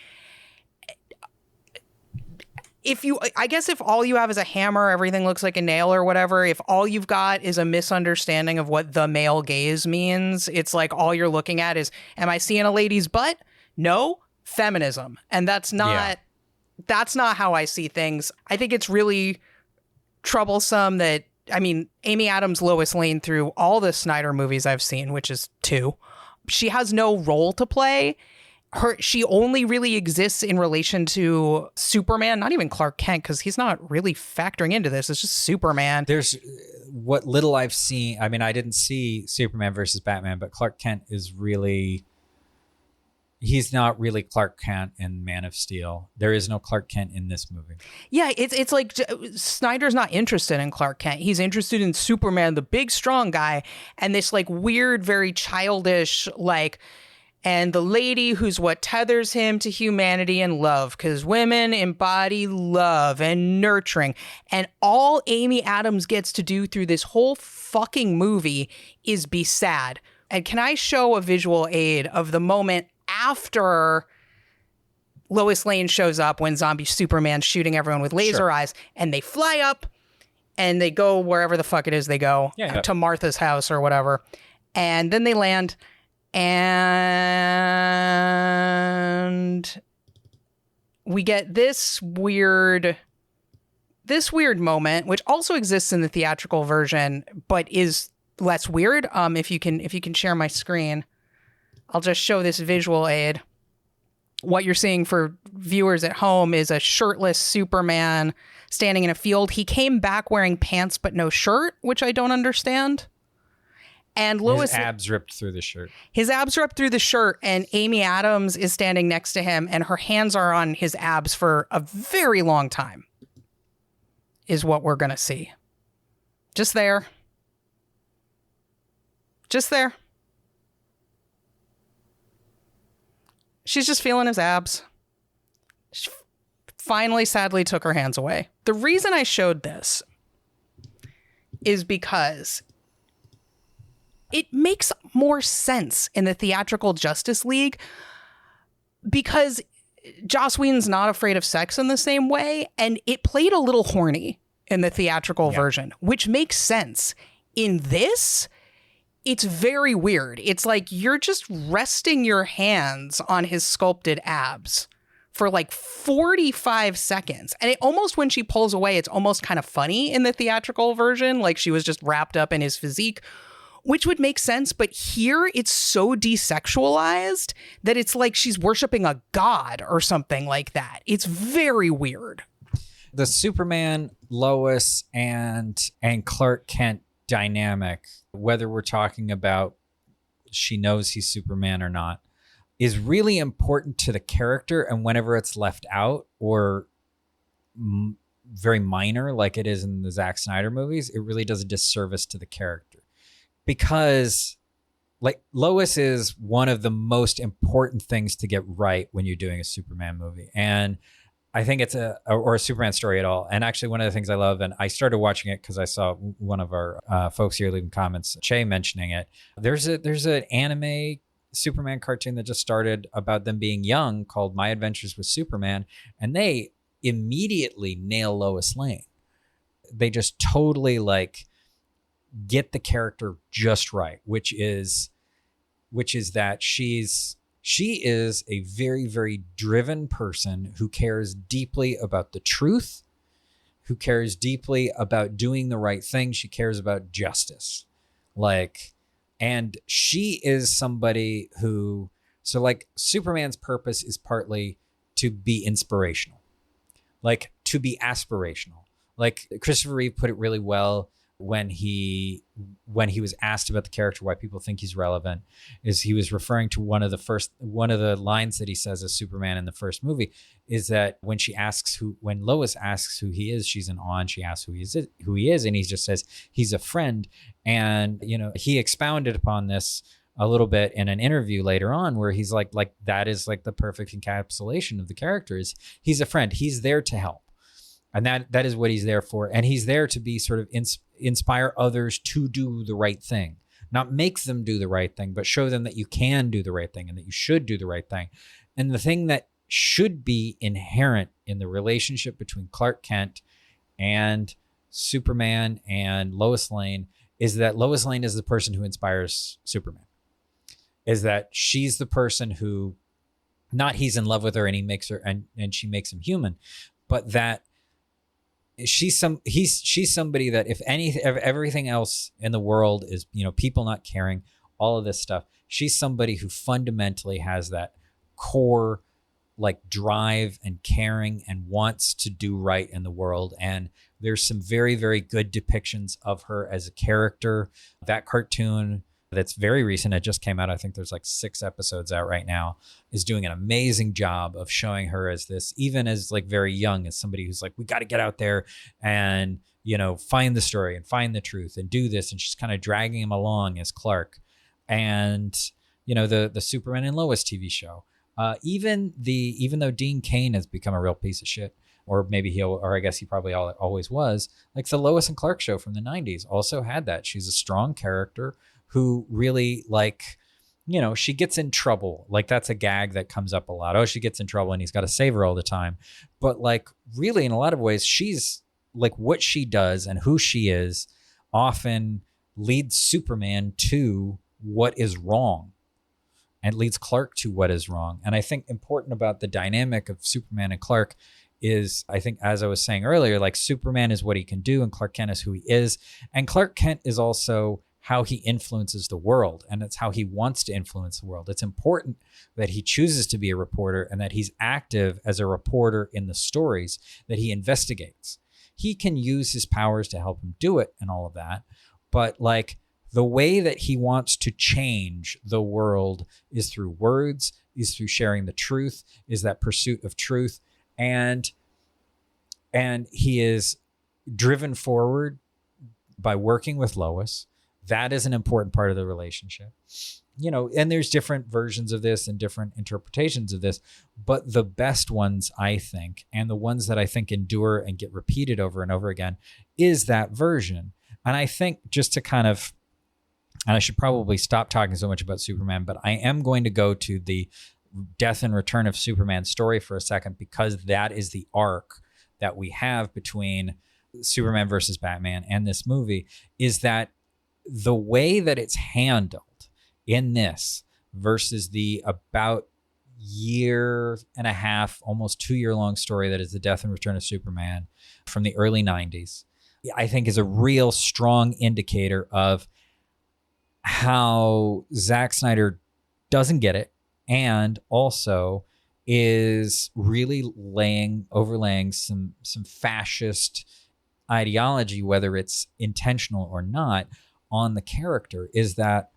I guess if all you have is a hammer, everything looks like a nail or whatever. If all you've got is a misunderstanding of what the male gaze means, it's like all you're looking at is, am I seeing a lady's butt? No, feminism. And that's not how I see things. I think it's really troublesome that I mean, Amy Adams, Lois Lane through all the Snyder movies I've seen, which is 2. She has no role to play. She only really exists in relation to Superman, not even Clark Kent, because he's not really factoring into this. It's just Superman. There's what little I've seen. I mean, I didn't see Superman versus Batman, but Clark Kent is really, he's not really Clark Kent in Man of Steel. There is no Clark Kent in this movie. Yeah, it's like Snyder's not interested in Clark Kent. He's interested in Superman, the big, strong guy, and this like weird, very childish, like, and the lady who's what tethers him to humanity and love, because women embody love and nurturing. And all Amy Adams gets to do through this whole fucking movie is be sad. And can I show a visual aid of the moment after Lois Lane shows up when zombie Superman's shooting everyone with laser eyes, and they fly up and they go wherever the fuck it is they go, to Martha's house or whatever. And then they land. And we get this weird moment, which also exists in the theatrical version, but is less weird. If you can share my screen, I'll just show this visual aid. What you're seeing for viewers at home is a shirtless Superman standing in a field. He came back wearing pants but no shirt, which I don't understand. And Lois, his abs ripped through the shirt. His abs ripped through the shirt, and Amy Adams is standing next to him, and her hands are on his abs for a very long time, is what we're going to see. Just there. Just there. She's just feeling his abs. She finally, sadly, took her hands away. The reason I showed this is because it makes more sense in the theatrical Justice League, because Joss Whedon's not afraid of sex in the same way, and it played a little horny in the theatrical version, which makes sense. In this, it's very weird. It's like you're just resting your hands on his sculpted abs for like 45 seconds. And it almost, when she pulls away, it's almost kind of funny in the theatrical version, like she was just wrapped up in his physique, which would make sense. But here it's so desexualized that it's like she's worshiping a god or something like that. It's very weird. The Superman, Lois, and Clark Kent dynamic, whether we're talking about she knows he's Superman or not, is really important to the character. And whenever it's left out or very minor, like it is in the Zack Snyder movies, it really does a disservice to the character. Because like Lois is one of the most important things to get right when you're doing a Superman movie. And I think it's a Superman story at all. And actually one of the things I love, and I started watching it because I saw one of our folks here leaving comments, Che, mentioning it. There's an anime Superman cartoon that just started about them being young called My Adventures with Superman. And they immediately nail Lois Lane. They just totally like get the character just right, which is that she is a very, very driven person who cares deeply about the truth, who cares deeply about doing the right thing. She cares about justice. And she is somebody who, so like Superman's purpose is partly to be inspirational, like to be aspirational. Like Christopher Reeve put it really well when he was asked about the character, why people think he's relevant, is he was referring to one of the lines that he says as Superman in the first movie is that when Lois asks who he is, she's in awe, and she asks who he is, and he just says he's a friend. And he expounded upon this a little bit in an interview later on, where he's like that is like the perfect encapsulation of the character. Is he's a friend, he's there to help. And that is what he's there for. And he's there to be sort of inspire others to do the right thing, not make them do the right thing, but show them that you can do the right thing and that you should do the right thing. And the thing that should be inherent in the relationship between Clark Kent and Superman and Lois Lane is that Lois Lane is the person who inspires Superman, is that she's the person who, not he's in love with her and he makes her and she makes him human, but that she's somebody that if everything else in the world is, people not caring, all of this stuff, she's somebody who fundamentally has that core like drive and caring and wants to do right in the world. And there's some very, very good depictions of her as a character. That cartoon that's very recent, it just came out, I think there's like 6 episodes out right now, is doing an amazing job of showing her as this, even as like very young, as somebody who's like, we got to get out there and, find the story and find the truth and do this. And she's kind of dragging him along as Clark. And, the Superman and Lois TV show. Even though Dean Cain has become a real piece of shit, or maybe I guess he probably always was, like the Lois and Clark show from the 90s also had that. She's a strong character who really she gets in trouble. Like that's a gag that comes up a lot. Oh, she gets in trouble and he's got to save her all the time. But like really in a lot of ways, she's like what she does and who she is often leads Superman to what is wrong. And leads Clark to what is wrong. And I think important about the dynamic of Superman and Clark is, I think, as I was saying earlier, like Superman is what he can do and Clark Kent is who he is. And Clark Kent is also how he influences the world. And it's how he wants to influence the world. It's important that he chooses to be a reporter and that he's active as a reporter in the stories that he investigates. He can use his powers to help him do it and all of that. But like, the way that he wants to change the world is through words, is through sharing the truth, is that pursuit of truth. And he is driven forward by working with Lois. That is an important part of the relationship. And there's different versions of this and different interpretations of this, but the best ones, I think, and the ones that I think endure and get repeated over and over again, is that version. And I think just to kind of, and I should probably stop talking so much about Superman, but I am going to go to the death and return of Superman story for a second, because that is the arc that we have between Superman versus Batman and this movie, is that the way that it's handled in this versus the about year and a half, almost 2-year-long story that is the death and return of Superman from the early 90s, I think is a real strong indicator of how Zack Snyder doesn't get it, and also is really overlaying some fascist ideology, whether it's intentional or not, on the character. Is that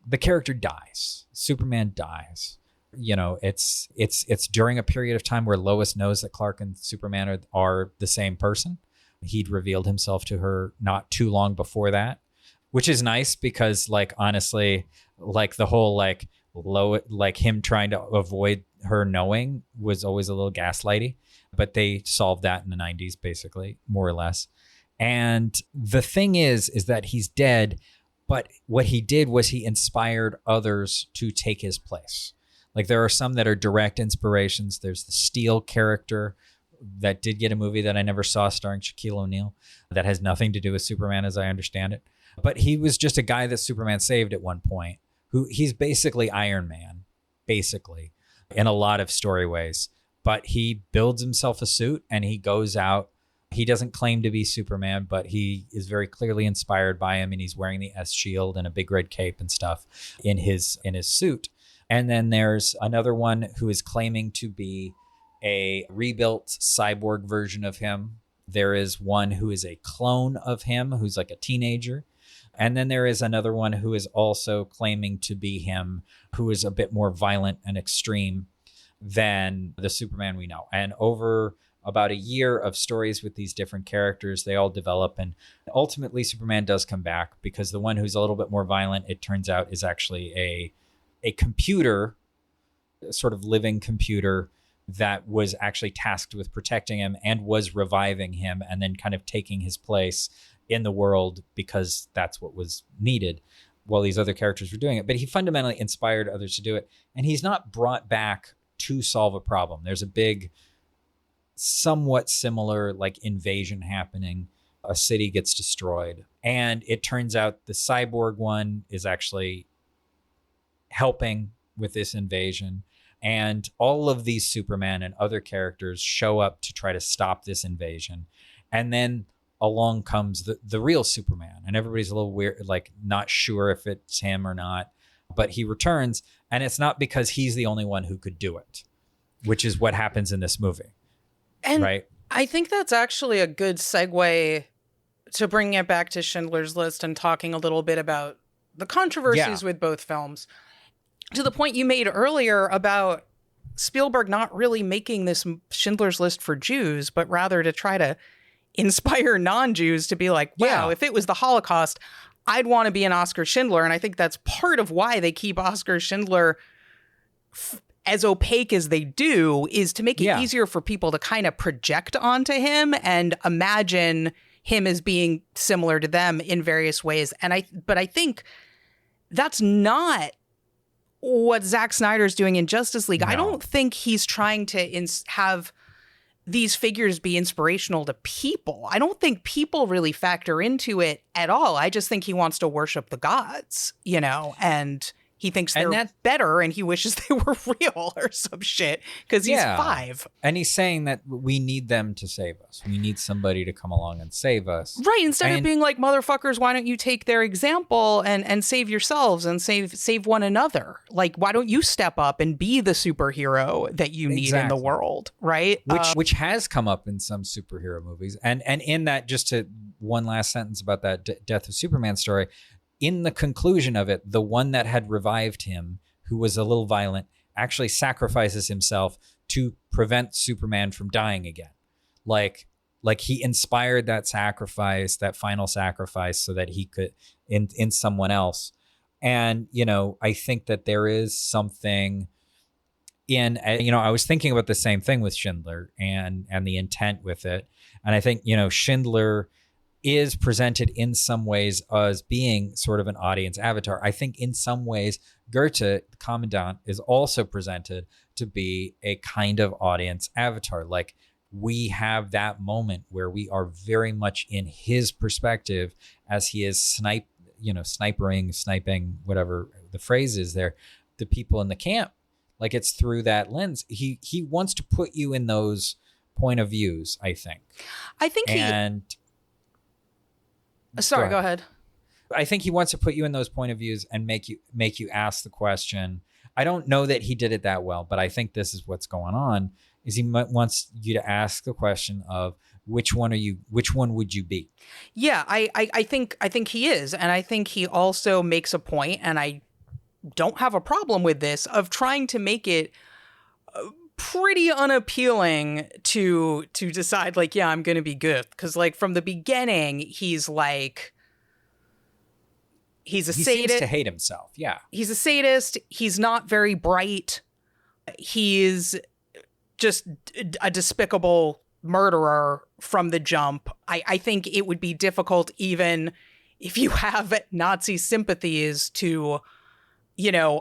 the character dies. Superman dies. It's during a period of time where Lois knows that Clark and Superman are the same person. He'd revealed himself to her not too long before that, which is nice because, like, honestly, like the whole like him trying to avoid her knowing was always a little gaslighty, but they solved that in the 90s, basically, more or less. And the thing is that he's dead, but what he did was he inspired others to take his place. Like there are some that are direct inspirations. There's the Steel character that did get a movie that I never saw starring Shaquille O'Neal that has nothing to do with Superman, as I understand it. But he was just a guy that Superman saved at one point, who he's basically Iron Man, basically, in a lot of story ways. But he builds himself a suit and he goes out. He doesn't claim to be Superman, but he is very clearly inspired by him, and he's wearing the S shield and a big red cape and stuff in his suit. And then there's another one who is claiming to be a rebuilt cyborg version of him. There is one who is a clone of him, who's like a teenager. And then there is another one who is also claiming to be him, who is a bit more violent and extreme than the Superman we know. And over about a year of stories with these different characters, they all develop. And ultimately, Superman does come back, because the one who's a little bit more violent, it turns out, is actually a computer, a sort of living computer that was actually tasked with protecting him and was reviving him and then kind of taking his place in the world because that's what was needed while these other characters were doing it. But he fundamentally inspired others to do it. And he's not brought back to solve a problem. There's a big, somewhat similar like invasion happening. A city gets destroyed. And it turns out the cyborg one is actually helping with this invasion. And all of these Superman and other characters show up to try to stop this invasion. And then along comes the real Superman, and everybody's a little weird, like not sure if it's him or not, but he returns, and it's not because he's the only one who could do it, which is what happens in this movie. And right? I think that's actually a good segue to bring it back to Schindler's List and talking a little bit about the controversies with both films. To the point you made earlier about Spielberg not really making this Schindler's List for Jews, but rather to try to inspire non-Jews to be like, wow, if it was the Holocaust, I'd want to be an Oscar Schindler. And I think that's part of why they keep Oscar Schindler as opaque as they do, is to make it easier for people to kind of project onto him and imagine him as being similar to them in various ways. But I think that's not what Zack Snyder's doing in Justice League. No. I don't think he's trying to have these figures be inspirational to people. I don't think people really factor into it at all. I just think he wants to worship the gods, and he thinks they're better and he wishes they were real or some shit because he's 5. And he's saying that we need them to save us. We need somebody to come along and save us. Right. Instead of being like, motherfuckers, why don't you take their example and save yourselves and save one another? Like, why don't you step up and be the superhero that you need in the world? Right. Which has come up in some superhero movies. And in that, just to one last sentence about that Death of Superman story, in the conclusion of it, the one that had revived him, who was a little violent, actually sacrifices himself to prevent Superman from dying again. Like he inspired that sacrifice, that final sacrifice, so that he could in someone else. And, I think that there is something in, I was thinking about the same thing with Schindler and the intent with it. And I think, Schindler is presented in some ways as being sort of an audience avatar. I think in some ways, Goethe, the Commandant, is also presented to be a kind of audience avatar. Like, we have that moment where we are very much in his perspective as he is sniping, whatever the phrase is there, the people in the camp. Like, it's through that lens. He wants to put you in those point of views, I think. Sorry, go ahead. I think he wants to put you in those point of views and make you ask the question. I don't know that he did it that well, but I think this is what's going on, is he wants you to ask the question of which one would you be? Yeah, I think he is. And I think he also makes a point, and I don't have a problem with this, of trying to make it pretty unappealing to decide, like, yeah, I'm gonna be good, because like from the beginning he's sadist. He seems to hate himself. He's a sadist. He's not very bright. He's just a despicable murderer from the jump. I think it would be difficult, even if you have Nazi sympathies, to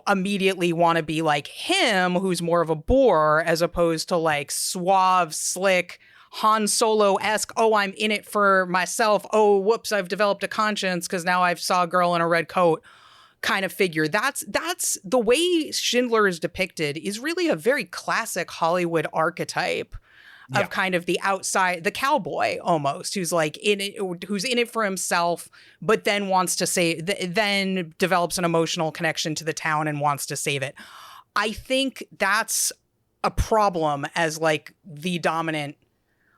immediately want to be like him, who's more of a bore, as opposed to like suave, slick, Han Solo-esque, oh, I'm in it for myself. Oh, whoops, I've developed a conscience because now I saw a girl in a red coat kind of figure. That's the way Schindler is depicted, is really a very classic Hollywood archetype of kind of the outside, the cowboy almost, who's like who's in it for himself, but then wants to then develops an emotional connection to the town and wants to save it. I think that's a problem as like the dominant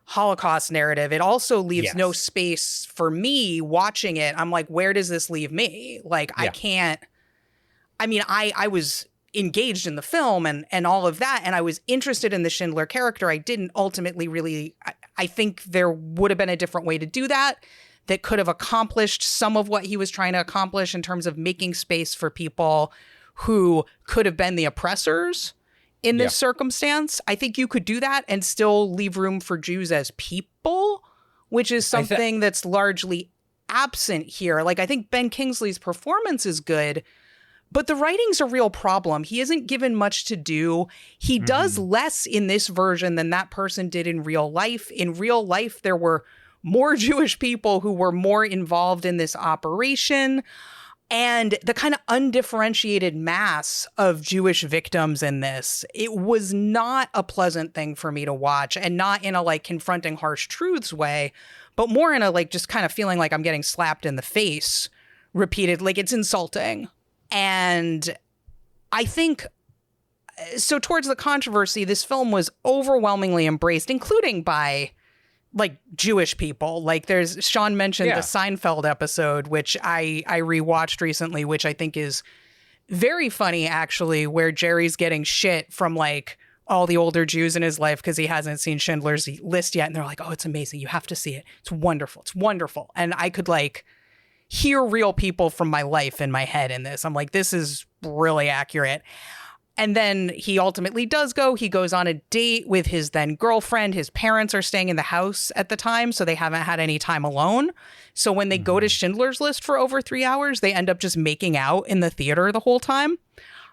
Holocaust narrative. It also leaves no space for me watching it. I'm like, where does this leave me? Like, I can't, I was engaged in the film and all of that, and I was interested in the Schindler character. I didn't ultimately really, I think there would have been a different way to do that could have accomplished some of what he was trying to accomplish in terms of making space for people who could have been the oppressors in this circumstance. I think you could do that and still leave room for Jews as people, which is something that's largely absent here. Like, I think Ben Kingsley's performance is good, but the writing's a real problem. He isn't given much to do. He does less in this version than that person did in real life. In real life, there were more Jewish people who were more involved in this operation. And the kind of undifferentiated mass of Jewish victims in this, it was not a pleasant thing for me to watch, and not in a like confronting harsh truths way, but more in a like just kind of feeling like I'm getting slapped in the face repeated. Like it's insulting. And I think so towards the controversy, this film was overwhelmingly embraced, including by like Jewish people. Like there's Sean mentioned the Seinfeld episode, which I rewatched recently, which I think is very funny actually, where Jerry's getting shit from like all the older Jews in his life because he hasn't seen Schindler's List yet. And they're like, oh, it's amazing. You have to see it. It's wonderful. It's wonderful. And I could like hear real people from my life in my head in this. I'm like, this is really accurate. And then he ultimately does go. He goes on a date with his then girlfriend. His parents are staying in the house at the time, so they haven't had any time alone. So when they go to Schindler's List for over 3 hours, they end up just making out in the theater the whole time,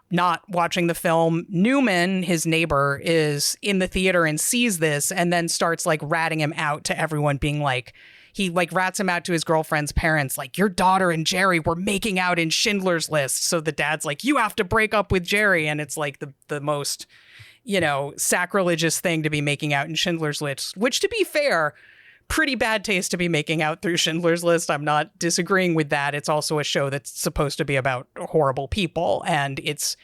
not watching the film. Newman, his neighbor, is in the theater and sees this and then starts like ratting him out to everyone, being like, he like rats him out to his girlfriend's parents, like, your daughter and Jerry were making out in Schindler's List. So the dad's like, you have to break up with Jerry. And it's like the most, you know, sacrilegious thing to be making out in Schindler's List, which, to be fair, pretty bad taste to be making out through Schindler's List. I'm not disagreeing with that. It's also a show that's supposed to be about horrible people. And it's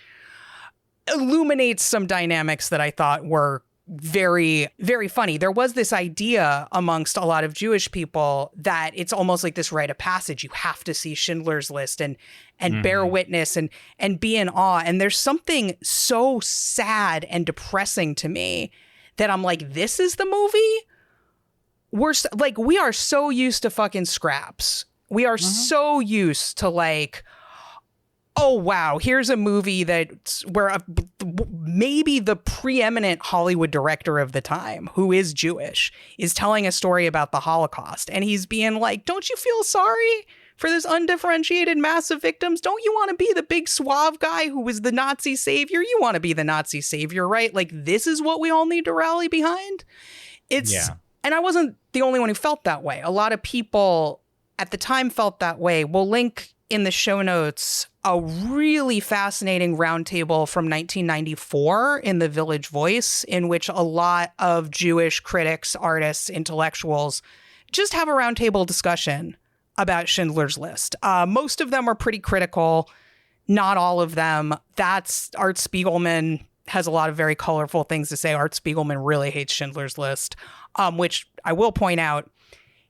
illuminates some dynamics that I thought were very, very funny. There was this idea amongst a lot of Jewish people that it's almost like this rite of passage. You have to see Schindler's List and bear witness and be in awe. And there's something so sad and depressing to me that I'm like, this is the movie? We are so used to fucking scraps. We are so used to like, oh, wow, here's a movie where maybe the preeminent Hollywood director of the time, who is Jewish, is telling a story about the Holocaust. And he's being like, don't you feel sorry for this undifferentiated mass of victims? Don't you want to be the big suave guy who was the Nazi savior? You want to be the Nazi savior, right? Like, this is what we all need to rally behind. And I wasn't the only one who felt that way. A lot of people at the time felt that way. We'll link in the show notes a really fascinating roundtable from 1994 in the Village Voice, in which a lot of Jewish critics, artists, intellectuals just have a roundtable discussion about Schindler's List. Most of them are pretty critical, not all of them. That's Art Spiegelman has a lot of very colorful things to say. Art Spiegelman really hates Schindler's List, which I will point out.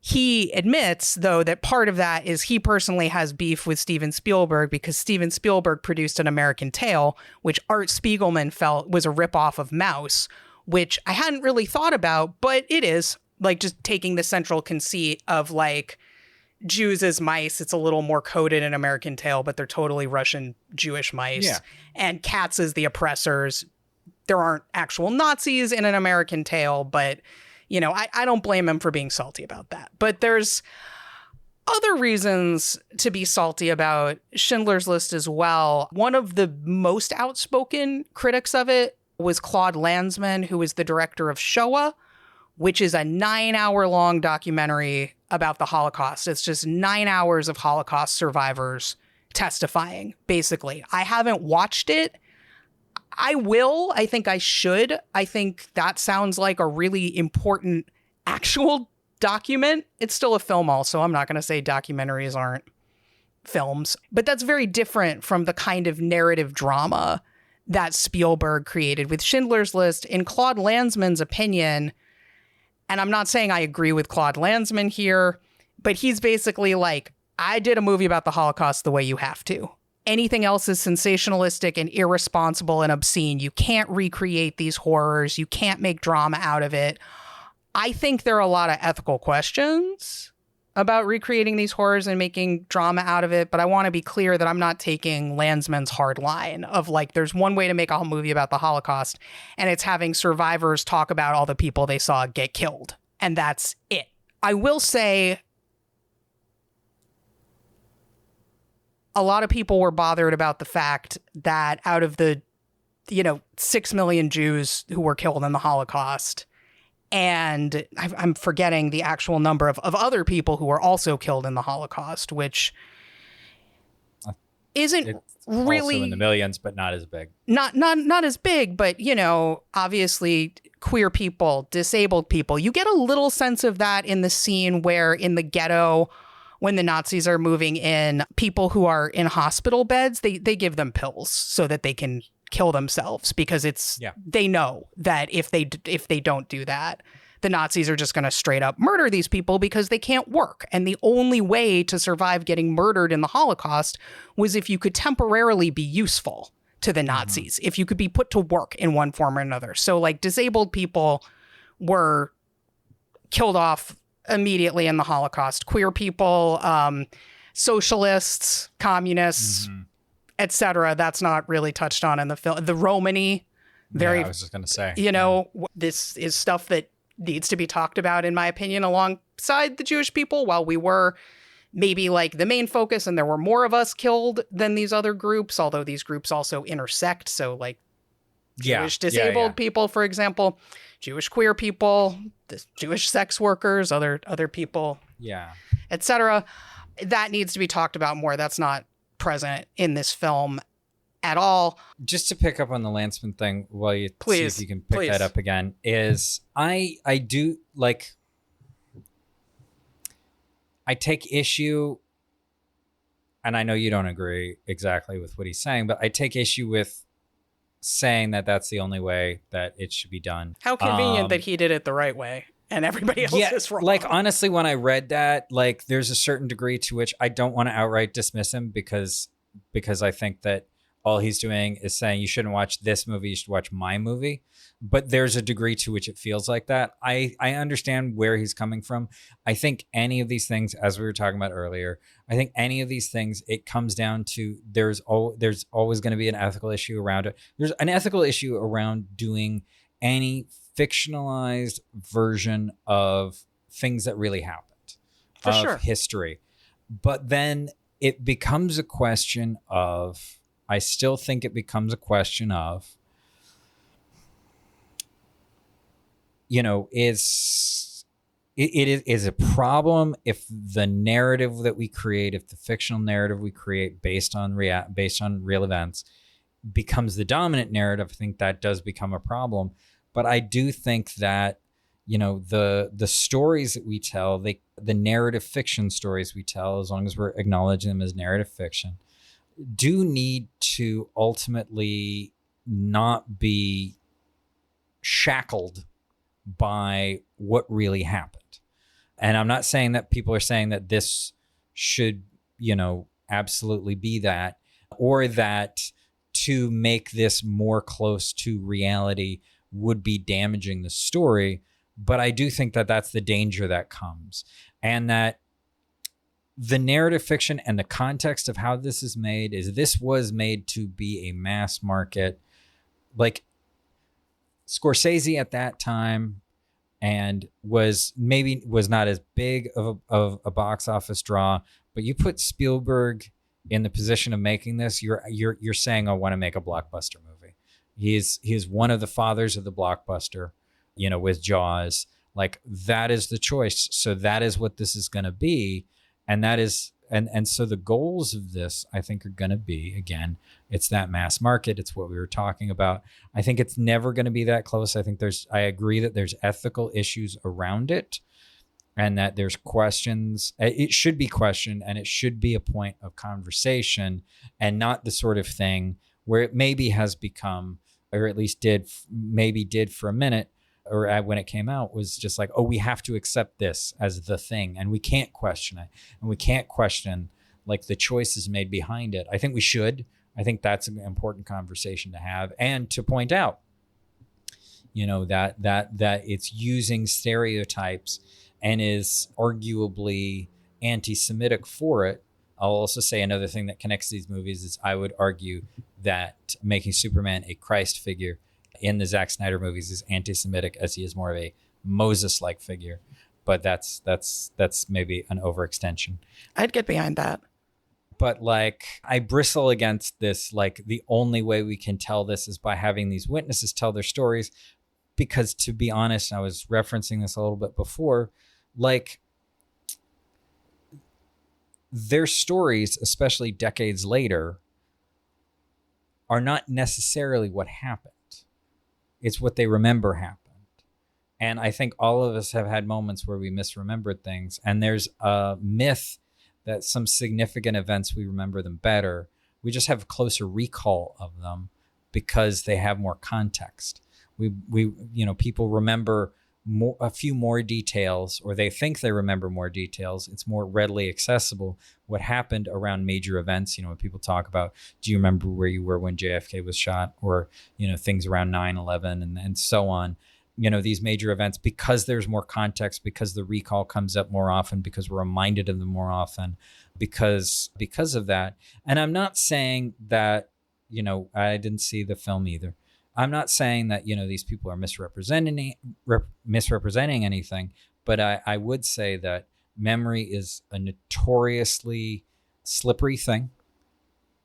He admits, though, that part of that is he personally has beef with Steven Spielberg because Steven Spielberg produced An American Tail, which Art Spiegelman felt was a ripoff of Mouse, which I hadn't really thought about, but it is. Like, just taking the central conceit of, like, Jews as mice. It's a little more coded in American Tail, but they're totally Russian Jewish mice. Yeah. And cats as the oppressors. There aren't actual Nazis in An American Tail, but... you know, I don't blame him for being salty about that. But there's other reasons to be salty about Schindler's List as well. One of the most outspoken critics of it was Claude Lanzmann, who is the director of Shoah, which is a 9-hour-long documentary about the Holocaust. It's just 9 hours of Holocaust survivors testifying, basically. I haven't watched it. I will. I think I should. I think that sounds like a really important actual document. It's still a film also. I'm not going to say documentaries aren't films, but that's very different from the kind of narrative drama that Spielberg created with Schindler's List. In Claude Lanzmann's opinion, and I'm not saying I agree with Claude Lanzmann here, but he's basically like, I did a movie about the Holocaust the way you have to. Anything else is sensationalistic and irresponsible and obscene. You can't recreate these horrors. You can't make drama out of it. I think there are a lot of ethical questions about recreating these horrors and making drama out of it, but I want to be clear that I'm not taking Lanzmann's hard line of like, there's one way to make a whole movie about the Holocaust, and it's having survivors talk about all the people they saw get killed. And that's it. I will say, a lot of people were bothered about the fact that out of the, 6 million Jews who were killed in the Holocaust, and I'm forgetting the actual number of other people who were also killed in the Holocaust, which isn't It's really also in the millions, but not as big. not as big, but obviously queer people, disabled people. You get a little sense of that in the scene where in the ghetto, when the Nazis are moving in, people who are in hospital beds, they give them pills so that they can kill themselves, because they know that if they don't do that, the Nazis are just going to straight up murder these people because they can't work. And the only way to survive getting murdered in the Holocaust was if you could temporarily be useful to the Nazis, if you could be put to work in one form or another. So like disabled people were killed off immediately in the Holocaust. Queer people, socialists, communists, etc. That's not really touched on in the film. The Romani, I was just going to say. This is stuff that needs to be talked about, in my opinion, alongside the Jewish people. While we were maybe like the main focus and there were more of us killed than these other groups, although these groups also intersect. So like Jewish disabled people, for example, Jewish queer people, Jewish sex workers, other people, etc. That needs to be talked about more. That's not present in this film at all. Just to pick up on the Landsman thing while you see if you can pick that up again, is I do like, I take issue, and I know you don't agree exactly with what he's saying, but I take issue with saying that that's the only way that it should be done. How convenient that he did it the right way and everybody else is wrong. Like, honestly, when I read that, like, there's a certain degree to which I don't want to outright dismiss him because I think that all he's doing is saying you shouldn't watch this movie, you should watch my movie. But there's a degree to which it feels like that. I understand where he's coming from. I think any of these things, as we were talking about earlier, I think any of these things, it comes down to there's always going to be an ethical issue around it. There's an ethical issue around doing any fictionalized version of things that really happened, of history. But then it becomes a question of, I still think it becomes a question of, is a problem if the narrative that we create, if the fictional narrative we create based on real events becomes the dominant narrative. I think that does become a problem. But I do think that, the stories that we tell, the narrative fiction stories we tell, as long as we're acknowledging them as narrative fiction, do need to ultimately not be shackled by what really happened. And I'm not saying that people are saying that this should, absolutely be that, or that to make this more close to reality would be damaging the story. But I do think that that's the danger that comes, and that the narrative fiction and the context of how this is made is this was made to be a mass market, like Scorsese at that time, and was not as big of a box office draw. But you put Spielberg in the position of making this, you're saying, I want to make a blockbuster movie. He is one of the fathers of the blockbuster, with Jaws. Like, that is the choice. So that is what this is going to be. And that is, and so the goals of this, I think, are going to be, again, it's that mass market. It's what we were talking about. I think it's never going to be that close. I think I agree that there's ethical issues around it, and that there's questions. It should be questioned, and it should be a point of conversation, and not the sort of thing where it maybe has become, or at least did for a minute, or when it came out, was just like, oh, we have to accept this as the thing, and we can't question it, and we can't question like the choices made behind it. I think we should. I think that's an important conversation to have, and to point out, that it's using stereotypes and is arguably anti-Semitic for it. I'll also say another thing that connects these movies is I would argue that making Superman a Christ figure in the Zack Snyder movies is anti-Semitic, as he is more of a Moses-like figure. But that's maybe an overextension. I'd get behind that. But like, I bristle against this. Like, the only way we can tell this is by having these witnesses tell their stories. Because, to be honest, and I was referencing this a little bit before, like, their stories, especially decades later, are not necessarily what happened. It's what they remember happened. And I think all of us have had moments where we misremembered things. And there's a myth that some significant events, we remember them better. We just have a closer recall of them because they have more context. People remember a few more details, or they think they remember more details. It's more readily accessible what happened around major events. When people talk about, do you remember where you were when JFK was shot, or things around 9/11 and so on. These major events, because there's more context, because the recall comes up more often, because we're reminded of them more often, because of that. And I'm not saying that I didn't see the film either. I'm not saying that, these people are misrepresenting anything, but I would say that memory is a notoriously slippery thing,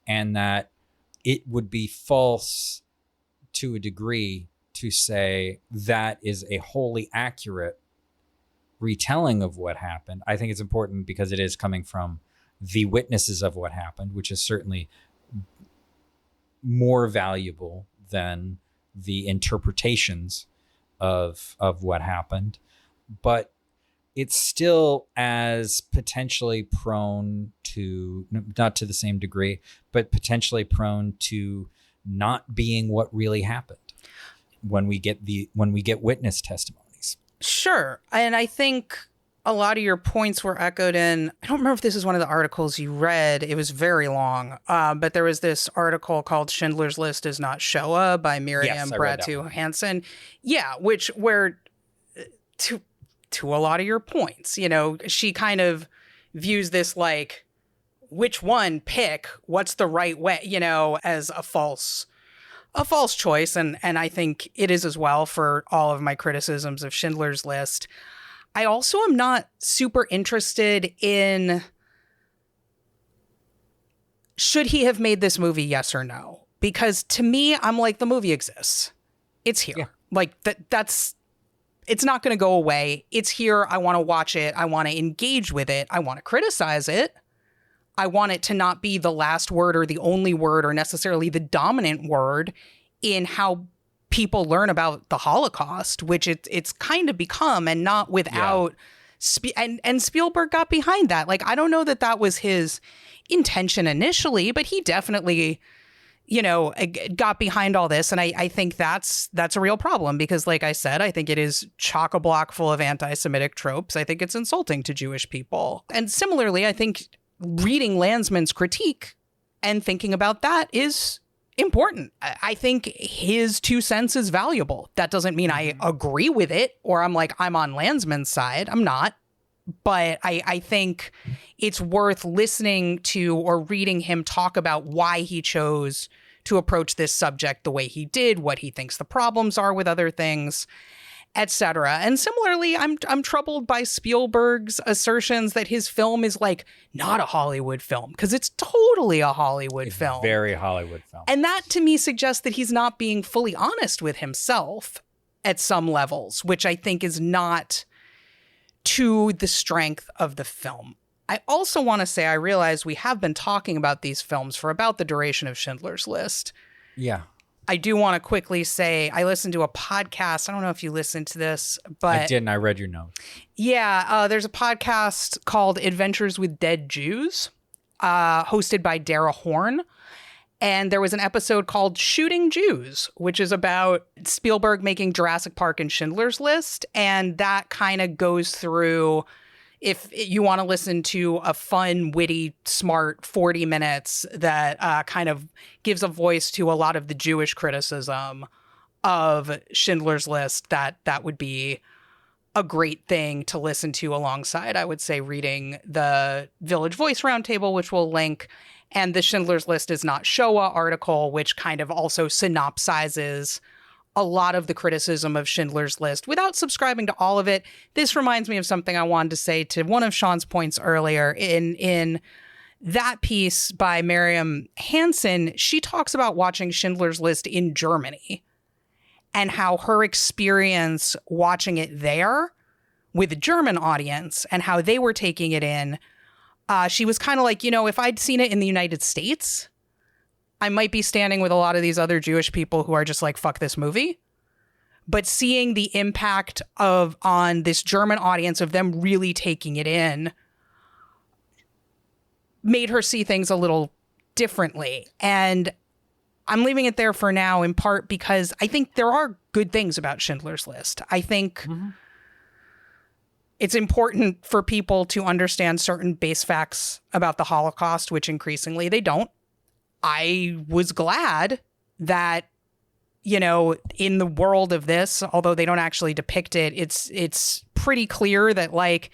and that it would be false to a degree to say that is a wholly accurate retelling of what happened. I think it's important because it is coming from the witnesses of what happened, which is certainly more valuable than the interpretations of what happened. But it's still as potentially prone to, not to the same degree, but potentially prone to not being what really happened when we get witness testimonies. Sure. And I think a lot of your points were echoed in, I don't remember if this is one of the articles you read. It was very long. But there was this article called Schindler's List is Not Shoah by Miriam Bratu Hansen. Yeah, where to a lot of your points, she kind of views this like, which one pick, what's the right way, as a false choice. And I think it is as well for all of my criticisms of Schindler's List. I also am not super interested in, should he have made this movie, yes or no? Because to me, I'm like, the movie exists. It's here. Yeah. Like that's, it's not going to go away. It's here. I want to watch it. I want to engage with it. I want to criticize it. I want it to not be the last word or the only word or necessarily the dominant word in how people learn about the Holocaust, which it's kind of become, and not without. Yeah. And Spielberg got behind that. Like, I don't know that was his intention initially, but he definitely, got behind all this. And I think that's a real problem because, like I said, I think it is chock-a-block full of anti-Semitic tropes. I think it's insulting to Jewish people. And similarly, I think reading Landsman's critique and thinking about that is important. I think his 2 cents is valuable. That doesn't mean I agree with it or I'm on Landsman's side. I'm not. But I think it's worth listening to or reading him talk about why he chose to approach this subject the way he did, what he thinks the problems are with other things, etc. And similarly, I'm troubled by Spielberg's assertions that his film is not a Hollywood film, because it's totally a Hollywood film. Very Hollywood film. And that to me suggests that he's not being fully honest with himself at some levels, which I think is not to the strength of the film. I also want to say, I realize we have been talking about these films for about the duration of Schindler's List. Yeah. I do want to quickly say I listened to a podcast. I don't know if you listened to this, but I didn't. I read your notes. Yeah, there's a podcast called Adventures with Dead Jews, hosted by Dara Horn. And there was an episode called Shooting Jews, which is about Spielberg making Jurassic Park and Schindler's List. And that kind of goes through, if you want to listen to a fun, witty, smart 40 minutes that kind of gives a voice to a lot of the Jewish criticism of Schindler's List, that would be a great thing to listen to alongside, I would say, reading the Village Voice Roundtable, which we'll link, and the Schindler's List is Not Shoah article, which kind of also synopsizes a lot of the criticism of Schindler's List without subscribing to all of it. This reminds me of something I wanted to say to one of Sean's points earlier. In that piece by Miriam Hansen, she talks about watching Schindler's List in Germany and how her experience watching it there with a German audience and how they were taking it in. She was kind of like, if I'd seen it in the United States, I might be standing with a lot of these other Jewish people who are just like, fuck this movie. But seeing the impact on this German audience of them really taking it in made her see things a little differently. And I'm leaving it there for now, in part because I think there are good things about Schindler's List. I think it's important for people to understand certain base facts about the Holocaust, which increasingly they don't. I was glad that, you know, in the world of this, although they don't actually depict it, it's pretty clear that, like,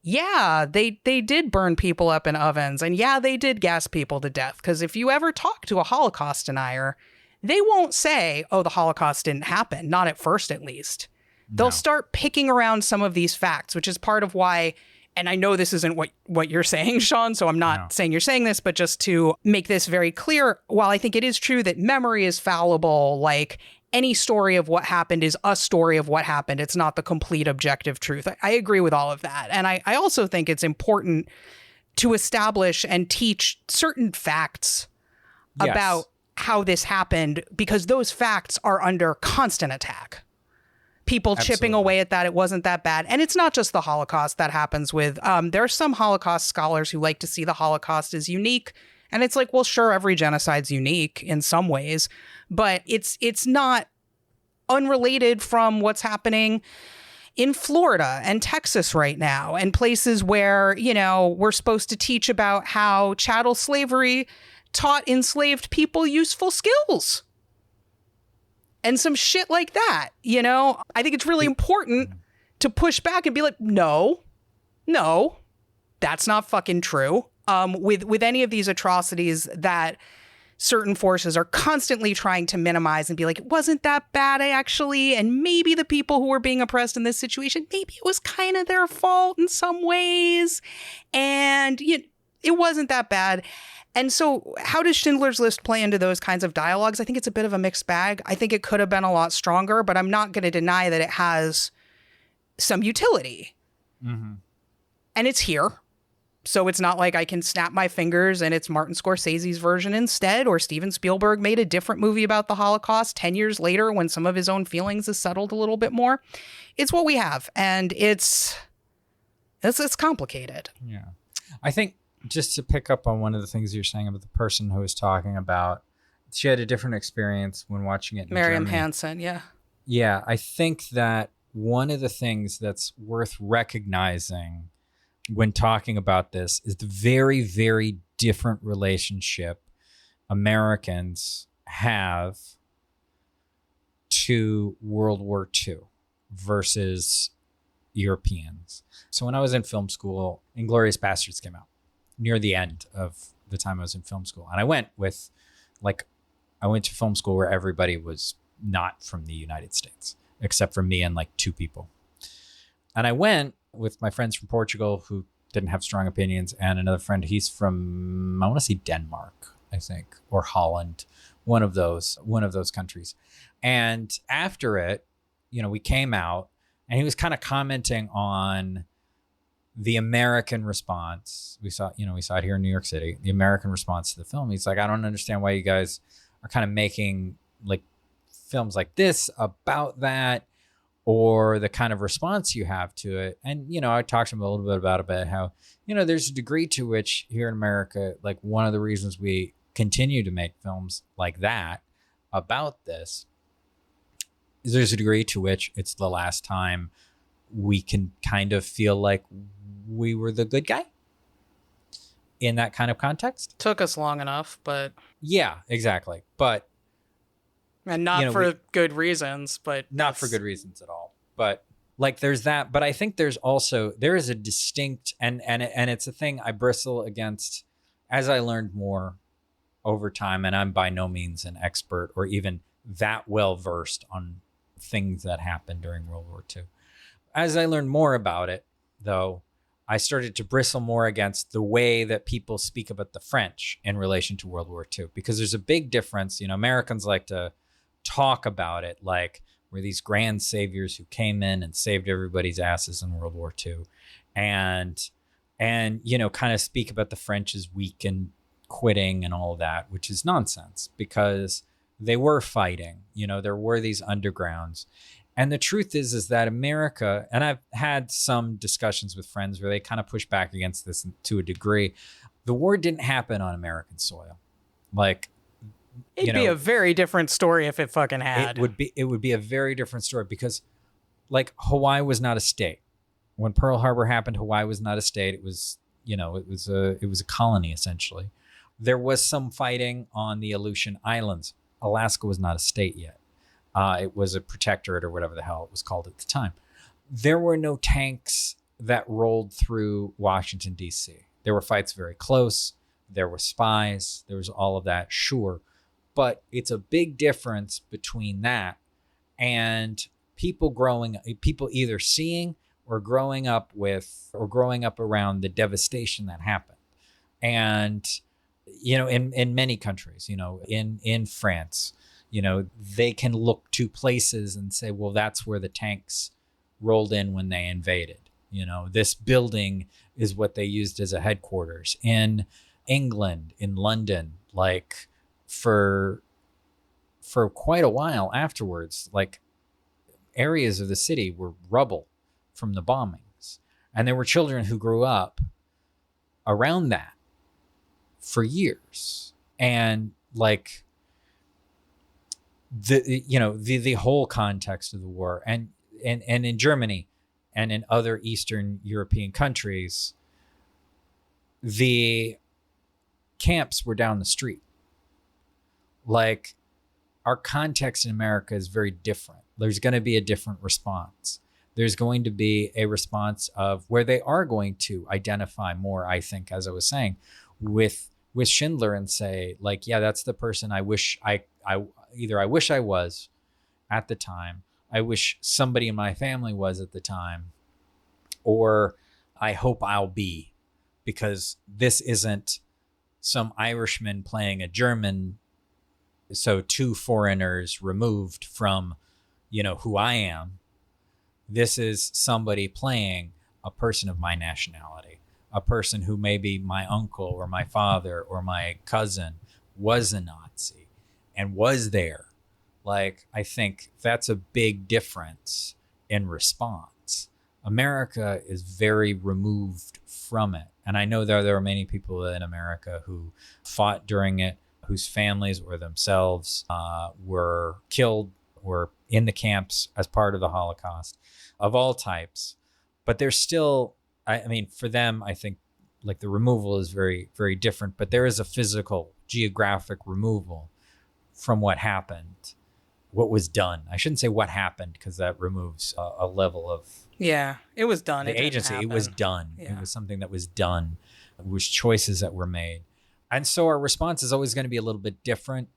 yeah, they did burn people up in ovens, and yeah, they did gas people to death. Because if you ever talk to a Holocaust denier, they won't say, oh, the Holocaust didn't happen. Not at first, at least. They'll start picking around some of these facts, which is part of why, and I know this isn't what you're saying, Sean, so I'm not saying you're saying this, but just to make this very clear, while I think it is true that memory is fallible, like, any story of what happened is a story of what happened. It's not the complete objective truth. I agree with all of that. And I also think it's important to establish and teach certain facts about how this happened, because those facts are under constant attack. People chipping away at that. It wasn't that bad. And it's not just the Holocaust that happens with. There are some Holocaust scholars who like to see the Holocaust as unique. And it's like, well, sure, every genocide's unique in some ways, but it's not unrelated from what's happening in Florida and Texas right now, and places where, you know, we're supposed to teach about how chattel slavery taught enslaved people useful skills and some shit like that. You know, I think it's really important to push back and be like, no, that's not fucking true. With any of these atrocities that certain forces are constantly trying to minimize and be like, it wasn't that bad, actually. And maybe the people who were being oppressed in this situation, maybe it was kind of their fault in some ways. And it wasn't that bad. And so how does Schindler's List play into those kinds of dialogues? I think it's a bit of a mixed bag. I think it could have been a lot stronger, but I'm not going to deny that it has some utility. And it's here. So it's not like I can snap my fingers and it's Martin Scorsese's version instead, or Steven Spielberg made a different movie about the Holocaust 10 years later when some of his own feelings has settled a little bit more. It's what we have, and it's complicated. Yeah. I think, just to pick up on one of the things you're saying about the person who was talking about, she had a different experience when watching it in Miriam Germany. Hansen, yeah. Yeah, I think that one of the things that's worth recognizing when talking about this is the very, very different relationship Americans have to World War II versus Europeans. So when I was in film school, Inglourious Bastards came out near the end of the time I was in film school. And I went to film school where everybody was not from the United States, except for me and like two people. And I went with my friends from Portugal who didn't have strong opinions, and another friend, he's from, I want to say Denmark, I think, or Holland, one of those countries. And after it, you know, we came out and he was kind of commenting on the American response. We saw it here in New York City, the American response to the film. He's like, I don't understand why you guys are kind of making like films like this about that, or the kind of response you have to it. And, you know, I talked to him a little bit about how, you know, there's a degree to which here in America, like one of the reasons we continue to make films like that about this is there's a degree to which it's the last time we can kind of feel like we were the good guy in that kind of context. Took us long enough, but... Yeah, exactly. But... And not for good reasons, but... Not for good reasons at all. But like there's that. But I think there is a distinct, and it's a thing I bristle against as I learned more over time. And I'm by no means an expert or even that well versed on things that happened during World War II. As I learned more about it, though, I started to bristle more against the way that people speak about the French in relation to World War II, because there's a big difference. You know, Americans like to talk about it like we're these grand saviors who came in and saved everybody's asses in World War II, and you know, kind of speak about the French as weak and quitting and all of that, which is nonsense because they were fighting. You know, there were these undergrounds. And the truth is that America, and I've had some discussions with friends where they kind of push back against this to a degree. The war didn't happen on American soil. Like, It'd be a very different story if it fucking had. It would be a very different story because, like, Hawaii was not a state. When Pearl Harbor happened, Hawaii was not a state. It was, you know, it was a colony essentially. There was some fighting on the Aleutian Islands. Alaska was not a state yet. It was a protectorate or whatever the hell it was called at the time. There were no tanks that rolled through Washington, D.C. There were fights very close. There were spies. There was all of that, sure. But it's a big difference between that and people either seeing or growing up around the devastation that happened. And, you know, in many countries, you know, in France, you know, they can look to places and say, well, that's where the tanks rolled in when they invaded. You know, this building is what they used as a headquarters. In England, in London, like for quite a while afterwards, like areas of the city were rubble from the bombings. And there were children who grew up around that for years. And like the whole context of the war and in Germany and in other Eastern European countries, the camps were down the street. Like, our context in America is very different. There's going to be a different response. There's going to be a response of where they are going to identify more, I think, as I was saying, with Schindler and say, like, yeah, that's the person I wish I wish I was at the time. I wish somebody in my family was at the time, or I hope I'll be, because this isn't some Irishman playing a German. So two foreigners removed from, you know, who I am. This is somebody playing a person of my nationality, a person who maybe my uncle or my father or my cousin was a Nazi and was there. Like, I think that's a big difference in response. America is very removed from it. And I know there are many people in America who fought during it, whose families or themselves were killed, were in the camps as part of the Holocaust of all types. But there's still, I mean, for them, I think like the removal is very, very different, but there is a physical geographic removal from what happened, what was done. I shouldn't say what happened because that removes a level of... Yeah, it was done. The agency, it was done. Yeah. It was something that was done. It was choices that were made. And so our response is always going to be a little bit different.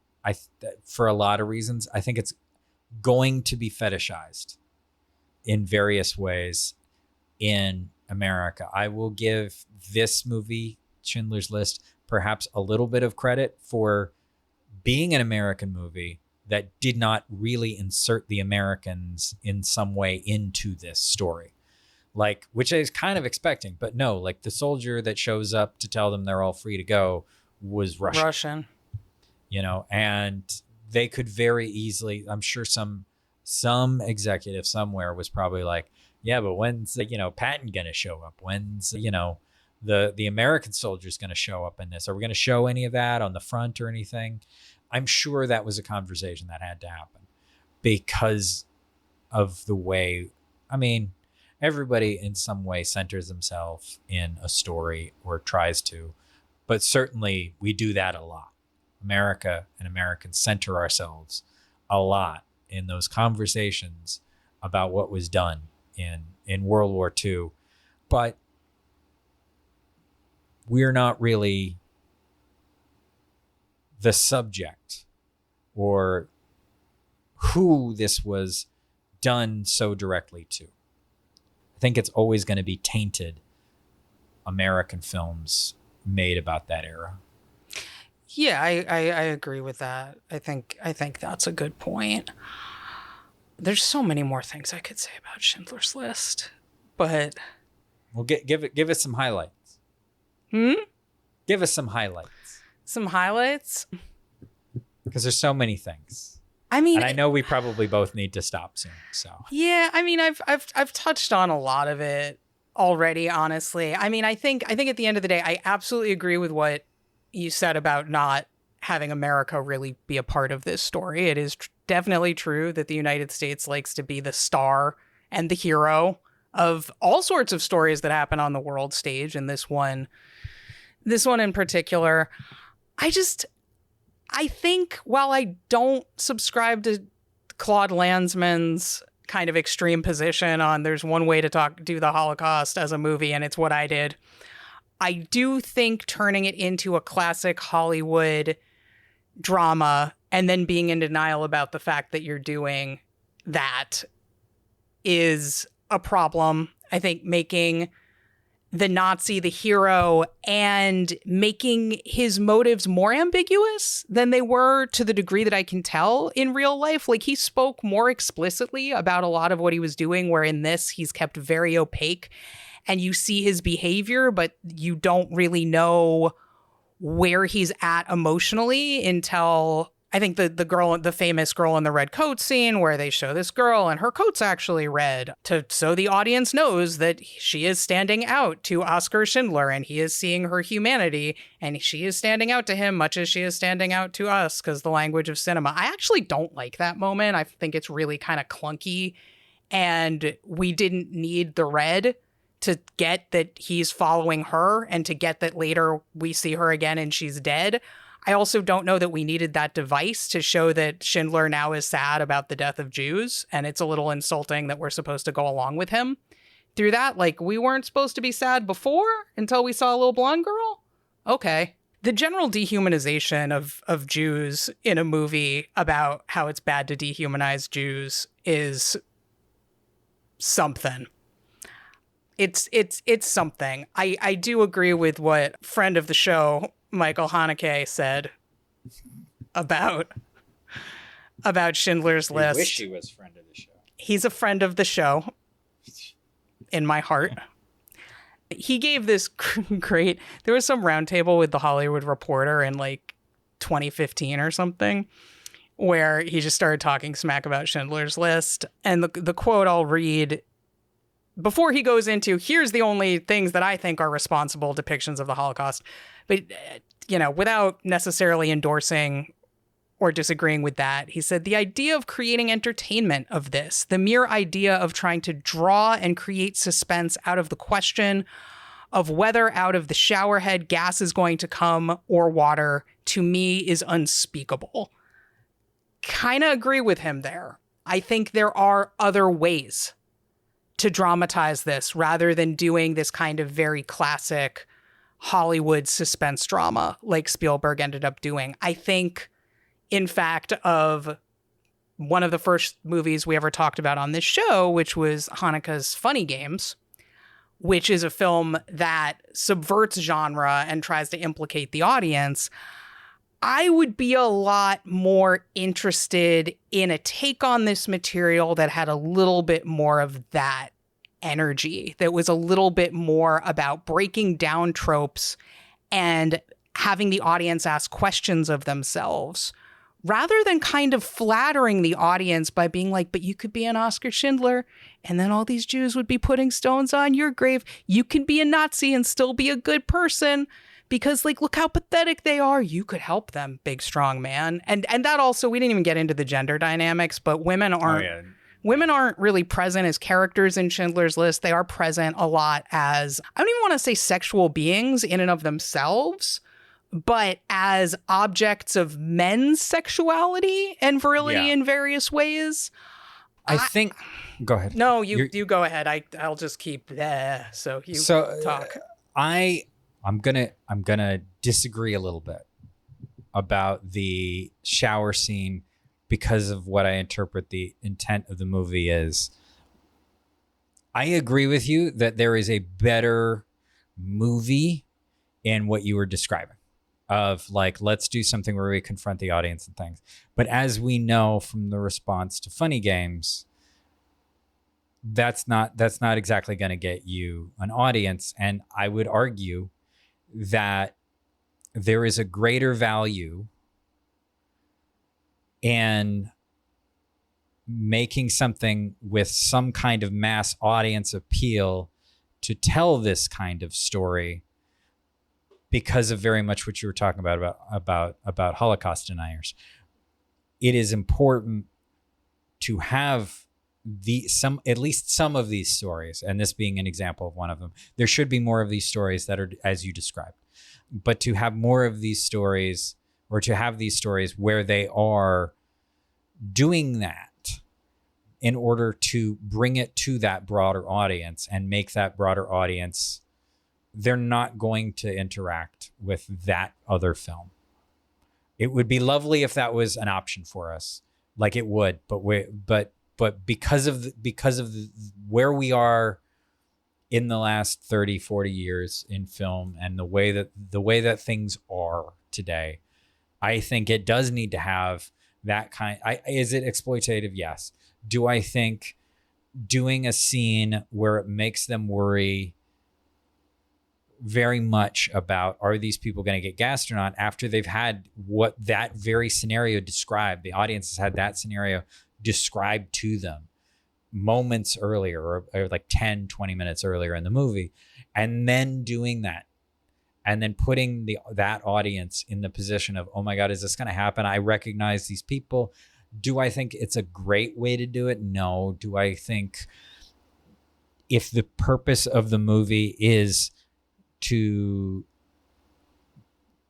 For a lot of reasons, I think it's going to be fetishized in various ways in America. I will give this movie, Schindler's List, perhaps a little bit of credit for being an American movie that did not really insert the Americans in some way into this story. Like, which I was kind of expecting, but no, like the soldier that shows up to tell them they're all free to go was Russian. You know, and they could very easily, I'm sure some executive somewhere was probably like, yeah, but when's, you know, Patton going to show up? When's, you know, the American soldier's going to show up in this? Are we going to show any of that on the front or anything? I'm sure that was a conversation that had to happen because of the way, I mean, everybody in some way centers themselves in a story or tries to, but certainly we do that a lot. America and Americans center ourselves a lot in those conversations about what was done in World War II, but we're not really the subject or who this was done so directly to. I think it's always going to be tainted American films made about that era. Yeah, I agree with that. I think that's a good point. There's so many more things I could say about Schindler's List, but well, give us some highlights. Give us some highlights. some highlights. Because there's so many things. I mean, And I know we probably both need to stop soon. So yeah, I mean, I've touched on a lot of it already, honestly. I mean, I think at the end of the day, I absolutely agree with what you said about not having America really be a part of this story. It is definitely true that the United States likes to be the star and the hero of all sorts of stories that happen on the world stage, and this one in particular. I think while I don't subscribe to Claude Lanzmann's kind of extreme position on there's one way to do the Holocaust as a movie, and it's what I did, I do think turning it into a classic Hollywood drama and then being in denial about the fact that you're doing that is a problem. I think making the Nazi the hero and making his motives more ambiguous than they were, to the degree that I can tell in real life. Like, he spoke more explicitly about a lot of what he was doing, where in this he's kept very opaque, and you see his behavior, but you don't really know where he's at emotionally until I think the famous girl in the red coat scene, where they show this girl and her coat's actually red, so the audience knows that she is standing out to Oskar Schindler and he is seeing her humanity, and she is standing out to him much as she is standing out to us, because the language of cinema. I actually don't like that moment. I think it's really kind of clunky, and we didn't need the red to get that he's following her and to get that later we see her again and she's dead. I also don't know that we needed that device to show that Schindler now is sad about the death of Jews, and it's a little insulting that we're supposed to go along with him through that. Like, we weren't supposed to be sad before until we saw a little blonde girl? Okay. The general dehumanization of Jews in a movie about how it's bad to dehumanize Jews is something. It's something. I do agree with what friend of the show Michael Haneke said about Schindler's List. I wish he was friend of the show. He's a friend of the show in my heart. He gave this great, there was some roundtable with the Hollywood Reporter in like 2015 or something, where he just started talking smack about Schindler's List. And the quote I'll read before he goes into, here's the only things that I think are responsible depictions of the Holocaust. But, without necessarily endorsing or disagreeing with that, he said, the idea of creating entertainment of this, the mere idea of trying to draw and create suspense out of the question of whether out of the shower head gas is going to come or water, to me is unspeakable. Kind of agree with him there. I think there are other ways to dramatize this rather than doing this kind of very classic Hollywood suspense drama like Spielberg ended up doing. I think, in fact, of one of the first movies we ever talked about on this show, which was Haneke's Funny Games, which is a film that subverts genre and tries to implicate the audience, I would be a lot more interested in a take on this material that had a little bit more of that energy, that was a little bit more about breaking down tropes and having the audience ask questions of themselves, rather than kind of flattering the audience by being like, but you could be an Oskar Schindler and then all these Jews would be putting stones on your grave. You can be a Nazi and still be a good person because, like, look how pathetic they are. You could help them, big, strong man. And that also, we didn't even get into the gender dynamics, but women aren't really present as characters in Schindler's List. They are present a lot as, I don't even want to say sexual beings in and of themselves, but as objects of men's sexuality and virility in various ways. I think. Go ahead. No, you go ahead. I'll just keep there. So talk. I'm gonna disagree a little bit about the shower scene, because of what I interpret the intent of the movie is. I agree with you that there is a better movie in what you were describing of, like, let's do something where we confront the audience and things. But as we know from the response to Funny Games, that's not exactly going to get you an audience. And I would argue that there is a greater value in making something with some kind of mass audience appeal to tell this kind of story because of very much what you were talking about Holocaust deniers. It is important to have at least some of these stories, and this being an example of one of them. There should be more of these stories that are as you described, but to have more of these stories, or to have these stories where they are doing that in order to bring it to that broader audience and make that broader audience, they're not going to interact with that other film. It would be lovely if that was an option for us, like it would, but because of where we are in the last 30, 40 years in film and the way that things are today, I think it does need to have that kind. Is it exploitative? Yes. Do I think doing a scene where it makes them worry very much about, are these people going to get gassed or not, after they've had what that very scenario described, the audience has had that scenario described to them moments earlier, or like 10, 20 minutes earlier in the movie, and then doing that, and then putting that audience in the position of, oh my God, is this going to happen? I recognize these people. Do I think it's a great way to do it? No. Do I think if the purpose of the movie is to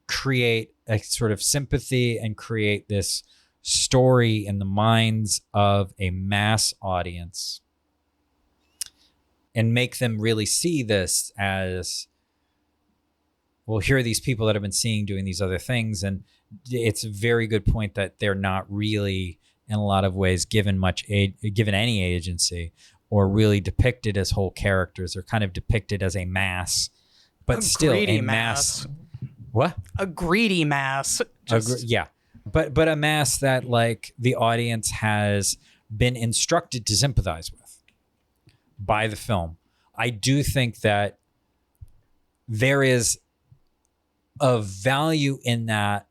create a sort of sympathy and create this story in the minds of a mass audience and make them really see this as, well, here are these people that have been doing these other things. And it's a very good point that they're not really, in a lot of ways, given any agency or really depicted as whole characters. They're kind of depicted as a mass, but still a mass. What? A greedy mass. Yeah. But a mass that, like, the audience has been instructed to sympathize with by the film. I do think that there is a value in that,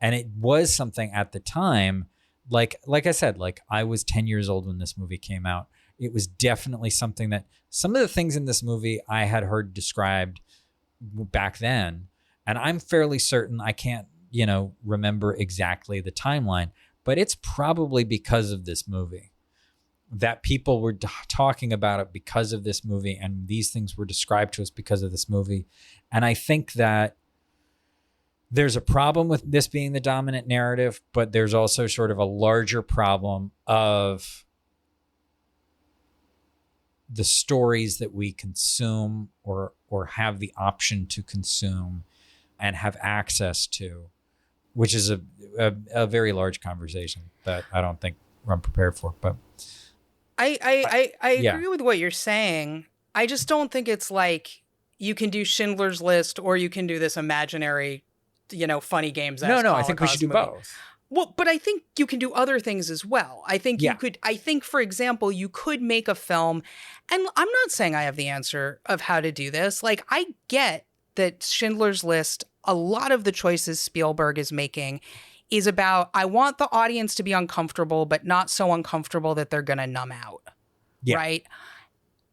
and it was something at the time. Like I said, like, I was 10 years old when this movie came out. It was definitely something that some of the things in this movie I had heard described back then, and I'm fairly certain, I can't, remember exactly the timeline, but it's probably because of this movie that people were talking about it because of this movie, and these things were described to us because of this movie. And I think that there's a problem with this being the dominant narrative, but there's also sort of a larger problem of the stories that we consume or have the option to consume and have access to, which is a very large conversation that I don't think I'm prepared for. But I agree with what you're saying. I just don't think it's like you can do Schindler's List or you can do this imaginary, funny games. No, I think we should do both. Well, but I think you can do other things as well. I think you could, for example, you could make a film, and I'm not saying I have the answer of how to do this. Like, I get that Schindler's List, a lot of the choices Spielberg is making is about, I want the audience to be uncomfortable, but not so uncomfortable that they're going to numb out. Yeah. Right?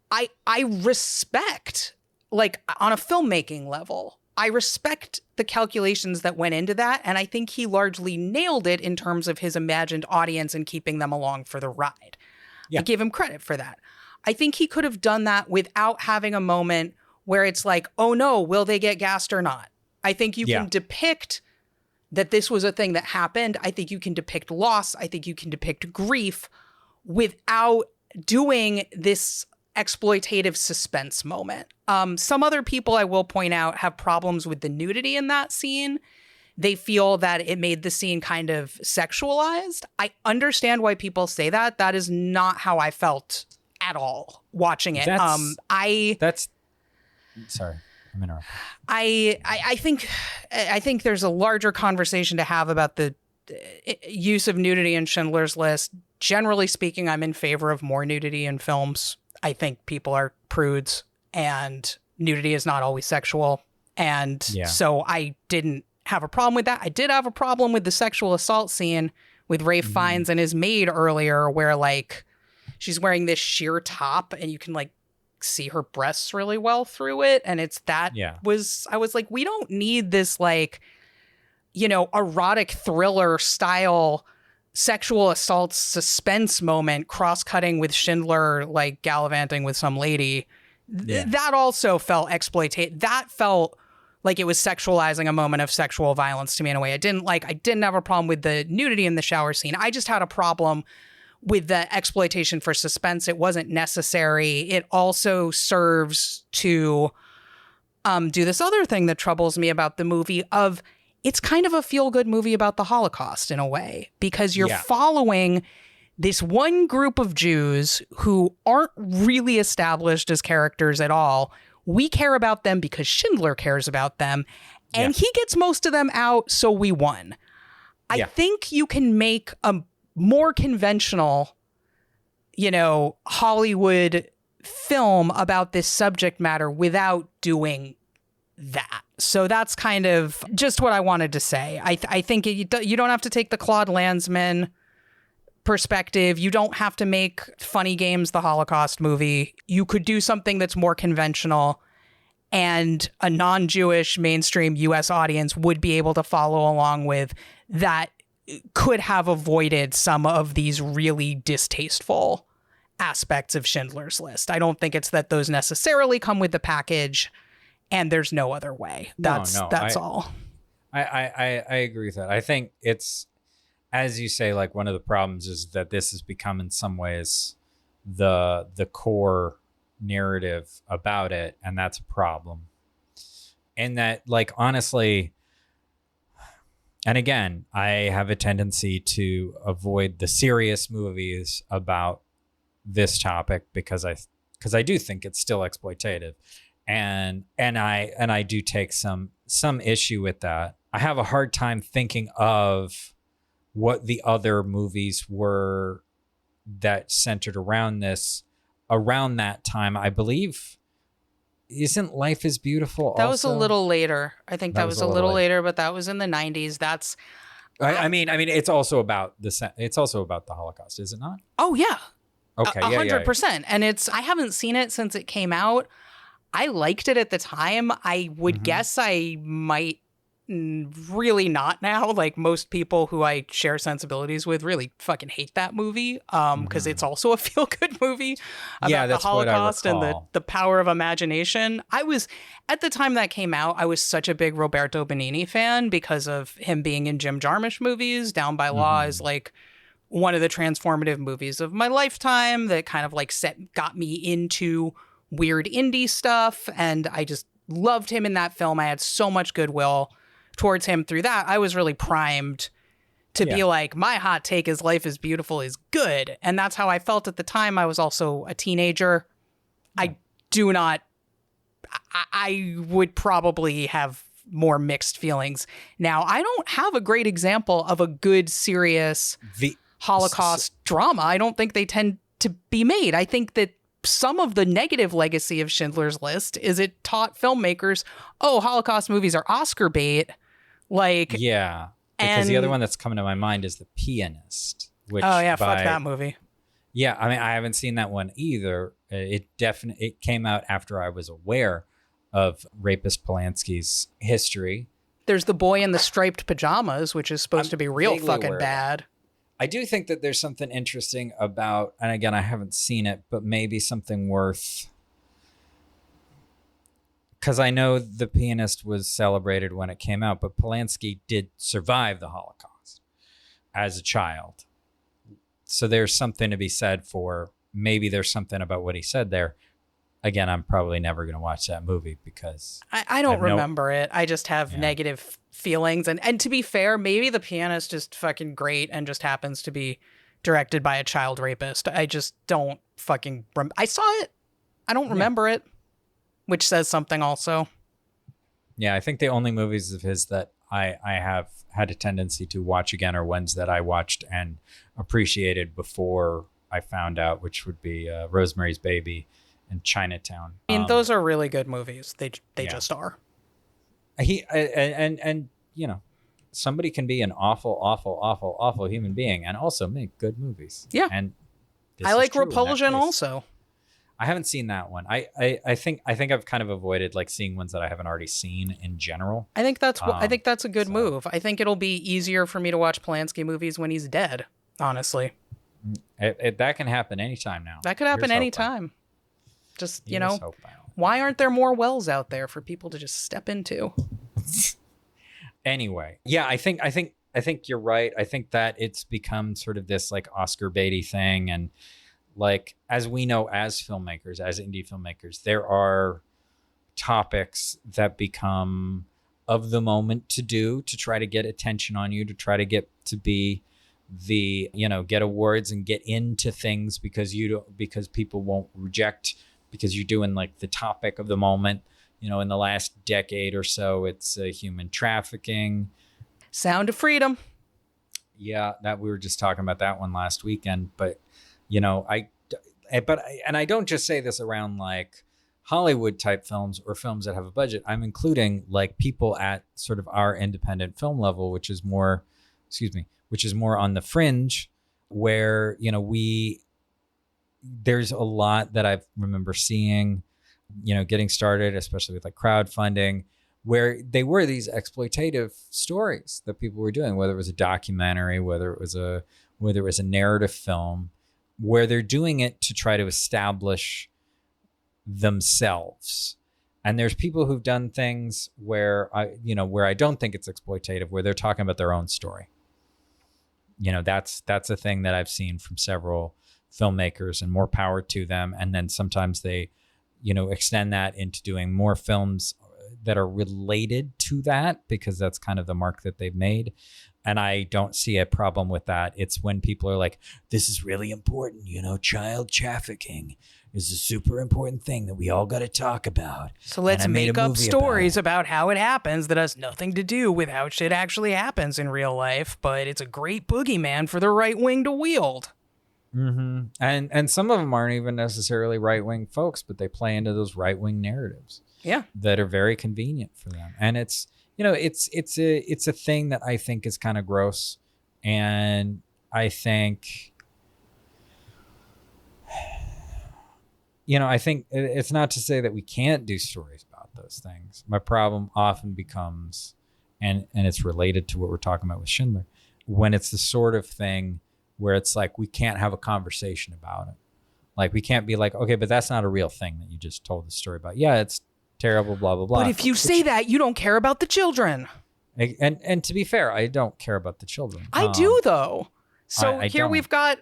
I respect, like, on a filmmaking level, I respect the calculations that went into that, and I think he largely nailed it in terms of his imagined audience and keeping them along for the ride. Yeah. I give him credit for that. I think he could have done that without having a moment where it's like, oh no, will they get gassed or not? I think you can depict that this was a thing that happened. I think you can depict loss. I think you can depict grief without doing this exploitative suspense moment. Some other people, I will point out, have problems with the nudity in that scene. They feel that it made the scene kind of sexualized. I understand why people say that. That is not how I felt at all watching it. Sorry, I'm interrupting. I think there's a larger conversation to have about the use of nudity in Schindler's List. Generally speaking, I'm in favor of more nudity in films. I think people are prudes, and nudity is not always sexual. And so I didn't have a problem with that. I did have a problem with the sexual assault scene with Ralph Fiennes and his maid earlier, where like she's wearing this sheer top and you can like see her breasts really well through it. And it's that I was like, we don't need this like, you know, erotic thriller style sexual assault suspense moment cross-cutting with Schindler like gallivanting with some lady. That also felt exploitative. That felt like it was sexualizing a moment of sexual violence to me in a way I didn't have a problem with the nudity in the shower scene. I just had a problem with the exploitation for suspense. It wasn't necessary. It also serves to do this other thing that troubles me about the movie of it's kind of a feel-good movie about the Holocaust in a way, because you're following this one group of Jews who aren't really established as characters at all. We care about them because Schindler cares about them, and he gets most of them out, so we won. I think you can make a more conventional, you know, Hollywood film about this subject matter without doing that. So that's kind of just what I wanted to say. I think you don't have to take the Claude Lanzmann perspective. You don't have to make Funny Games the Holocaust movie. You could do something that's more conventional, and a non-Jewish mainstream US audience would be able to follow along with that, could have avoided some of these really distasteful aspects of Schindler's List. I don't think it's that those necessarily come with the package and there's no other way. That's all. I agree with that. I think it's, as you say, like one of the problems is that this has become in some ways the core narrative about it, and that's a problem. And that, like, honestly, and again, I have a tendency to avoid the serious movies about this topic because I do think it's still exploitative, and I do take some issue with that. I have a hard time thinking of what the other movies were that centered around this around that time. I believe, isn't Life is Beautiful that also? Was a little later. I think that was a little later, but that was in the 90s. That's I mean it's also about the Holocaust, is it not? Oh yeah. Okay, 100%. And I haven't seen it since it came out. I liked it at the time. I would guess I might really not now. Like most people who I share sensibilities with really fucking hate that movie because it's also a feel-good movie about the Holocaust and the power of imagination. I was, at the time that came out, I was such a big Roberto Benigni fan because of him being in Jim Jarmusch movies. Down by Law is like one of the transformative movies of my lifetime that kind of like got me into weird indie stuff, and I just loved him in that film. I had so much goodwill towards him through that. I was really primed to be like, my hot take is Life is Beautiful is good, and that's how I felt at the time. I was also a teenager. I would probably have more mixed feelings now. I don't have a great example of a good, serious Holocaust drama. I don't think they tend to be made. I think that some of the negative legacy of Schindler's List is it taught filmmakers, Holocaust movies are Oscar bait. Like, yeah, because the other one that's coming to my mind is The Pianist. Which fuck that movie. Yeah, I mean, I haven't seen that one either. It came out after I was aware of rapist Polanski's history. There's The Boy in the Striped Pajamas, which is supposed to be real fucking bad. I do think that there's something interesting about, and again, I haven't seen it, but maybe something worth, because I know The Pianist was celebrated when it came out, but Polanski did survive the Holocaust as a child. So there's something to be said for, maybe there's something about what he said there. Again, I'm probably never going to watch that movie because I don't remember it. I just have negative feelings. And to be fair, maybe The Pianist is fucking great and just happens to be directed by a child rapist. I just don't fucking I saw it. I don't remember it, which says something also. Yeah, I think the only movies of his that I have had a tendency to watch again are ones that I watched and appreciated before I found out, which would be Rosemary's Baby and Chinatown. I mean, those are really good movies. They just are. And somebody can be an awful human being and also make good movies. Yeah. And I like Repulsion also. I haven't seen that one. I think I've kind of avoided like seeing ones that I haven't already seen in general. I think that's a good move. I think it'll be easier for me to watch Polanski movies when he's dead, honestly. That can happen anytime now. That could happen anytime. Just, why aren't there more wells out there for people to just step into? Anyway, yeah, I think you're right. I think that it's become sort of this like Oscar baity thing, and like as we know, as filmmakers, as indie filmmakers, there are topics that become of the moment to try to get attention on you, to try to get to be the get awards and get into things because people won't reject because you're doing like the topic of the moment. In the last decade or so, it's human trafficking. Sound of Freedom. Yeah, that we were just talking about that one last weekend. But, I don't just say this around like Hollywood type films or films that have a budget. I'm including like people at sort of our independent film level, which is more on the fringe, where, there's a lot that I remember seeing, getting started, especially with like crowdfunding, where they were these exploitative stories that people were doing, whether it was a documentary, whether it was a narrative film, where they're doing it to try to establish themselves. And there's people who've done things where I don't think it's exploitative, where they're talking about their own story. That's a thing that I've seen from several filmmakers, and more power to them. And then sometimes they, extend that into doing more films that are related to that, because that's kind of the mark that they've made. And I don't see a problem with that. It's when people are like, this is really important, child trafficking is a super important thing that we all got to talk about. So let's make up stories about how it happens that has nothing to do with how shit actually happens in real life, but it's a great boogeyman for the right wing to wield. Mm-hmm. And some of them aren't even necessarily right-wing folks, but they play into those right-wing narratives. Yeah. That are very convenient for them. And it's, it's a thing that I think is kind of gross. And I think, I think it's not to say that we can't do stories about those things. My problem often becomes, and it's related to what we're talking about with Schindler, when it's the sort of thing where it's like, we can't have a conversation about it. Like, we can't be like, okay, but that's not a real thing that you just told the story about. Yeah, it's terrible, blah, blah, blah. But if you say that, you don't care about the children. And to be fair, I don't care about the children. I do, though. So here we've got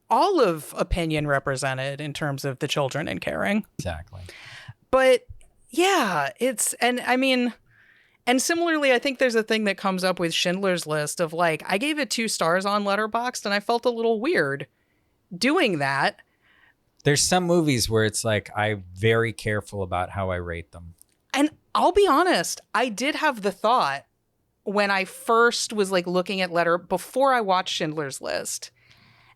all of opinion represented in terms of the children and caring. Exactly. But yeah, and similarly, I think there's a thing that comes up with Schindler's List of like, I gave it 2 stars on Letterboxd and I felt a little weird doing that. There's some movies where it's like, I'm very careful about how I rate them. And I'll be honest, I did have the thought when I first was like looking at before I watched Schindler's List,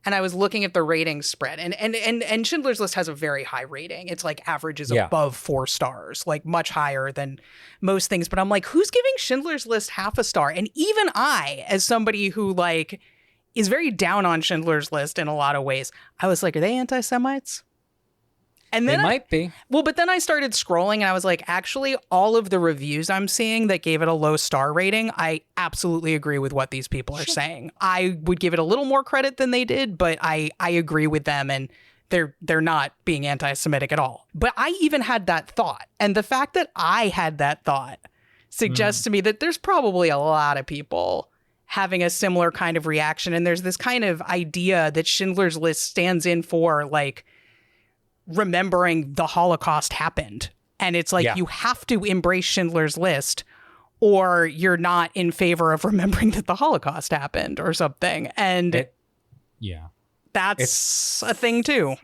and I was looking at the rating spread, and Schindler's List has a very high rating. It's like averages above 4 stars, like much higher than most things. But I'm like, who's giving Schindler's List half a star? And even I, as somebody who like is very down on Schindler's List in a lot of ways, I was like, are they anti-Semites? And then they might be. Well, but then I started scrolling and I was like, actually, all of the reviews I'm seeing that gave it a low star rating, I absolutely agree with what these people are saying. I would give it a little more credit than they did, but I agree with them, and they're not being anti-Semitic at all. But I even had that thought. And the fact that I had that thought suggests to me that there's probably a lot of people having a similar kind of reaction. And there's this kind of idea that Schindler's List stands in for, like, remembering the Holocaust happened. And it's like, you have to embrace Schindler's List or you're not in favor of remembering that the Holocaust happened or something. And that's a thing too.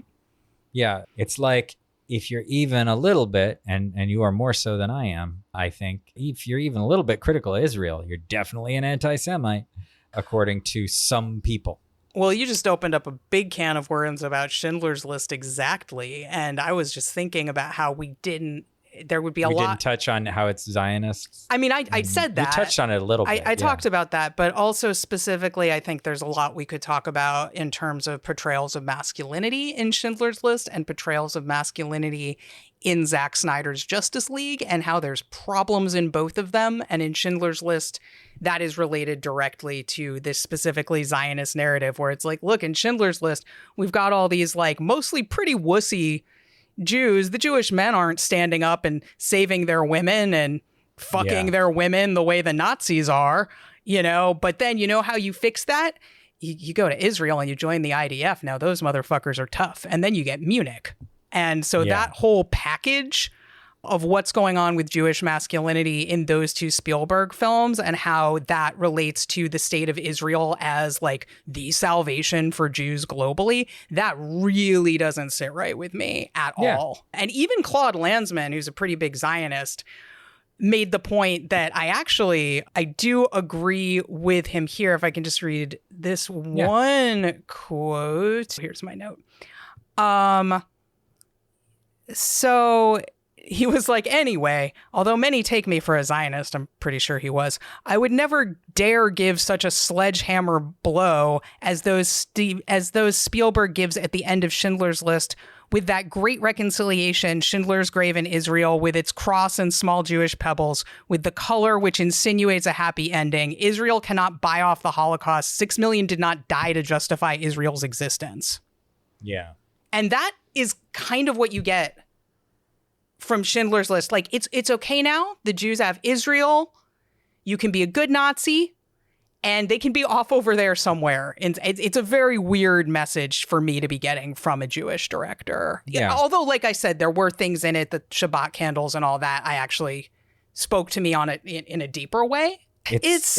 Yeah. It's like, if you're even a little bit, and you are more so than I am, I think, if you're even a little bit critical of Israel, you're definitely an anti-Semite, according to some people. Well, you just opened up a big can of worms about Schindler's List exactly. And I was just thinking about how we didn't there would be a we lot. didn't touch on how it's Zionists. I mean, I said that. You touched on it a little bit. I talked about that, but also specifically, I think there's a lot we could talk about in terms of portrayals of masculinity in Schindler's List and portrayals of masculinity in Zack Snyder's Justice League, and how there's problems in both of them. And in Schindler's List, that is related directly to this specifically Zionist narrative, where it's like, look, in Schindler's List, we've got all these like mostly pretty wussy Jews. The Jewish men aren't standing up and saving their women and fucking their women the way the Nazis are, you know. But then, you know how you fix that? You go to Israel and you join the IDF. Now those motherfuckers are tough. And then you get Munich. And so that whole package of what's going on with Jewish masculinity in those two Spielberg films and how that relates to the state of Israel as like the salvation for Jews globally, that really doesn't sit right with me at all. And even Claude Lanzmann, who's a pretty big Zionist, made the point that I do agree with him here. If I can just read this one quote. Here's my note. So he was like, anyway, although many take me for a Zionist, I'm pretty sure he was, I would never dare give such a sledgehammer blow as those Spielberg gives at the end of Schindler's List, with that great reconciliation, Schindler's grave in Israel, with its cross and small Jewish pebbles, with the color which insinuates a happy ending. Israel cannot buy off the Holocaust. 6 million did not die to justify Israel's existence. Yeah. And that is kind of what you get from Schindler's List. Like, it's okay now. The Jews have Israel. You can be a good Nazi, and they can be off over there somewhere. And it's a very weird message for me to be getting from a Jewish director. Yeah. Although, like I said, there were things in it, the Shabbat candles and all that, I actually spoke to me on it in a deeper way. It's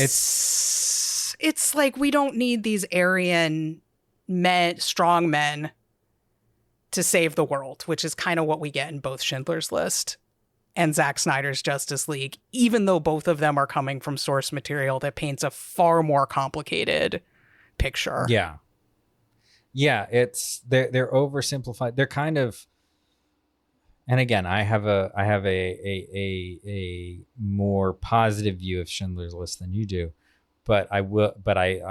like, we don't need these Aryan men, strong men, to save the world, which is kind of what we get in both Schindler's List and Zack Snyder's Justice League, even though both of them are coming from source material that paints a far more complicated picture. Yeah. Yeah, they're oversimplified. They're kind of, and again, I have a more positive view of Schindler's List than you do. But I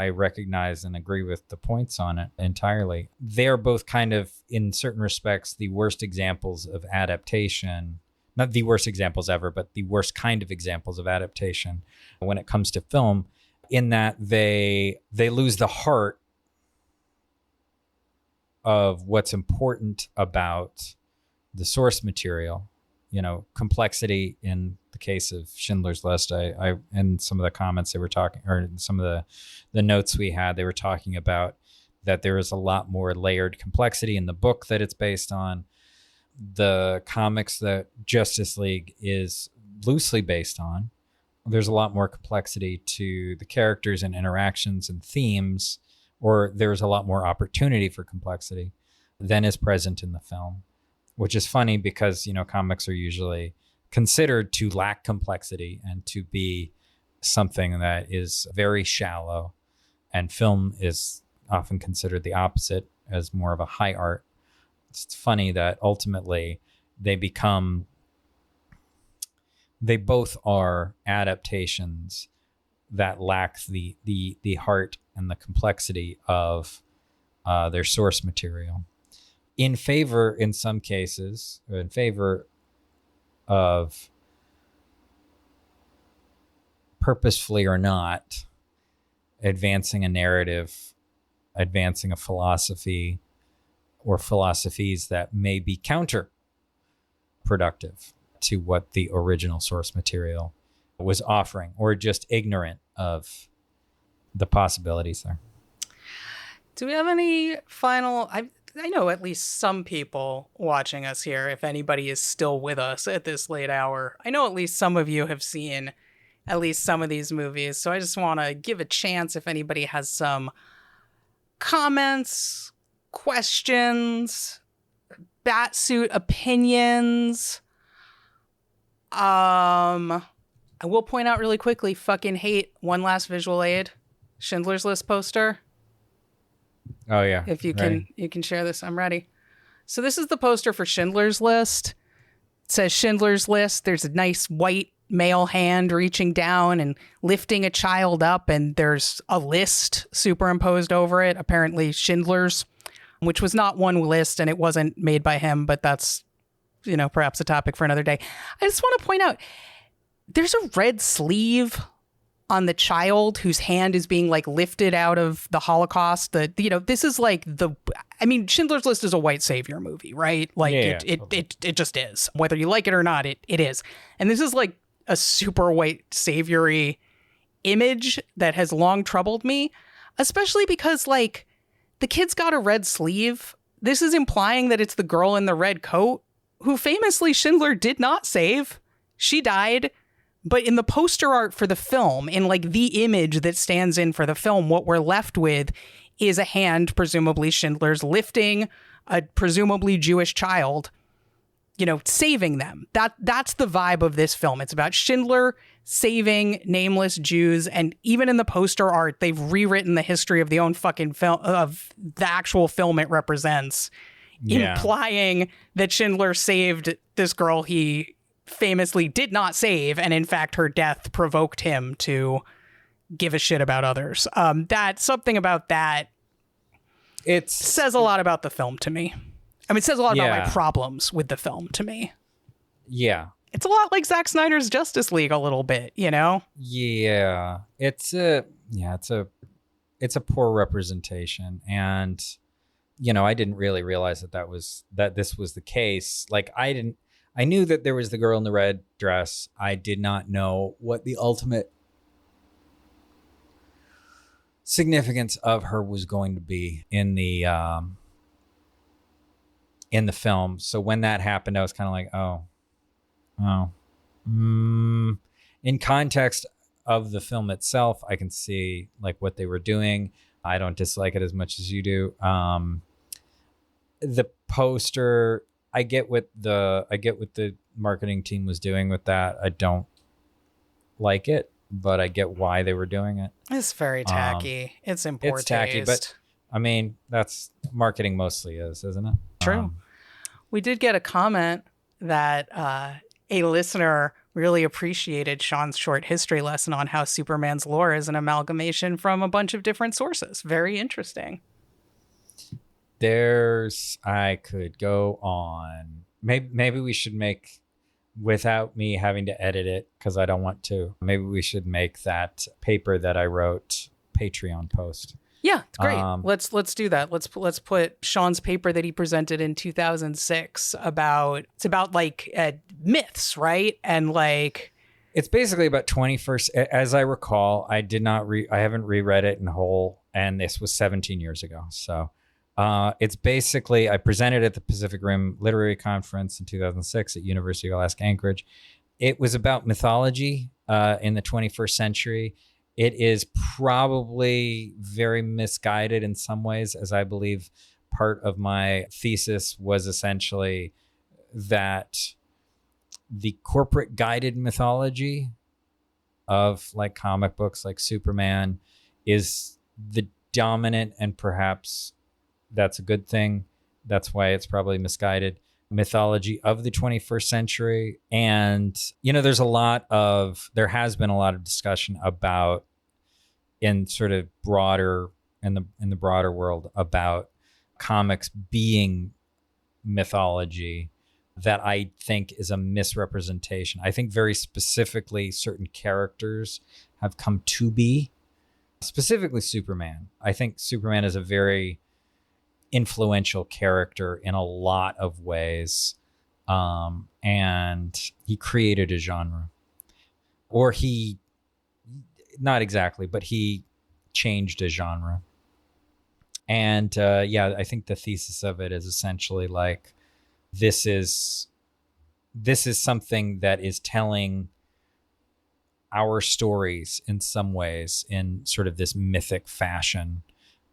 recognize and agree with the points on it entirely. They're both kind of, in certain respects, the worst examples of adaptation. Not the worst examples ever, but the worst kind of examples of adaptation when it comes to film, in that they lose the heart of what's important about the source material. You know, complexity in the case of Schindler's List. I and some of the comments they were talking, or some of the notes we had, they were talking about that there is a lot more layered complexity in the book that it's based on. The comics that Justice League is loosely based on, there's a lot more complexity to the characters and interactions and themes, or there's a lot more opportunity for complexity than is present in the film. Which is funny because, you know, comics are usually considered to lack complexity and to be something that is very shallow, and film is often considered the opposite, as more of a high art. It's funny that ultimately they both are adaptations that lack the heart and the complexity of their source material. In favor, in some cases, or in favor of, purposefully or not, advancing a narrative, advancing a philosophy, or philosophies that may be counterproductive to what the original source material was offering, or just ignorant of the possibilities there. Do we have any final... I know at least some people watching us here, if anybody is still with us at this late hour. I know at least some of you have seen at least some of these movies. So I just want to give a chance if anybody has some comments, questions, Batsuit opinions. I will point out really quickly, fucking hate one last visual aid, Schindler's List poster. Oh yeah. If you can, you can share this. I'm ready. So this is the poster for Schindler's List. says Schindler's List. There's a nice white male hand reaching down and lifting a child up, and there's a list superimposed over it, apparently Schindler's, which was not one list and it wasn't made by him, but that's, perhaps a topic for another day. I just want to point out there's a red sleeve on the child whose hand is being like lifted out of the Holocaust. This is like Schindler's List is a white savior movie, right? Like it just is. Whether you like it or not, it is. And this is like a super white saviory image that has long troubled me, especially because like the kid's got a red sleeve. This is implying that it's the girl in the red coat who famously Schindler did not save. She died. But in the poster art for the film, in like the image that stands in for the film, what we're left with is a hand, presumably Schindler's, lifting a presumably Jewish child, saving them. That's the vibe of this film. It's about Schindler saving nameless Jews. And even in the poster art, they've rewritten the history of the own fucking film, of the actual film it represents, implying that Schindler saved this girl he famously did not save, and in fact her death provoked him to give a shit about others. That something about that, it says a lot about the film to me. It says a lot about my problems with the film to me. Yeah, it's a lot like Zack Snyder's Justice League a little bit, Yeah, it's a poor representation, and I didn't really realize that this was the case. Like I knew that there was the girl in the red dress. I did not know what the ultimate significance of her was going to be in the film. So when that happened, I was kind of like, in context of the film itself, I can see like what they were doing. I don't dislike it as much as you do. The poster, I get what the marketing team was doing with that. I don't like it, but I get why they were doing it. It's very tacky. It's in poor It's tacky, taste. but that's marketing mostly is, isn't it? True. We did get a comment that a listener really appreciated Sean's short history lesson on how Superman's lore is an amalgamation from a bunch of different sources. Very interesting. I could go on. Maybe we should make, without me having to edit it, because I don't want to, maybe we should make that paper that I wrote Patreon post. Yeah, it's great. Let's do that. Let's put Sean's paper that he presented in 2006 about myths, right? And like it's basically about 21st, as I recall. I haven't reread it in whole, and this was 17 years ago. So it's basically, I presented at the Pacific Rim Literary Conference in 2006 at University of Alaska Anchorage. It was about mythology in the 21st century. It is probably very misguided in some ways, as I believe part of my thesis was essentially that the corporate guided mythology of like comic books like Superman is the dominant, and perhaps that's a good thing. That's why it's probably misguided mythology of the 21st century. And, there has been a lot of discussion about in the broader world about comics being mythology that I think is a misrepresentation. I think very specifically certain characters have come to be, specifically Superman. I think Superman is a very influential character in a lot of ways. And he created a genre, or not exactly, but he changed a genre. And I think the thesis of it is essentially like, this is something that is telling our stories in some ways in sort of this mythic fashion,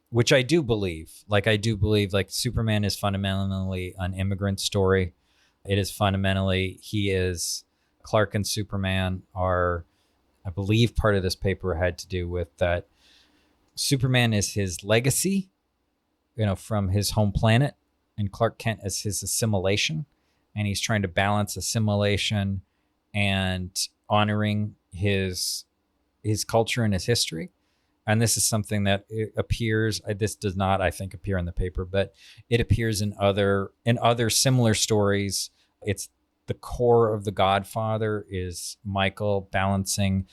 which I do believe. I do believe Superman is fundamentally an immigrant story. It is fundamentally, Clark and Superman are, I believe part of this paper had to do with that Superman is his legacy, from his home planet, and Clark Kent is his assimilation. and he's trying to balance assimilation and honoring his culture and his history. And this is something that appears, this does not, I think, appear in the paper, but it appears in other similar stories. It's the core of The Godfather is Michael balancing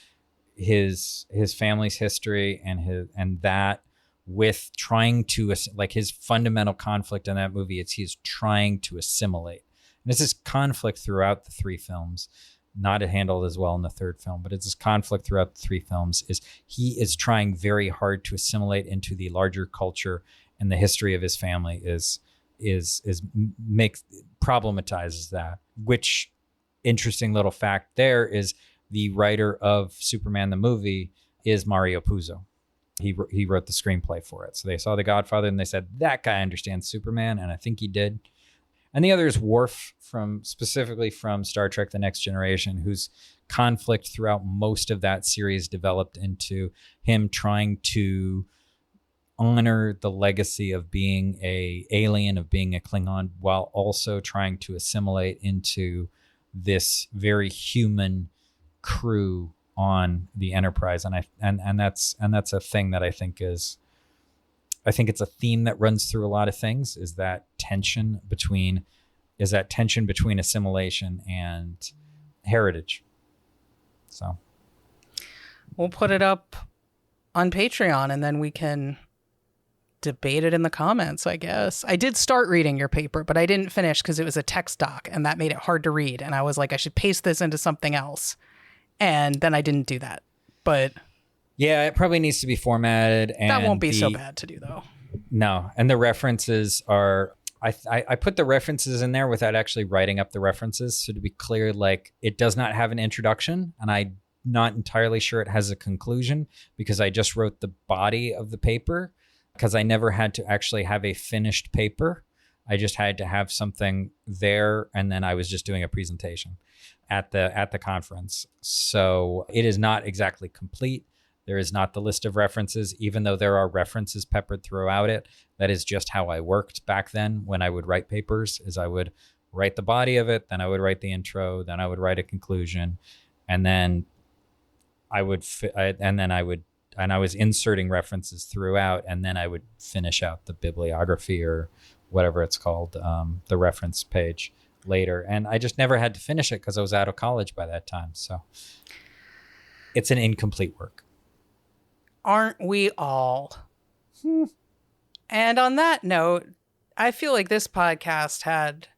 his family's history and that with trying to, like, his fundamental conflict in that movie, he's trying to assimilate. And it's this conflict throughout the three films, not handled as well in the third film, but it's this conflict throughout the three films. He is trying very hard to assimilate into the larger culture, and the history of his family problematizes that. Which, interesting little fact there is, the writer of Superman the movie is Mario Puzo. He wrote the screenplay for it. So they saw The Godfather and they said, that guy understands Superman, and I think he did. And the other is Worf, specifically from Star Trek The Next Generation, whose conflict throughout most of that series developed into him trying to honor the legacy of being a alien, of being a Klingon, while also trying to assimilate into this very human crew on the Enterprise. And that's a thing that I think it's a theme that runs through a lot of things, is that tension between assimilation and heritage. So we'll put it up on Patreon and then we can debate it in the comments, I guess. I did start reading your paper, but I didn't finish because it was a text doc and that made it hard to read. And I was like, I should paste this into something else. And then I didn't do that. But yeah, it probably needs to be formatted. And that won't be so bad to do, though. No. And the references are, I put the references in there without actually writing up the references. So to be clear, like, it does not have an introduction, and I'm not entirely sure it has a conclusion, because I just wrote the body of the paper, because I never had to actually have a finished paper. I just had to have something there, and then I was just doing a presentation at the conference. So it is not exactly complete. There is not the list of references, even though there are references peppered throughout it. That is just how I worked back then when I would write papers, is I would write the body of it, then I would write the intro, then I would write a conclusion, and then I was inserting references throughout, and then I would finish out the bibliography, or whatever it's called, the reference page later. And I just never had to finish it because I was out of college by that time. So it's an incomplete work. Aren't we all? And on that note, I feel like this podcast had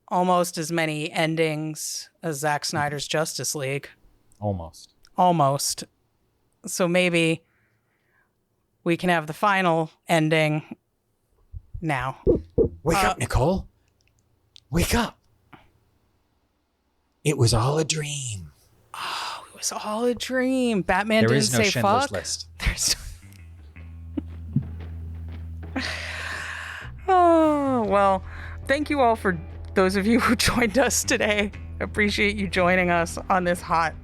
almost as many endings as Zack Snyder's Justice League. Almost. So maybe we can have the final ending now. Wake up, Nicole. Wake up. It was all a dream. Oh, it was all a dream. Batman there didn't is no say Schindler's fuck. List. There's Oh, well, thank you all for those of you who joined us today. Appreciate you joining us on this hot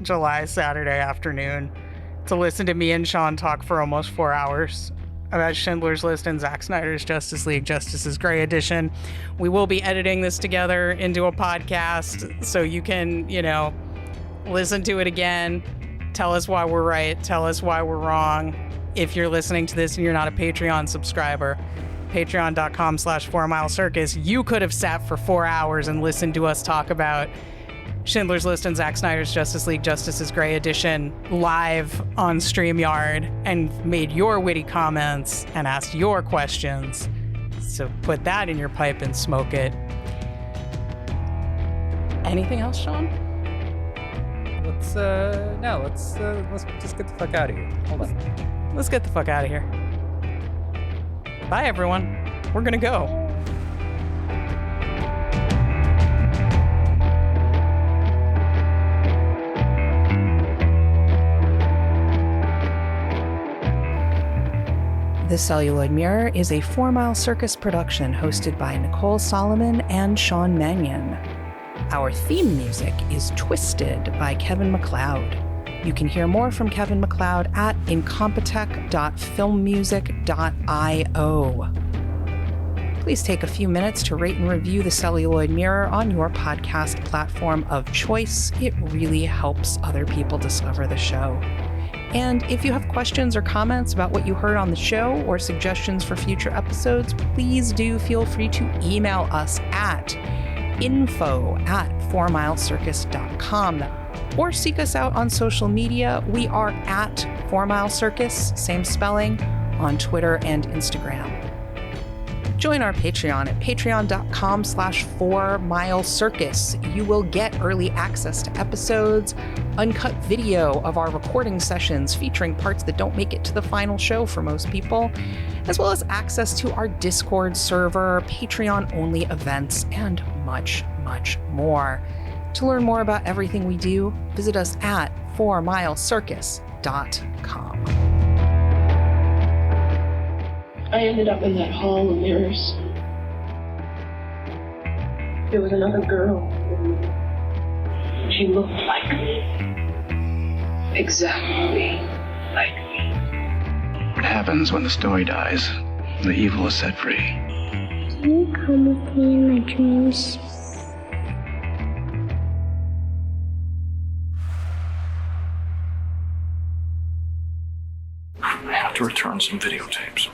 July Saturday afternoon to listen to me and Sean talk for almost 4 hours about Schindler's List and Zack Snyder's Justice League, Justice's Gray Edition. We will be editing this together into a podcast so you can, listen to it again. Tell us why we're right. Tell us why we're wrong. If you're listening to this and you're not a Patreon subscriber, patreon.com/4MileCircus, you could have sat for 4 hours and listened to us talk about Schindler's List and Zack Snyder's Justice League, Justice's Gray Edition live on StreamYard and made your witty comments and asked your questions. So put that in your pipe and smoke it. Anything else, Sean? Let's just get the fuck out of here. Hold on. Let's get the fuck out of here. Bye, everyone. We're gonna go. The Celluloid Mirror is a 4 Mile Circus production hosted by Nicole Solomon and Sean Mannion. Our theme music is Twisted by Kevin MacLeod. You can hear more from Kevin MacLeod at incompetech.filmmusic.io. please take a few minutes to rate and review the Celluloid Mirror on your podcast platform of choice. It really helps other people discover the show. And if you have questions or comments about what you heard on the show or suggestions for future episodes, please do feel free to email us at info@4milecircus.com or seek us out on social media. We are at 4 Mile Circus, same spelling, on Twitter and Instagram. Join our Patreon at patreon.com/4milecircus. You will get early access to episodes, uncut video of our recording sessions featuring parts that don't make it to the final show for most people, as well as access to our Discord server, Patreon-only events, and much, much more. To learn more about everything we do, visit us at 4milecircus.com. I ended up in that hall of mirrors. There was another girl. She looked like me. Exactly like me. What happens when the story dies? The evil is set free. Can you come with me in my dreams? I have to return some videotapes.